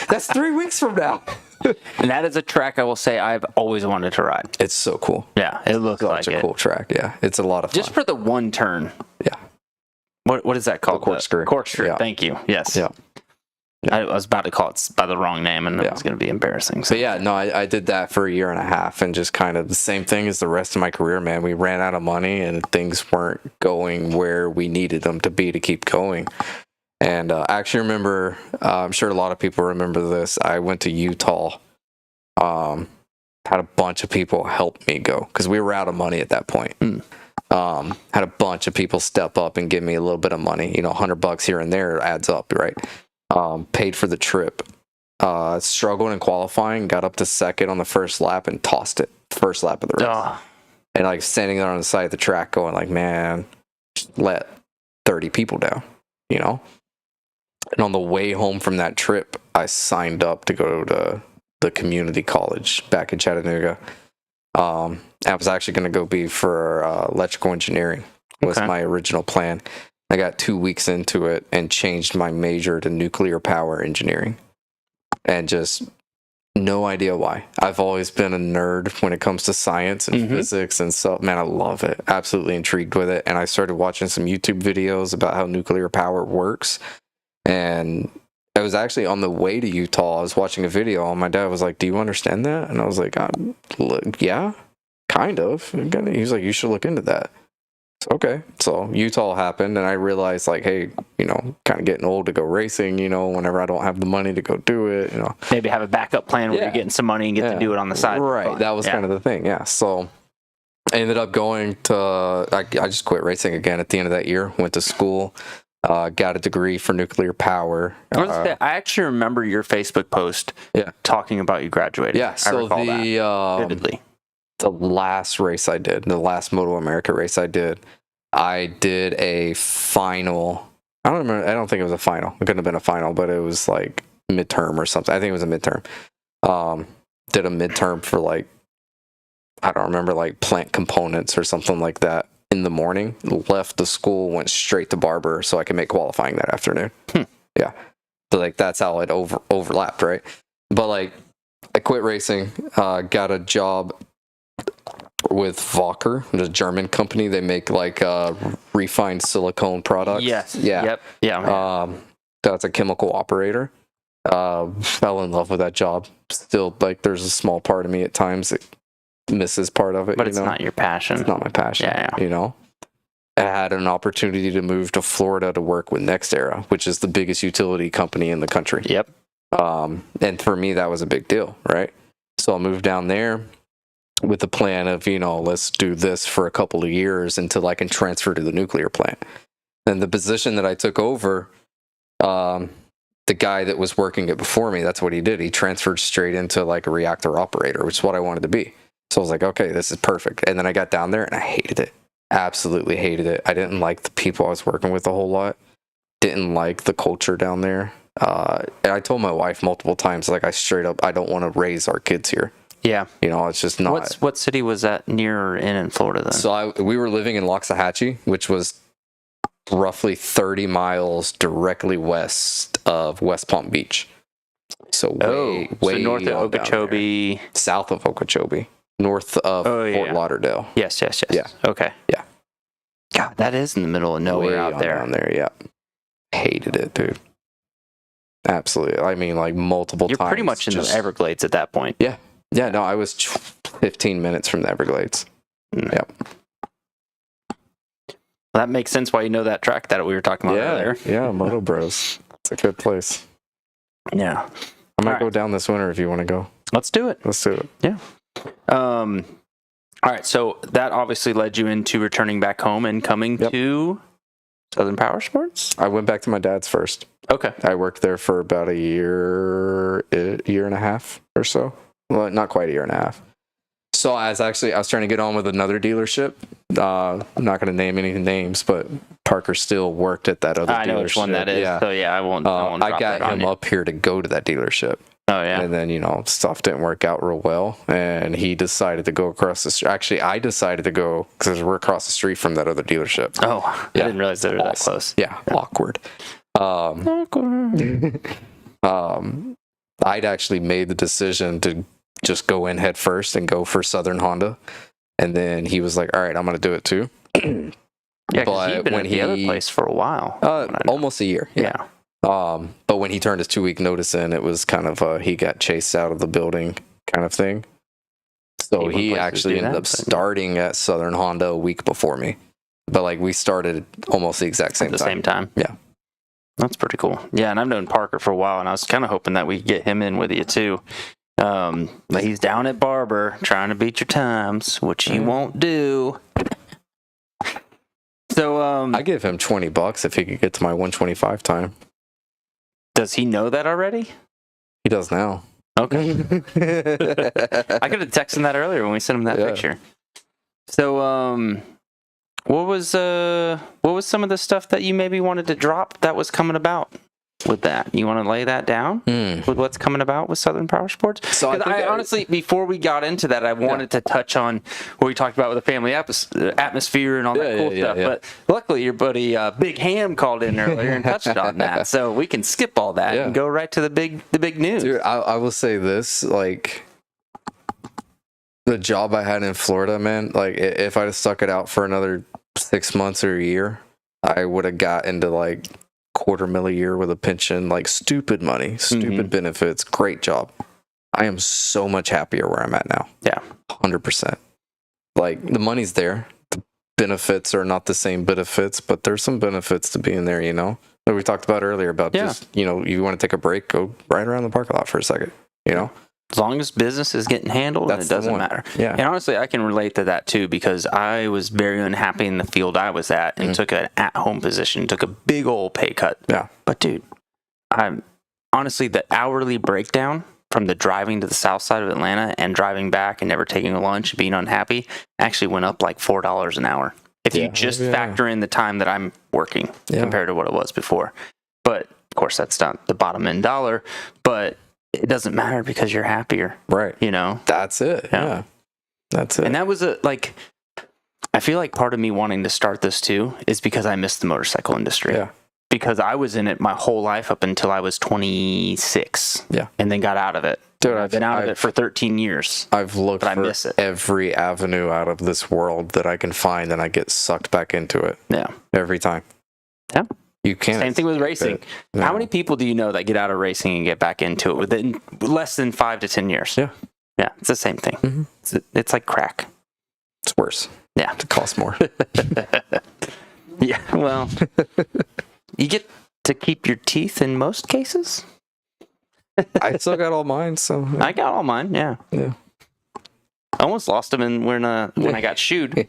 That's 3 weeks from now. And that is a track I will say I've always wanted to ride. It's so cool. Yeah, it looks like a cool track. Yeah, it's a lot of fun. Just for the one turn. Yeah. What is that called? The corkscrew. Corkscrew. Yeah. Thank you. Yes. Yeah. I was about to call it by the wrong name, and it was going to be embarrassing. So yeah, no, I did that for a year and a half, and just kind of the same thing as the rest of my career, man. We ran out of money, and things weren't going where we needed them to be to keep going. And I actually remember, I'm sure a lot of people remember this. I went to Utah. Had a bunch of people help me go because we were out of money at that point. Had a bunch of people step up and give me a little bit of money. $100 here and there adds up, right? Paid for the trip. struggled in qualifying, got up to second on the first lap and tossed it first lap of the race. Oh. And like standing there on the side of the track going like, man, just let 30 people down, you know? And on the way home from that trip, I signed up to go to the community college back in Chattanooga. I was actually going to go be for electrical engineering was my original plan. I got 2 weeks into it and changed my major to nuclear power engineering. And just no idea why. I've always been a nerd when it comes to science and physics and stuff. Man, I love it. Absolutely intrigued with it. And I started watching some YouTube videos about how nuclear power works. And I was actually on the way to Utah. I was watching a video and my dad was like, do you understand that? And I was like, yeah, kind of. He was like, you should look into that. Okay, so Utah happened, and I realized, like, hey, you know, kind of getting old to go racing, you know, whenever I don't have the money to go do it, you know. Maybe have a backup plan where you're getting some money and get to do it on the side. Right, that was kind of the thing, So I ended up going to, I just quit racing again at the end of that year, went to school, got a degree for nuclear power. I actually remember your Facebook post talking about you graduating. Yeah, so I recall that vividly. The last race I did, the last MotoAmerica race I did a final. I don't remember. I don't think it was a final. It couldn't have been a final, but it was like midterm or something. I think it was a midterm. Did a midterm for like, I don't remember, like plant components or something like that in the morning. Left the school, went straight to barber so I could make qualifying that afternoon. Yeah. So like that's how it overlapped, right? But like I quit racing, got a job with Walker, the German company. They make like refined silicone products. Yes. Yeah. Yep. Yeah. That's a chemical operator. Fell in love with that job. Still, like, there's a small part of me at times that misses part of it. But it's not your passion. It's not my passion. Yeah. You know, I had an opportunity to move to Florida to work with NextEra, which is the biggest utility company in the country. Yep. And for me, that was a big deal, right? So I moved down there with the plan of, you know, let's do this for a couple of years until I can transfer to the nuclear plant. And the position that I took over, the guy that was working it before me, that's what he did. He transferred straight into like a reactor operator, which is what I wanted to be. So I was like, okay, this is perfect. And then I got down there and I hated it. Absolutely hated it. I didn't like the people I was working with a whole lot. Didn't like the culture down there. And I told my wife multiple times, like, I straight up, I don't want to raise our kids here. Yeah. You know, it's just not. What city was that near or in Florida then? So we were living in Loxahatchee, which was roughly 30 miles directly west of West Palm Beach. So way north of Okeechobee. South of Okeechobee. North of Fort Lauderdale. Yes. Yeah. Okay. Yeah. God, that is in the middle of nowhere out there. Down there, yeah. Hated it, dude. Absolutely. I mean, like multiple times. You're pretty much in the Everglades at that point. Yeah. Yeah, no, I was 15 minutes from the Everglades. Yep. Well, that makes sense why you know that track that we were talking about earlier. Yeah, Moto Bros. It's a good place. Yeah. I might go down this winter if you want to go. Let's do it. Let's do it. Yeah. All right, so that obviously led you into returning back home and coming to Southern Power Sports? I went back to my dad's first. Okay. I worked there for about a year and a half or so. Well, not quite a year and a half. So I was trying to get on with another dealership. I'm not going to name any names, but Parker still worked at that other dealership. I know which one that is. Yeah. So yeah, I won't I got him up here to go to that dealership. Oh yeah. And then, you know, stuff didn't work out real well, and he decided to go across the street. Actually, I decided to go because we're across the street from that other dealership. Oh, I didn't realize they were that close. Yeah, awkward. I'd actually made the decision to just go in head first and go for Southern Honda, and then he was like, "All right, I'm going to do it too." Yeah, because he'd been at the other place for a while. Almost a year. Yeah. But when he turned his 2-week notice in, it was kind of he got chased out of the building kind of thing. So he actually ended up starting at Southern Honda a week before me. But like we started almost the exact same time. At the same time. Yeah. That's pretty cool. Yeah, and I've known Parker for a while, and I was kind of hoping that we could get him in with you too. But he's down at Barber trying to beat your times, which he won't do. So I give him $20 if he could get to my 125 time. Does he know that already? He does now. Okay. I could have texted him that earlier when we sent him that picture. So, what was some of the stuff that you maybe wanted to drop that was coming about with that? You want to lay that down with what's coming about with Southern Power Sports? So I honestly, before we got into that, I wanted to touch on what we talked about with the family atmosphere and all that cool stuff. But luckily, your buddy Big Ham called in earlier and touched on that, so we can skip all that and go right to the big news. Dude, I will say this, like, the job I had in Florida, man, like, if I'd have stuck it out for another 6 months or a year, I would have got into, like, $250,000 a year with a pension, like, stupid money, stupid benefits, great job. I am so much happier where I'm at now. Yeah. 100%. Like, the money's there. The benefits are not the same benefits, but there's some benefits to being there, you know? Like we talked about earlier about just, you know, you want to take a break, go right around the parking lot for a second, you know? As long as business is getting handled, it doesn't matter. Yeah. And honestly, I can relate to that too, because I was very unhappy in the field I was at and took an at-home position, took a big old pay cut. Yeah. But dude, honestly, the hourly breakdown from the driving to the south side of Atlanta and driving back and never taking a lunch, being unhappy, actually went up like $4 an hour. If you just factor in the time that I'm working compared to what it was before. But of course, that's not the bottom end dollar, but it doesn't matter because you're happier. Right. You know? That's it. Yeah. That's it. And that was I feel like part of me wanting to start this too is because I missed the motorcycle industry. Yeah. Because I was in it my whole life up until I was 26. Yeah. And then got out of it. Dude, I've been out of it for 13 years. I've looked I for miss it. every avenue out of this world that I can find, and I get sucked back into it. Yeah. Every time. Yeah. You can't. Same thing with racing. No. How many people do you know that get out of racing and get back into it within less than 5 to 10 years? Yeah. Yeah. It's the same thing. Mm-hmm. It's like crack. It's worse. Yeah. It costs more. Yeah. Well, you get to keep your teeth in most cases. I still got all mine, so I got all mine. Yeah. Yeah. I almost lost them when I got shooed.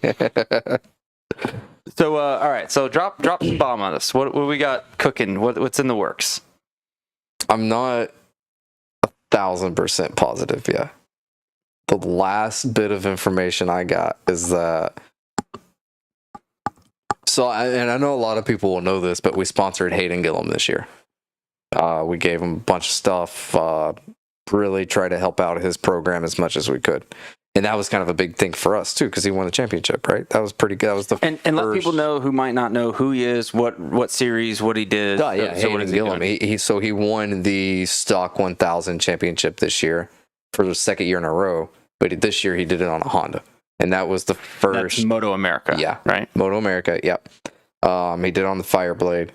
So all right. So drop some bomb on us. What we got cooking? What's in the works? I'm not 1,000% positive yet. The last bit of information I got is that. So, and I know a lot of people will know this, but we sponsored Hayden Gillum this year. We gave him a bunch of stuff, really try to help out his program as much as we could. And that was kind of a big thing for us, too, because he won the championship, right? That was pretty good. That was the and let people know who might not know who he is, what series, what he did. Oh, yeah, so Hayden Gillum. He won the Stock 1000 championship this year for the second year in a row. But this year he did it on a Honda. And that was the first. That's MotoAmerica. Yeah. Right? MotoAmerica, yep. He did it on the Fireblade.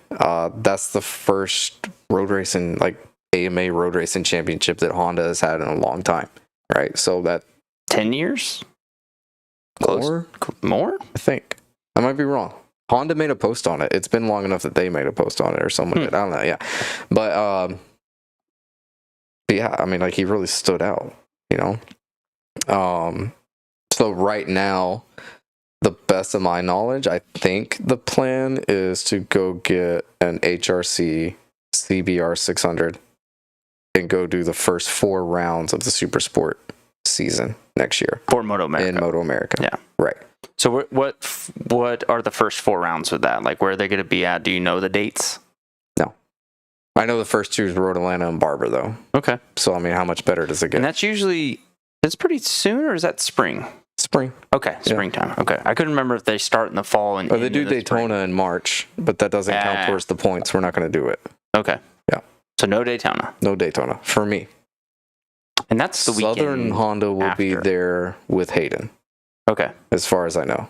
That's the first road racing, like AMA road racing championship that Honda has had in a long time, right? So that 10 years? Close. More? I think. I might be wrong. Honda made a post on it. It's been long enough that they made a post on it or someone did. I don't know, yeah. But yeah, I mean, like, he really stood out, you know? So right now, the best of my knowledge, I think the plan is to go get an HRC CBR 600 and go do the first 4 rounds of the Super Sport season next year. For MotoAmerica. In MotoAmerica. Yeah. Right. So what are the first 4 rounds with that? Like, where are they going to be at? Do you know the dates? No. I know the first 2 is Road Atlanta and Barber, though. Okay. So, I mean, how much better does it get? And that's usually, it's pretty soon, or is that spring? Spring. Okay, springtime. Yeah. Okay. I couldn't remember if they start in the fall and they do Daytona in March, but that doesn't count towards the points. We're not going to do it. Okay. Yeah. So no Daytona. No Daytona for me. And that's the weekend. Southern Honda will be there with Hayden. Okay. As far as I know.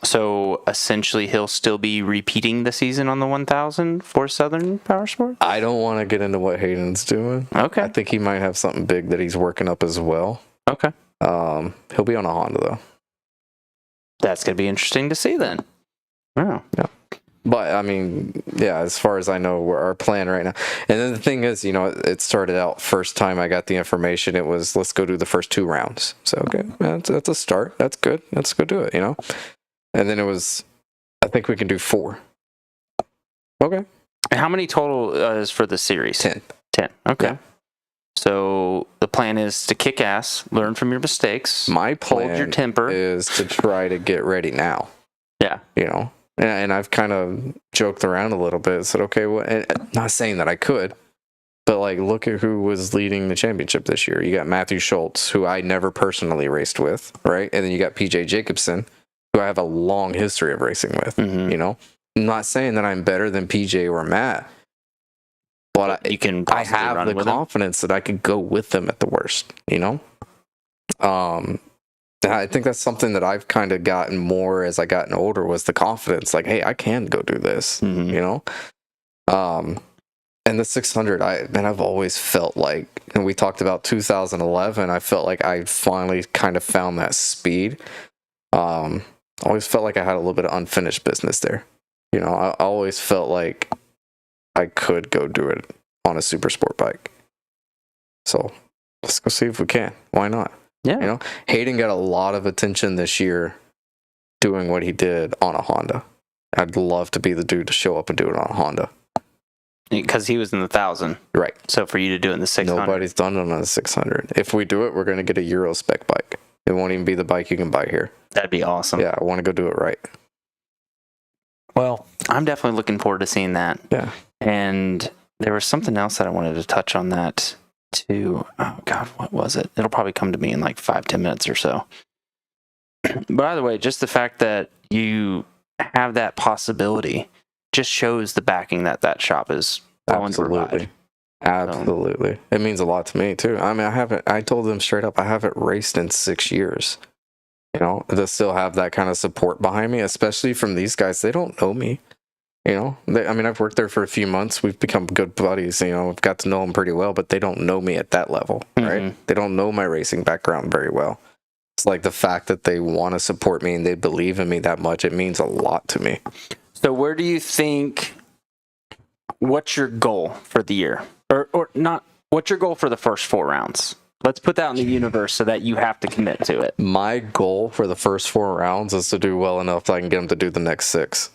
So essentially, he'll still be repeating the season on the 1000 for Southern Power Sports? I don't want to get into what Hayden's doing. Okay. I think he might have something big that he's working up as well. Okay. He'll be on a Honda, though. That's going to be interesting to see then. Wow. Yeah. But, I mean, yeah, as far as I know, we're our plan right now. And then the thing is, you know, it started out first time I got the information, it was, let's go do the first 2 rounds. So, okay, that's a start. That's good. Let's go do it, you know? And then it was, I think we can do 4. Okay. And how many total is for the series? 10. 10. Okay. Yeah. So the plan is to kick ass, learn from your mistakes. My plan hold your temper. is to try to get ready now. Yeah. You know, and I've kind of joked around a little bit. Said, okay, well, and not saying that I could, but like, look at who was leading the championship this year. You got Matthew Schultz, who I never personally raced with, right? And then you got PJ Jacobson, who I have a long history of racing with. You know, I'm not saying that I'm better than PJ or Matt, but I have the confidence that I could go with them at the worst, you know? I think that's something that I've kind of gotten more as I gotten older, was the confidence, like, hey, I can go do this, you know? And the 600, I've always felt like, and we talked about 2011, I felt like I finally kind of found that speed. Always felt like I had a little bit of unfinished business there. You know, I always felt like I could go do it on a super sport bike. So let's go see if we can. Why not? Yeah. You know, Hayden got a lot of attention this year doing what he did on a Honda. I'd love to be the dude to show up and do it on a Honda. Because he was in the 1,000. Right. So for you to do it in the 600. Nobody's done it on a 600. If we do it, we're going to get a Euro spec bike. It won't even be the bike you can buy here. That'd be awesome. Yeah, I want to go do it right. Well, I'm definitely looking forward to seeing that. Yeah. And there was something else that I wanted to touch on that too. Oh, God, what was it? It'll probably come to me in like 5-10 minutes or so. But by the way, just the fact that you have that possibility just shows the backing that that shop is willing to provide. Absolutely. It means a lot to me too. I mean, I told them straight up, I haven't raced in 6 years. You know, to still have that kind of support behind me, especially from these guys. They don't know me. You know, I've worked there for a few months. We've become good buddies. You know, I've got to know them pretty well, but they don't know me at that level, right? They don't know my racing background very well. It's like the fact that they want to support me and they believe in me that much. It means a lot to me. So where do you think, what's your goal for the year? Or not, what's your goal for the first 4 rounds? Let's put that in the universe so that you have to commit to it. My goal for the first 4 rounds is to do well enough that I can get them to do the next 6.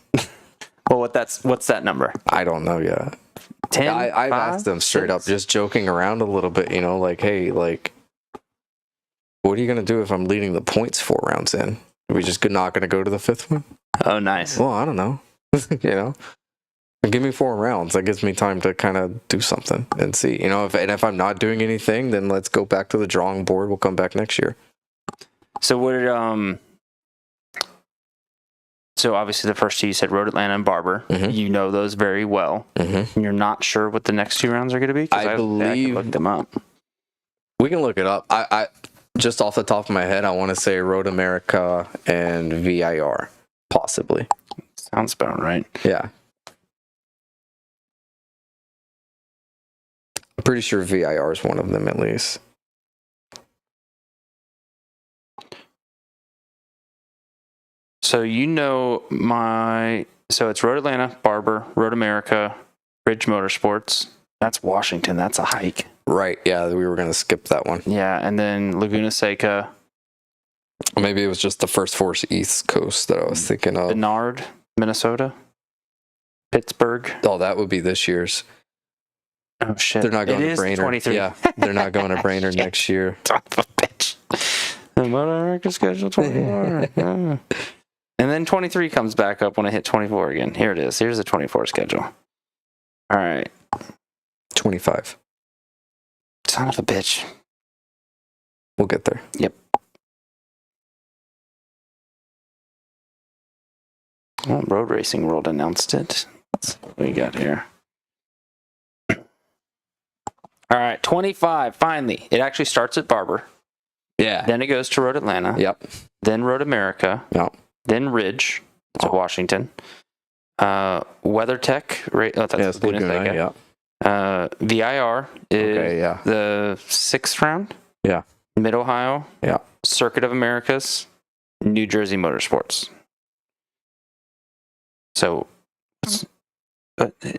Well, what's that number? I don't know yet. 10? I've asked them straight up, just joking around a little bit, you know, like, hey, like, what are you going to do if I'm leading the points 4 rounds in? Are we just not going to go to the 5th one? Oh, nice. Well, I don't know. You know? Give me 4 rounds. That gives me time to kind of do something and see. You know, if I'm not doing anything, then let's go back to the drawing board. We'll come back next year. So so obviously the first 2 you said Road Atlanta and Barber. You know those very well. And you're not sure what the next 2 rounds are going to be? I believe I can look them up. We can look it up. I just off the top of my head, I want to say Road America and VIR, possibly. Sounds about right. Yeah. I'm pretty sure VIR is one of them at least. So you know so it's Road Atlanta, Barber, Road America, Ridge Motorsports. That's Washington. That's a hike. Right. Yeah, we were going to skip that one. Yeah, and then Laguna Seca. Maybe it was just the first Force East Coast that I was thinking of. Bernard, Minnesota. Pittsburgh. Oh, that would be this year's. Oh, shit. They're not going to Brainerd. 23. Yeah, they're not going to Brainerd next year. Son of a bitch. The MotoAmerica schedule 24. Yeah. And then 23 comes back up when I hit 24 again. Here it is. Here's the 24 schedule. All right. 25. Son of a bitch. We'll get there. Yep. Well, Road Racing World announced it. Let's see what we got here. All right, 25, finally. It actually starts at Barber. Yeah. Then it goes to Road Atlanta. Yep. Then Road America. Yep. Then Ridge to Washington. WeatherTech. That's Laguna, yeah. VIR is yeah. the 6th round. Yeah. Mid-Ohio. Yeah. Circuit of Americas. New Jersey Motorsports. So,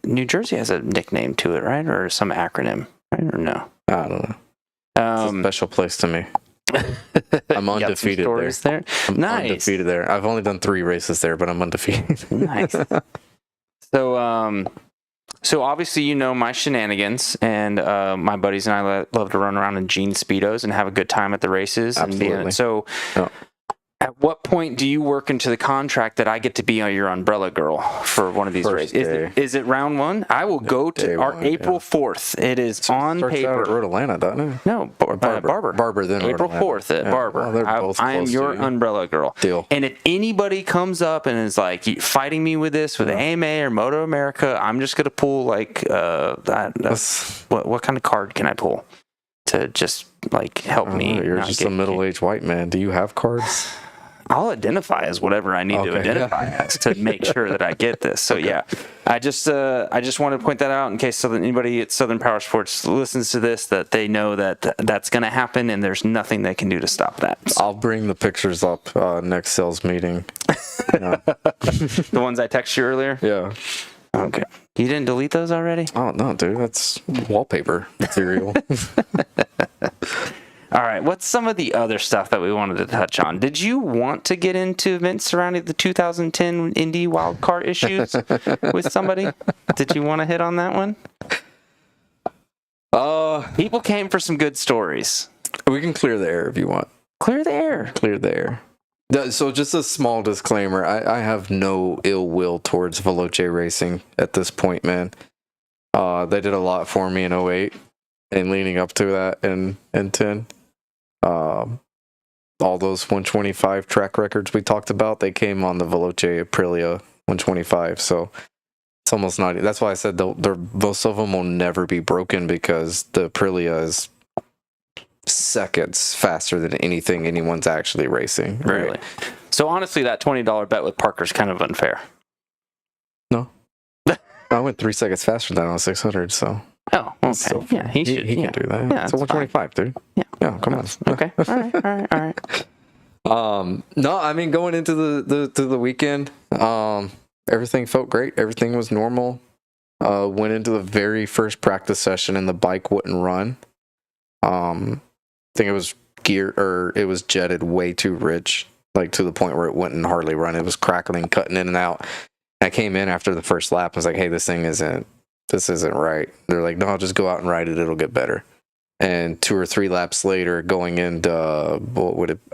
New Jersey has a nickname to it, right? Or some acronym, right? Or no? I don't know. It's a special place to me. I'm undefeated there. I'm undefeated there. I've only done 3 races there, but I'm undefeated. Nice. So, So obviously, you know my shenanigans, and my buddies and I love to run around in jean Speedos and have a good time at the races. Absolutely. At what point do you work into the contract that I get to be your umbrella girl for one of these races? Is it round one? I will go to April 4th. It is on paper. Out at Road Atlanta, doesn't it? No, Barber. Barber, then April 4th at Barber. Well, they're both I am close your to you. umbrella girl. Deal. And if anybody comes up and is like fighting me with this, with AMA or MotoAmerica, I'm just gonna pull like what kind of card can I pull to just like help me? You're just a middle-aged white man. Do you have cards? I'll identify as whatever I need to identify as to make sure that I get this. So yeah, I just wanted to point that out in case anybody at Southern Power Sports listens to this, that they know that that's going to happen and there's nothing they can do to stop that. I'll bring the pictures up next sales meeting. The ones I texted you earlier? Yeah. Okay. You didn't delete those already? Oh, no, dude. That's wallpaper material. All right, what's some of the other stuff that we wanted to touch on? Did you want to get into events surrounding the 2010 Indy wildcard issues with somebody? Did you want to hit on that one? People came for some good stories. We can clear the air if you want. Clear the air. Clear the air. So just a small disclaimer. I have no ill will towards Veloce Racing at this point, man. They did a lot for me in 08 and leading up to that in 10. All those 125 track records we talked about, they came on the Veloce Aprilia 125. So it's almost not. That's why I said most of them will never be broken, because the Aprilia is seconds faster than anything anyone's actually racing. Right? Really? So honestly, that $20 bet with Parker's kind of unfair. No. I went 3 seconds faster than on a 600, so. Oh, okay. So yeah, he should. He can do that. Yeah, it's a 125, dude. Yeah. Yeah, come on. Okay. All right. No, I mean, going into the weekend, everything felt great. Everything was normal. Went into the very first practice session and the bike wouldn't run. I think it was it was jetted way too rich, like to the point where it wouldn't hardly run. It was crackling, cutting in and out. I came in after the first lap and was like, hey, this isn't right. They're like, no, I'll just go out and ride it. It'll get better. And 2 or 3 laps later, going into, I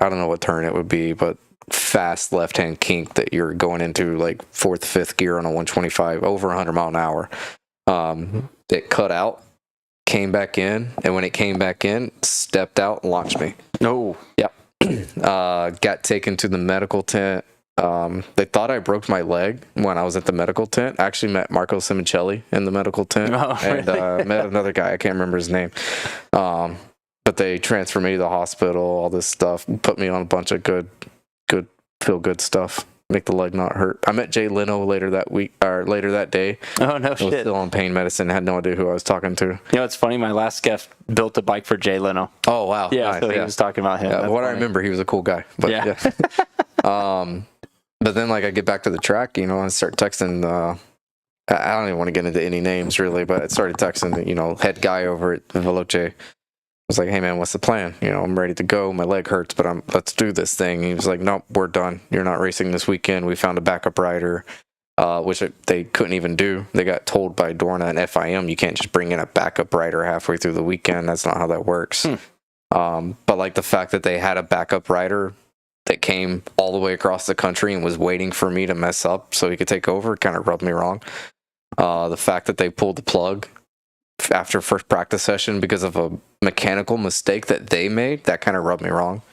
don't know what turn it would be, but fast left-hand kink that you're going into like 4th, 5th gear on a 125, over 100 mile an hour. It cut out, came back in, and when it came back in, stepped out and launched me. No. Yep. Got taken to the medical tent. They thought I broke my leg when I was at the medical tent. I actually met Marco Simoncelli in the medical tent, and met another guy. I can't remember his name. But they transferred me to the hospital, all this stuff, put me on a bunch of good feel good stuff, make the leg not hurt. I met Jay Leno later that day. Oh, no I was shit. still on pain medicine, had no idea who I was talking to. You know, it's funny. My last guest built a bike for Jay Leno. Oh, wow. Yeah, nice. so he was talking about him. Yeah, That's what I funny. remember, he was a cool guy. But yeah. But then, like, I get back to the track, and start texting. I don't even want to get into any names, really, but I started texting, head guy over at Veloce. I was like, hey, man, what's the plan? I'm ready to go. My leg hurts, but let's do this thing. He was like, nope, we're done. You're not racing this weekend. We found a backup rider, which they couldn't even do. They got told by Dorna and FIM, you can't just bring in a backup rider halfway through the weekend. That's not how that works. But, like, the fact that they had a backup rider that came all the way across the country and was waiting for me to mess up so he could take over kind of rubbed me wrong. The fact that they pulled the plug after first practice session because of a mechanical mistake that they made, that kind of rubbed me wrong.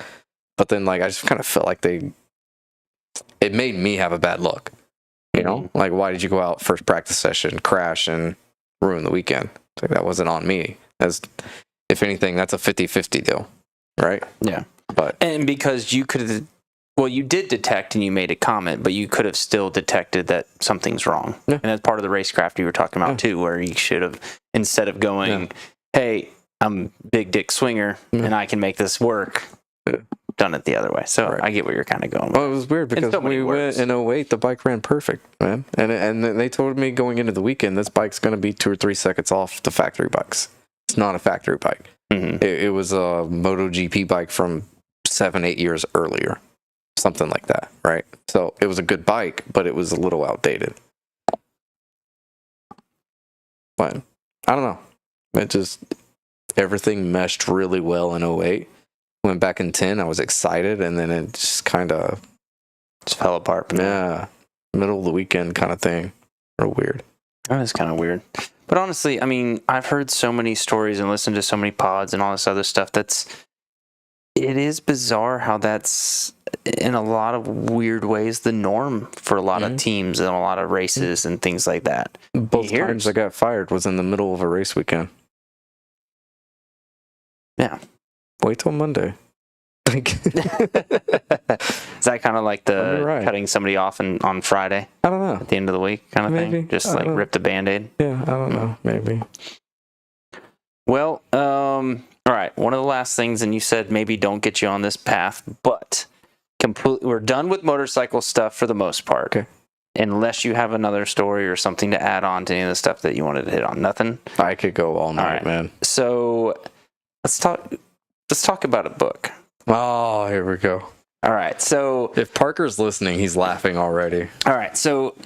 But then, like, I just kind of felt like it made me have a bad look. Like, why did you go out first practice session, crash, and ruin the weekend? Like, that wasn't on me. If anything, that's a 50-50 deal, right? Yeah. And because you could have, you did detect and you made a comment, but you could have still detected that something's wrong. Yeah. And that's part of the racecraft you were talking about too, where you should have, instead of going, hey, I'm big dick swinger and I can make this work, done it the other way. So I get where you're kind of going. Well, it was weird because when we went in 08, the bike ran perfect, man. And they told me going into the weekend, this bike's going to be 2 or 3 seconds off the factory bikes. It's not a factory bike. Mm-hmm. It was a MotoGP bike from 7-8 years earlier, something like that, right? So it was a good bike, but it was a little outdated. But I don't know. It just, everything meshed really well in 08. Went back in 10, I was excited, and then it just kind of just fell apart. Yeah. Middle of the weekend kind of thing. Or weird. That is kind of weird. But honestly, I mean, I've heard so many stories and listened to so many pods and all this other stuff. It is bizarre how that's, in a lot of weird ways, the norm for a lot of teams and a lot of races and things like that. Both times I got fired was in the middle of a race weekend. Yeah. Wait till Monday. Is that kind of like the cutting somebody off on Friday? I don't know. At the end of the week kind of thing? Just like rip the Band-Aid? Yeah, I don't know. Maybe. Well, all right. One of the last things, and you said maybe don't get you on this path, but we're done with motorcycle stuff for the most part. Okay. Unless you have another story or something to add on to any of the stuff that you wanted to hit on. Nothing? I could go all night, man. So let's talk about a book. Oh, here we go. All right. So if Parker's listening, he's laughing already. All right. So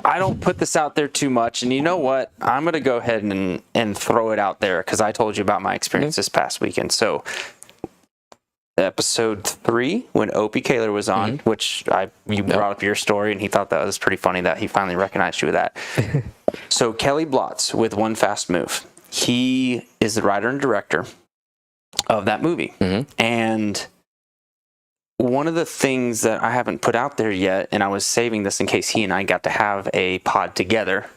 I don't put this out there too much. And you know what? I'm going to go ahead and throw it out there because I told you about my experience this past weekend. So episode 3, when Opie Kaler was on, which you brought up your story, and he thought that was pretty funny that he finally recognized you with that. So Kelly Blotz with One Fast Move. He is the writer and director of that movie. And one of the things that I haven't put out there yet, and I was saving this in case he and I got to have a pod together,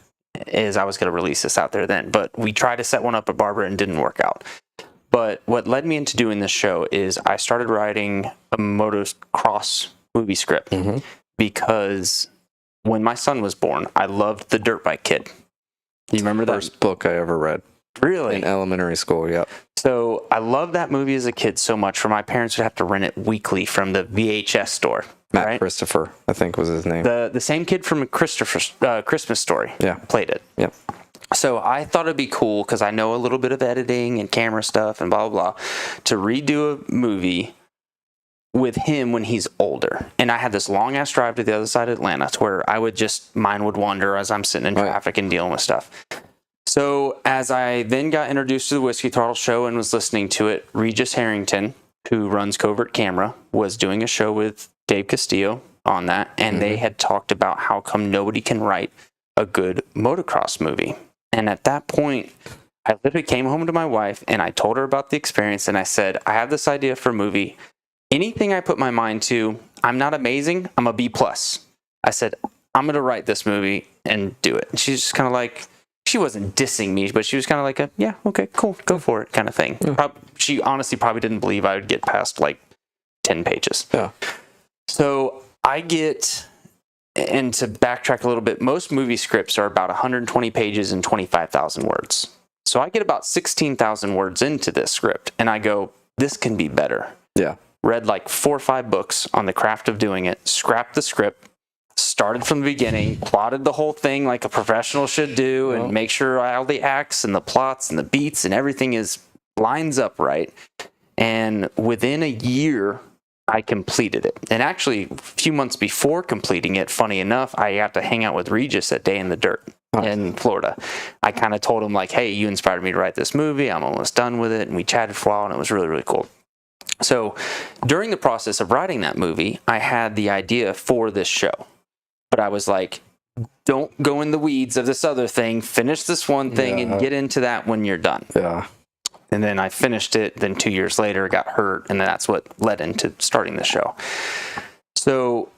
is I was going to release this out there then. But we tried to set one up at Barbara and didn't work out. But what led me into doing this show is I started writing a motocross movie script because when my son was born, I loved The Dirt Bike Kid. You remember that? First book I ever read. Really? In elementary school, yep. So I loved that movie as a kid so much, for my parents would have to rent it weekly from the VHS store. Matt Christopher, I think was his name. The same kid from Christopher's Christmas Story played it. Yep. So I thought it'd be cool, because I know a little bit of editing and camera stuff and blah, blah, blah, to redo a movie with him when he's older. And I had this long-ass drive to the other side of Atlanta to where mine would wander as I'm sitting in traffic and dealing with stuff. So as I then got introduced to the Whiskey Throttle show and was listening to it, Regis Harrington, who runs Covert Camera, was doing a show with Dave Castillo on that, and they had talked about how come nobody can write a good motocross movie. And at that point, I literally came home to my wife and I told her about the experience, and I said, I have this idea for a movie. Anything I put my mind to, I'm not amazing, I'm a B+. I said, I'm going to write this movie and do it. And she's just kind of like, she wasn't dissing me, but she was kind of like, yeah, okay, cool, go for it kind of thing. She honestly probably didn't believe I would get past like 10 pages. Yeah. So I get, and to backtrack a little bit, most movie scripts are about 120 pages and 25,000 words. So I get about 16,000 words into this script, and I go, this can be better. Yeah. Read like 4 or 5 books on the craft of doing it, scrapped the script, started from the beginning, plotted the whole thing like a professional should do, and make sure all the acts and the plots and the beats and everything lines up right. And within a year, I completed it. And actually, a few months before completing it, funny enough, I got to hang out with Regis at Day in the Dirt in Florida. I kind of told him like, hey, you inspired me to write this movie. I'm almost done with it. And we chatted for a while, and it was really, really cool. So during the process of writing that movie, I had the idea for this show. But I was like, don't go in the weeds of this other thing. Finish this one thing and get into that when you're done. Yeah. And then I finished it. Then 2 years later, got hurt. And that's what led into starting the show. So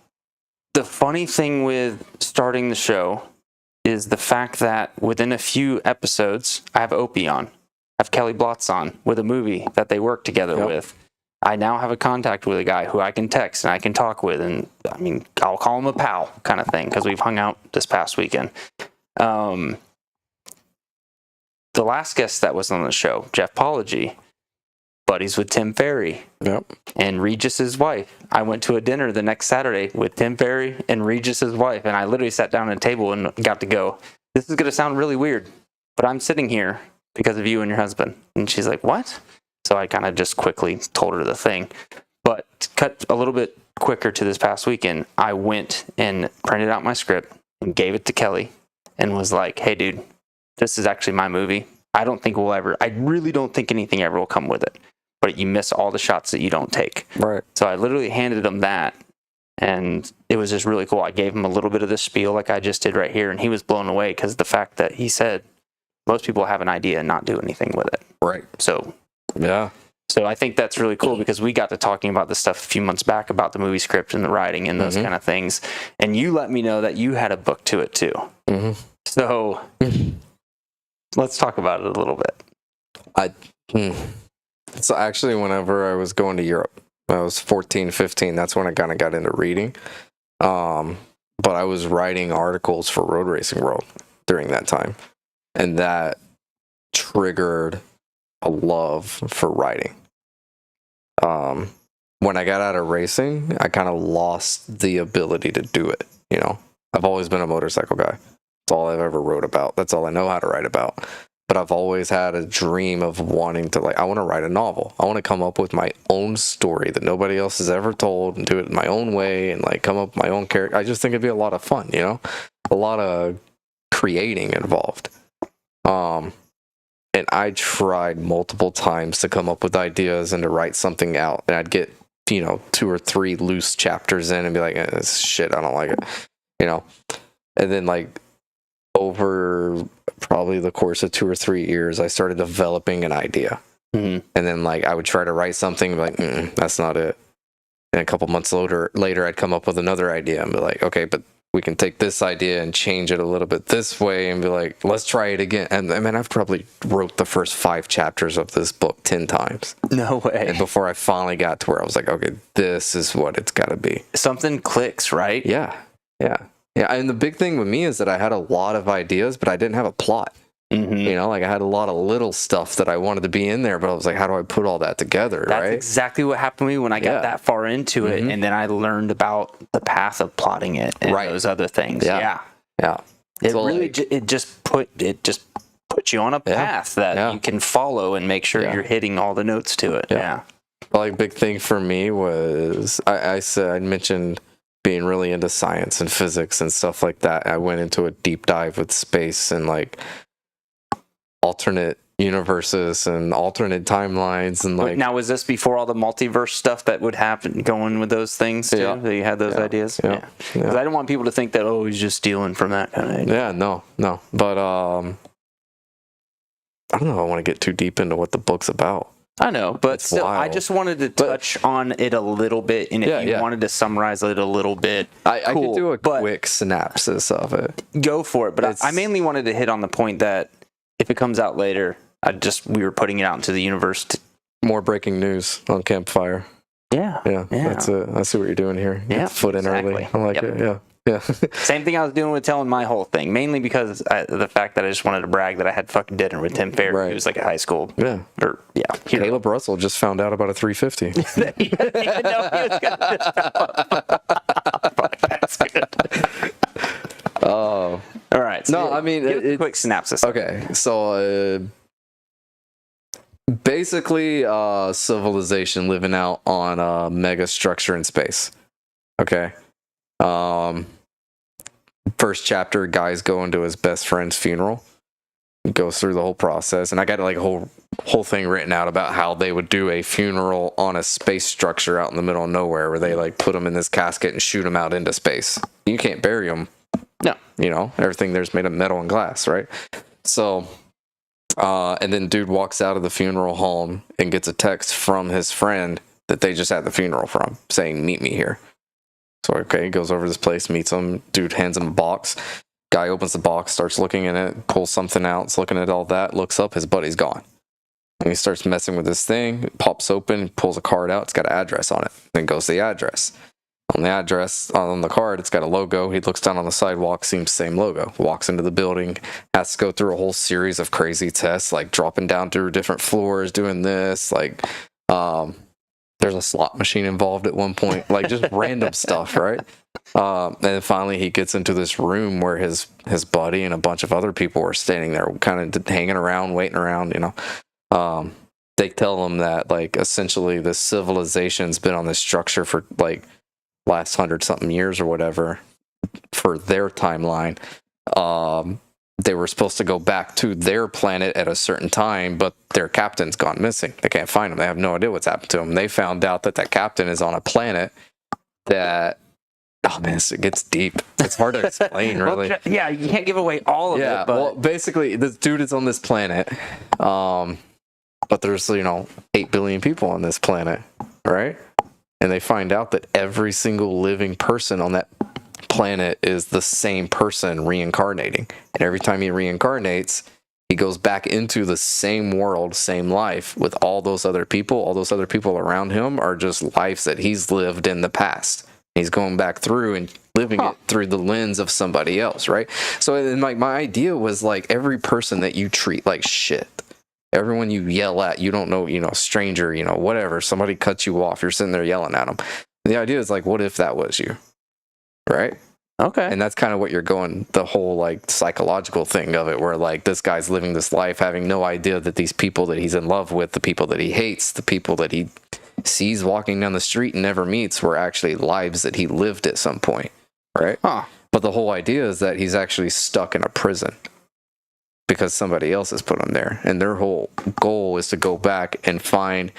the funny thing with starting the show is the fact that within a few episodes, I have Opie on. I have Kelly Blotz on with a movie that they work together with. I now have a contact with a guy who I can text and I can talk with, and I mean, I'll call him a pal kind of thing because we've hung out this past weekend. The last guest that was on the show, Jeff Pology, buddies with Tim Ferry and Regis's wife. I went to a dinner the next Saturday with Tim Ferry and Regis's wife, and I literally sat down at a table and got to go, this is going to sound really weird, but I'm sitting here because of you and your husband. And she's like, what? So I kind of just quickly told her the thing. But to cut a little bit quicker to this past weekend, I went and printed out my script and gave it to Kelly and was like, hey, dude, this is actually my movie. I really don't think anything ever will come with it. But you miss all the shots that you don't take. Right. So I literally handed him that, and it was just really cool. I gave him a little bit of the spiel like I just did right here, and he was blown away because the fact that he said most people have an idea and not do anything with it. Right. So, yeah. So I think that's really cool because we got to talking about this stuff a few months back about the movie script and the writing and those kind of things. And you let me know that you had a book to it too. So let's talk about it a little bit. So actually, whenever I was going to Europe, I was 14, 15, that's when I kind of got into reading. But I was writing articles for Road Racing World during that time. And that triggered a love for writing. When I got out of racing, I kind of lost the ability to do it. You know, I've always been a motorcycle guy. That's all I've ever wrote about. That's all I know how to write about. But I've always had a dream of wanting to, like, I want to write a novel. I want to come up with my own story that nobody else has ever told and do it in my own way and, like, come up with my own character. I just think it'd be a lot of fun, you know? A lot of creating involved. And I tried multiple times to come up with ideas and to write something out. And I'd get, 2 or 3 loose chapters in and be like, this shit, I don't like it, And then, like, over probably the course of 2 or 3 years, I started developing an idea. And then, like, I would try to write something, like, that's not it. And a couple months later, I'd come up with another idea and be like, okay, but we can take this idea and change it a little bit this way and be like, let's try it again. And I mean, I've probably wrote the first 5 chapters of this book 10 times. No way. And before I finally got to where I was like, okay, this is what it's got to be. Something clicks, right? Yeah. And the big thing with me is that I had a lot of ideas, but I didn't have a plot. Like I had a lot of little stuff that I wanted to be in there, but I was like, how do I put all that together? That's right? exactly what happened to me when I got that far into it. And then I learned about the path of plotting it and those other things. Yeah. It So, really, like, it just put you on a path that you can follow and make sure you're hitting all the notes to it. Yeah. Like, big thing for me was, I mentioned being really into science and physics and stuff like that. I went into a deep dive with space and, like, alternate universes and alternate timelines and, like... Now, was this before all the multiverse stuff that would happen going with those things too? Yeah. That you had those ideas? Yeah. Because I didn't want people to think that, he's just stealing from that kind of idea. Yeah, no. But, I don't know if I want to get too deep into what the book's about. I know, but It's still, I wild. just wanted to touch on it a little bit, and if you wanted to summarize it a little bit, I could do a quick synopsis of it. Go for it, but I mainly wanted to hit on the point that if it comes out later, we were putting it out into the universe. More breaking news on Campfire. Yeah. That's it. I see what you're doing here. Yeah, Foot in early. I like it. Yeah. Same thing I was doing with telling my whole thing, mainly because the fact that I just wanted to brag that I had fucking dinner with Tim Fair. He was like a high school. Caleb Russell just found out about a 350. He didn't even know he was going to Fuck, that's good. Oh. All right. So I mean, give a quick synopsis. Okay. So, basically, civilization living out on a mega structure in space. Okay. First chapter, guy's going to his best friend's funeral. He goes through the whole process, and I got like a whole thing written out about how they would do a funeral on a space structure out in the middle of nowhere, where they like put him in this casket and shoot him out into space. You can't bury him. No, everything there's made of metal and glass, right? So, and then dude walks out of the funeral home and gets a text from his friend that they just had the funeral from, saying, "Meet me here." So, okay, he goes over to this place, meets him. Dude hands him a box. Guy opens the box, starts looking in it, pulls something out, is looking at all that, looks up, his buddy's gone. And he starts messing with this thing, pops open, pulls a card out, it's got an address on it. Then goes to the address. On the address, on the card, it's got a logo. He looks down on the sidewalk, seems same logo. Walks into the building, has to go through a whole series of crazy tests, like dropping down through different floors, doing this, like, there's a slot machine involved at one point, like just random stuff, right? And then finally he gets into this room where his buddy and a bunch of other people are standing there kind of hanging around, waiting around, They tell him that, like, essentially the civilization's been on this structure for, like, last 100-something years or whatever for their timeline. they were supposed to go back to their planet at a certain time, but their captain's gone missing. They can't find him. They have no idea what's happened to him. They found out that captain is on a planet that, oh man, it gets deep. It's hard to explain, really. Well, yeah, you can't give away all of it. But Well, basically, this dude is on this planet, but there's 8 billion people on this planet, right? And they find out that every single living person on that planet is the same person reincarnating. And every time he reincarnates, he goes back into the same world, same life with all those other people. All those other people around him are just lives that he's lived in the past. He's going back through and living it through the lens of somebody else, right? So my idea was every person that you treat like shit, everyone you yell at, you don't know, stranger, whatever, somebody cuts you off, you're sitting there yelling at them. The idea is what if that was you? Right? Okay. And that's kind of what you're going, the whole psychological thing of it, where this guy's living this life having no idea that these people that he's in love with, the people that he hates, the people that he sees walking down the street and never meets were actually lives that he lived at some point. Right? Huh. But the whole idea is that he's actually stuck in a prison because somebody else has put him there. And their whole goal is to go back and find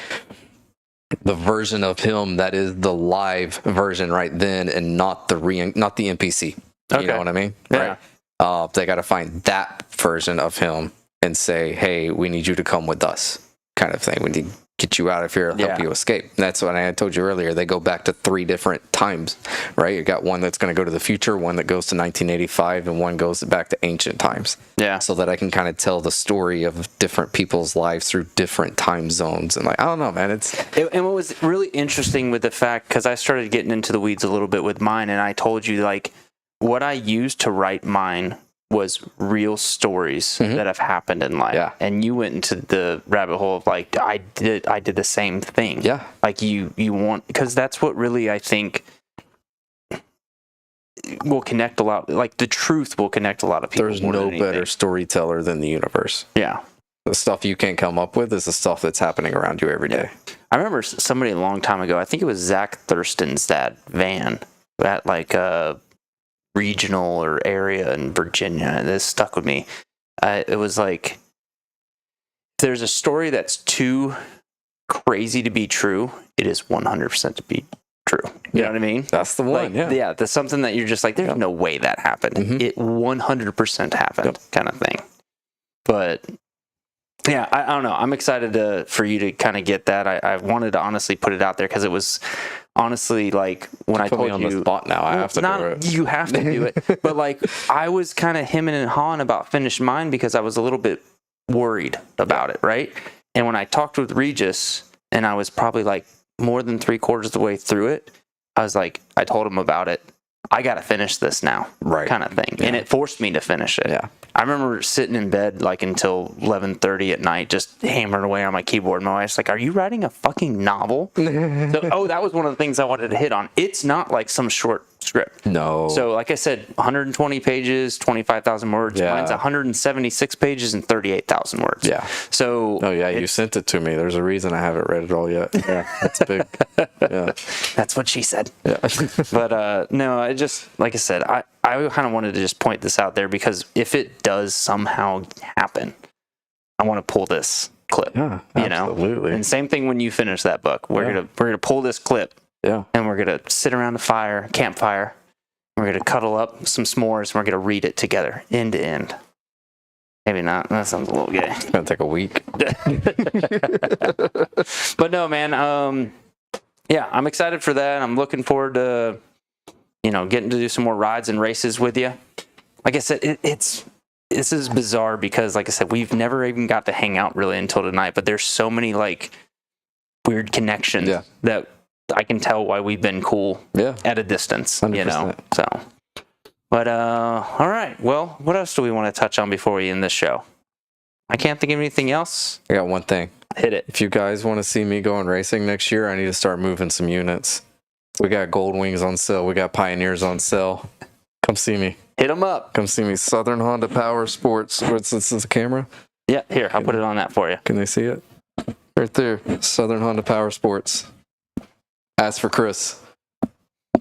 the version of him that is the live version right then, and not the NPC. You know what I mean? Yeah. Right. They got to find that version of him and say, "Hey, we need you to come with us," kind of thing. We need to get you out of here, help you escape. And that's what I told you earlier. They go back to 3 different times, right? You got one that's going to go to the future, one that goes to 1985, and one goes back to ancient times. Yeah. So that I can kind of tell the story of different people's lives through different time zones. And I don't know, man. And what was really interesting with the fact, because I started getting into the weeds a little bit with mine, and I told you what I used to write mine was real stories that have happened in life. Yeah. And you went into the rabbit hole of I did the same thing. Yeah. You want, because that's what really I think will connect a lot, the truth will connect a lot of people. There's no better storyteller than the universe. Yeah. The stuff you can't come up with is the stuff that's happening around you every day. I remember somebody a long time ago, I think it was Zach Thurston's dad, Van, at a regional or area in Virginia, and this stuck with me. It was there's a story that's too crazy to be true, it is 100% to be true. You know what I mean? That's the one. Yeah, there's something that you're just there's no way that happened. It 100% happened, kind of thing. But yeah, I don't know. I'm excited for you to kind of get that. I wanted to honestly put it out there because it was honestly when I told you, on the spot now, I have to do it. You have to do it. But I was kind of hemming and hawing about finish mine because I was a little bit worried about it, right? And when I talked with Regis, and I was probably more than 3/4 of the way through it, I was I told him about it. I got to finish this now, right? Kind of thing. Yeah. And it forced me to finish it. Yeah. I remember sitting in bed until 11:30 at night, just hammering away on my keyboard. My wife's "Are you writing a fucking novel?" That was one of the things I wanted to hit on. It's not some short script. No. So like I said, 120 pages, 25,000 words. Yeah. Mine's 176 pages and 38,000 words. Yeah. So. Oh yeah, you sent it to me. There's a reason I haven't read it all yet. Yeah, that's big. Yeah. That's what she said. Yeah. But no, I just like I said, I kind of wanted to just point this out there because if it does somehow happen, I want to pull this clip. Yeah, absolutely. And same thing when you finish that book. We're gonna pull this clip. Yeah. And we're gonna sit around a campfire. We're gonna cuddle up some s'mores. And we're gonna read it together, end to end. Maybe not. That sounds a little gay. It's gonna take a week. But no, man. Yeah, I'm excited for that. I'm looking forward to getting to do some more rides and races with you. Like I said, this is bizarre because, like I said, we've never even got to hang out really until tonight. But there's so many weird connections that I can tell why we've been cool at a distance. 100%. So. But all right. Well, what else do we want to touch on before we end this show? I can't think of anything else. I got one thing. Hit it. If you guys want to see me going racing next year, I need to start moving some units. We got Gold Wings on sale. We got Pioneers on sale. Come see me. Hit them up. Come see me. Southern Honda Power Sports. What's this? Is a camera? Yeah, here. I'll put it on that for you. Can they see it? Right there. Southern Honda Power Sports. Ask for Kris.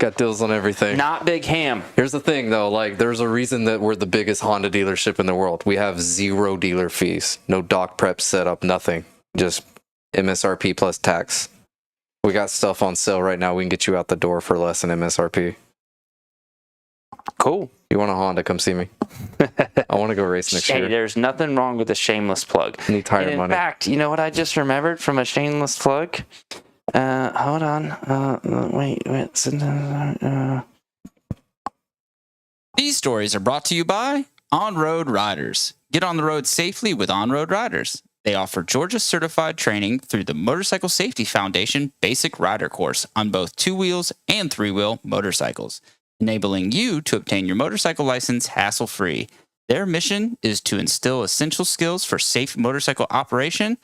Got deals on everything. Not Big Ham. Here's the thing, though. Like, there's a reason that we're the biggest Honda dealership in the world. We have 0 dealer fees, no dock prep setup, nothing. Just MSRP plus tax. We got stuff on sale right now. We can get you out the door for less than MSRP. Cool. You want a Honda? Come see me. I want to go race next year. There's nothing wrong with a shameless plug. Need tire And in money. fact, you know what I just remembered from a shameless plug? Hold on. Wait. These stories are brought to you by On-Road Riders. Get on the road safely with On-Road Riders. They offer Georgia-certified training through the Motorcycle Safety Foundation Basic Rider Course on both 2-wheels and 3-wheel motorcycles, enabling you to obtain your motorcycle license hassle-free. Their mission is to instill essential skills for safe motorcycle operation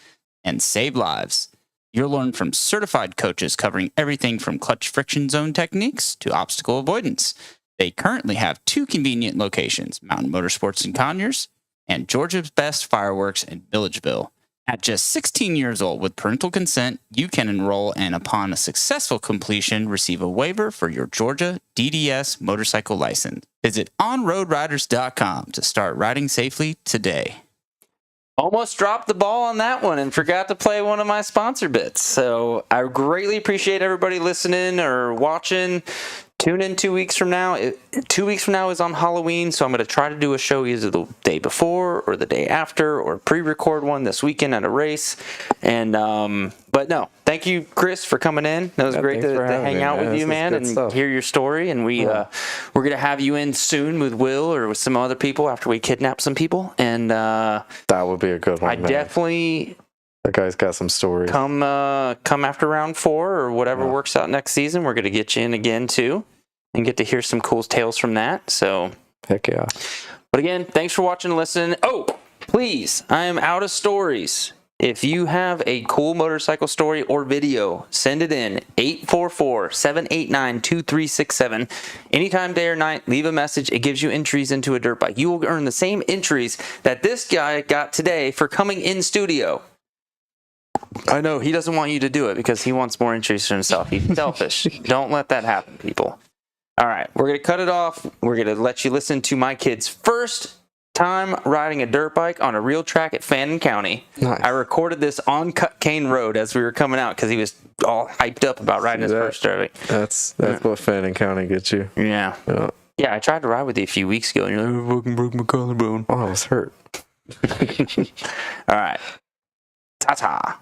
and save lives. You'll learn from certified coaches covering everything from clutch friction zone techniques to obstacle avoidance. They currently have 2 convenient locations, Mountain Motorsports in Conyers and Georgia's Best Fireworks in Villageville. At just 16 years old, with parental consent, you can enroll and upon a successful completion, receive a waiver for your Georgia DDS motorcycle license. Visit onroadriders.com to start riding safely today. Almost dropped the ball on that one and forgot to play one of my sponsor bits. So I greatly appreciate everybody listening or watching. Tune in 2 weeks from now. 2 weeks from now is on Halloween, so I'm going to try to do a show either the day before or the day after, or pre-record one this weekend at a race. And but no, thank you, Kris, for coming in. It was great to hang out with you, man, and hear your story. And we're going to have you in soon with Will or with some other people after we kidnap some people. And that would be a good one. Definitely. That guy's got some stories. Come after round 4 or whatever works out next season. We're going to get you in again too, and get to hear some cool tales from that. So heck yeah. But again, thanks for watching and listening. Oh, please, I am out of stories. If you have a cool motorcycle story or video, send it in 844-789-2367. Anytime, day or night, leave a message. It gives you entries into a dirt bike. You will earn the same entries that this guy got today for coming in studio. I know he doesn't want you to do it because he wants more entries for himself. He's selfish. Don't let that happen, people. All right, we're going to cut it off. We're going to let you listen to my kid's first time riding a dirt bike on a real track at Fannin County. Nice. I recorded this on Cut Cane Road as we were coming out because he was all hyped up about riding his first dirt bike. That's what Fannin County gets you. Yeah. Yeah, I tried to ride with you a few weeks ago, and you're like, I fucking broke my collarbone. Oh, I was hurt. All right. Ta-ta.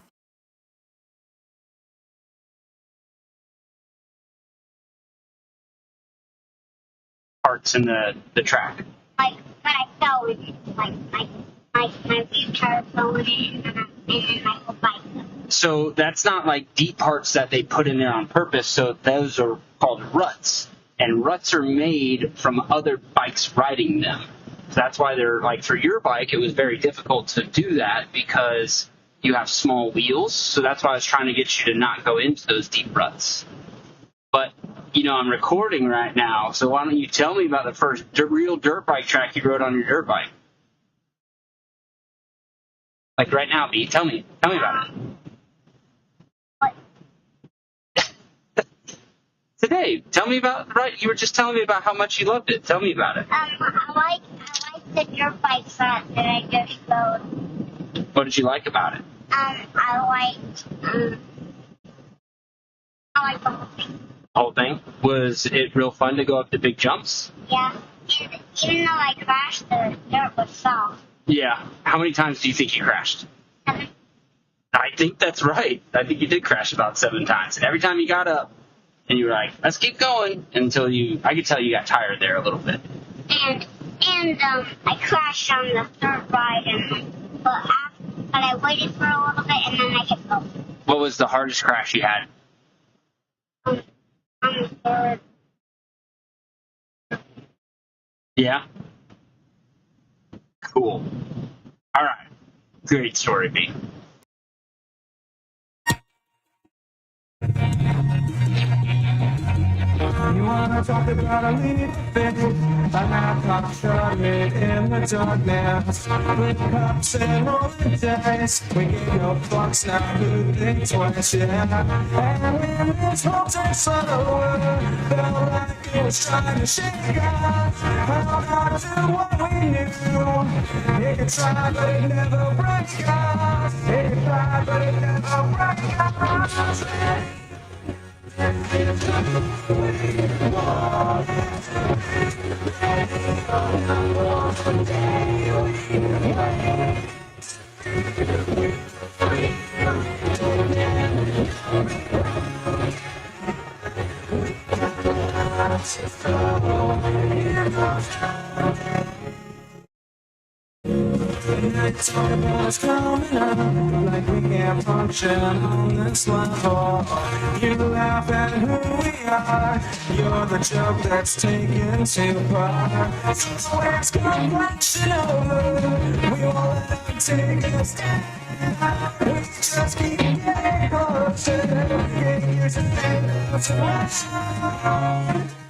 Parts in the track. Like when I fell, like my wheel tire fell in it, and then my whole bike. So that's not like deep parts that they put in there on purpose. So those are called ruts, and ruts are made from other bikes riding them. So that's why they're like, for your bike, it was very difficult to do that because you have small wheels. So that's why I was trying to get you to not go into those deep ruts. But you know, I'm recording right now, so why don't you tell me about the first real dirt bike track you rode on your dirt bike? Like right now, B, tell me about it. Today, tell me about, right, you were just telling me about how much you loved it. Tell me about it. I like the dirt bikes that I just rode. What did you like about it? I like the whole thing. Whole thing? Was it real fun to go up the big jumps? Yeah, and even though I crashed, the dirt was soft. Yeah. How many times do you think you crashed? 7. I think that's right. I think you did crash about 7 times. And every time you got up, and you were like, let's keep going, until I could tell you got tired there a little bit. And I crashed on the third ride, but I waited for a little bit, and then I kept going. What was the hardest crash you had? On the third. Yeah? Cool. All right. Great story, B. You wanna talk about a leap fit? A knockoff shot it in the darkness. Flip cups and rolling dice. We gave no fucks now who thinks twice, yeah. And when this whole thing slower, felt like it was trying to shake us. Held on to what we knew. It could try, but it never break us. It could try, but it never break us. It's almost coming up, like we can't function on this level. You laugh at who we are, you're the joke that's taken too far. So where's complexion over? We won't let them take us down. We just keep getting closer, getting used to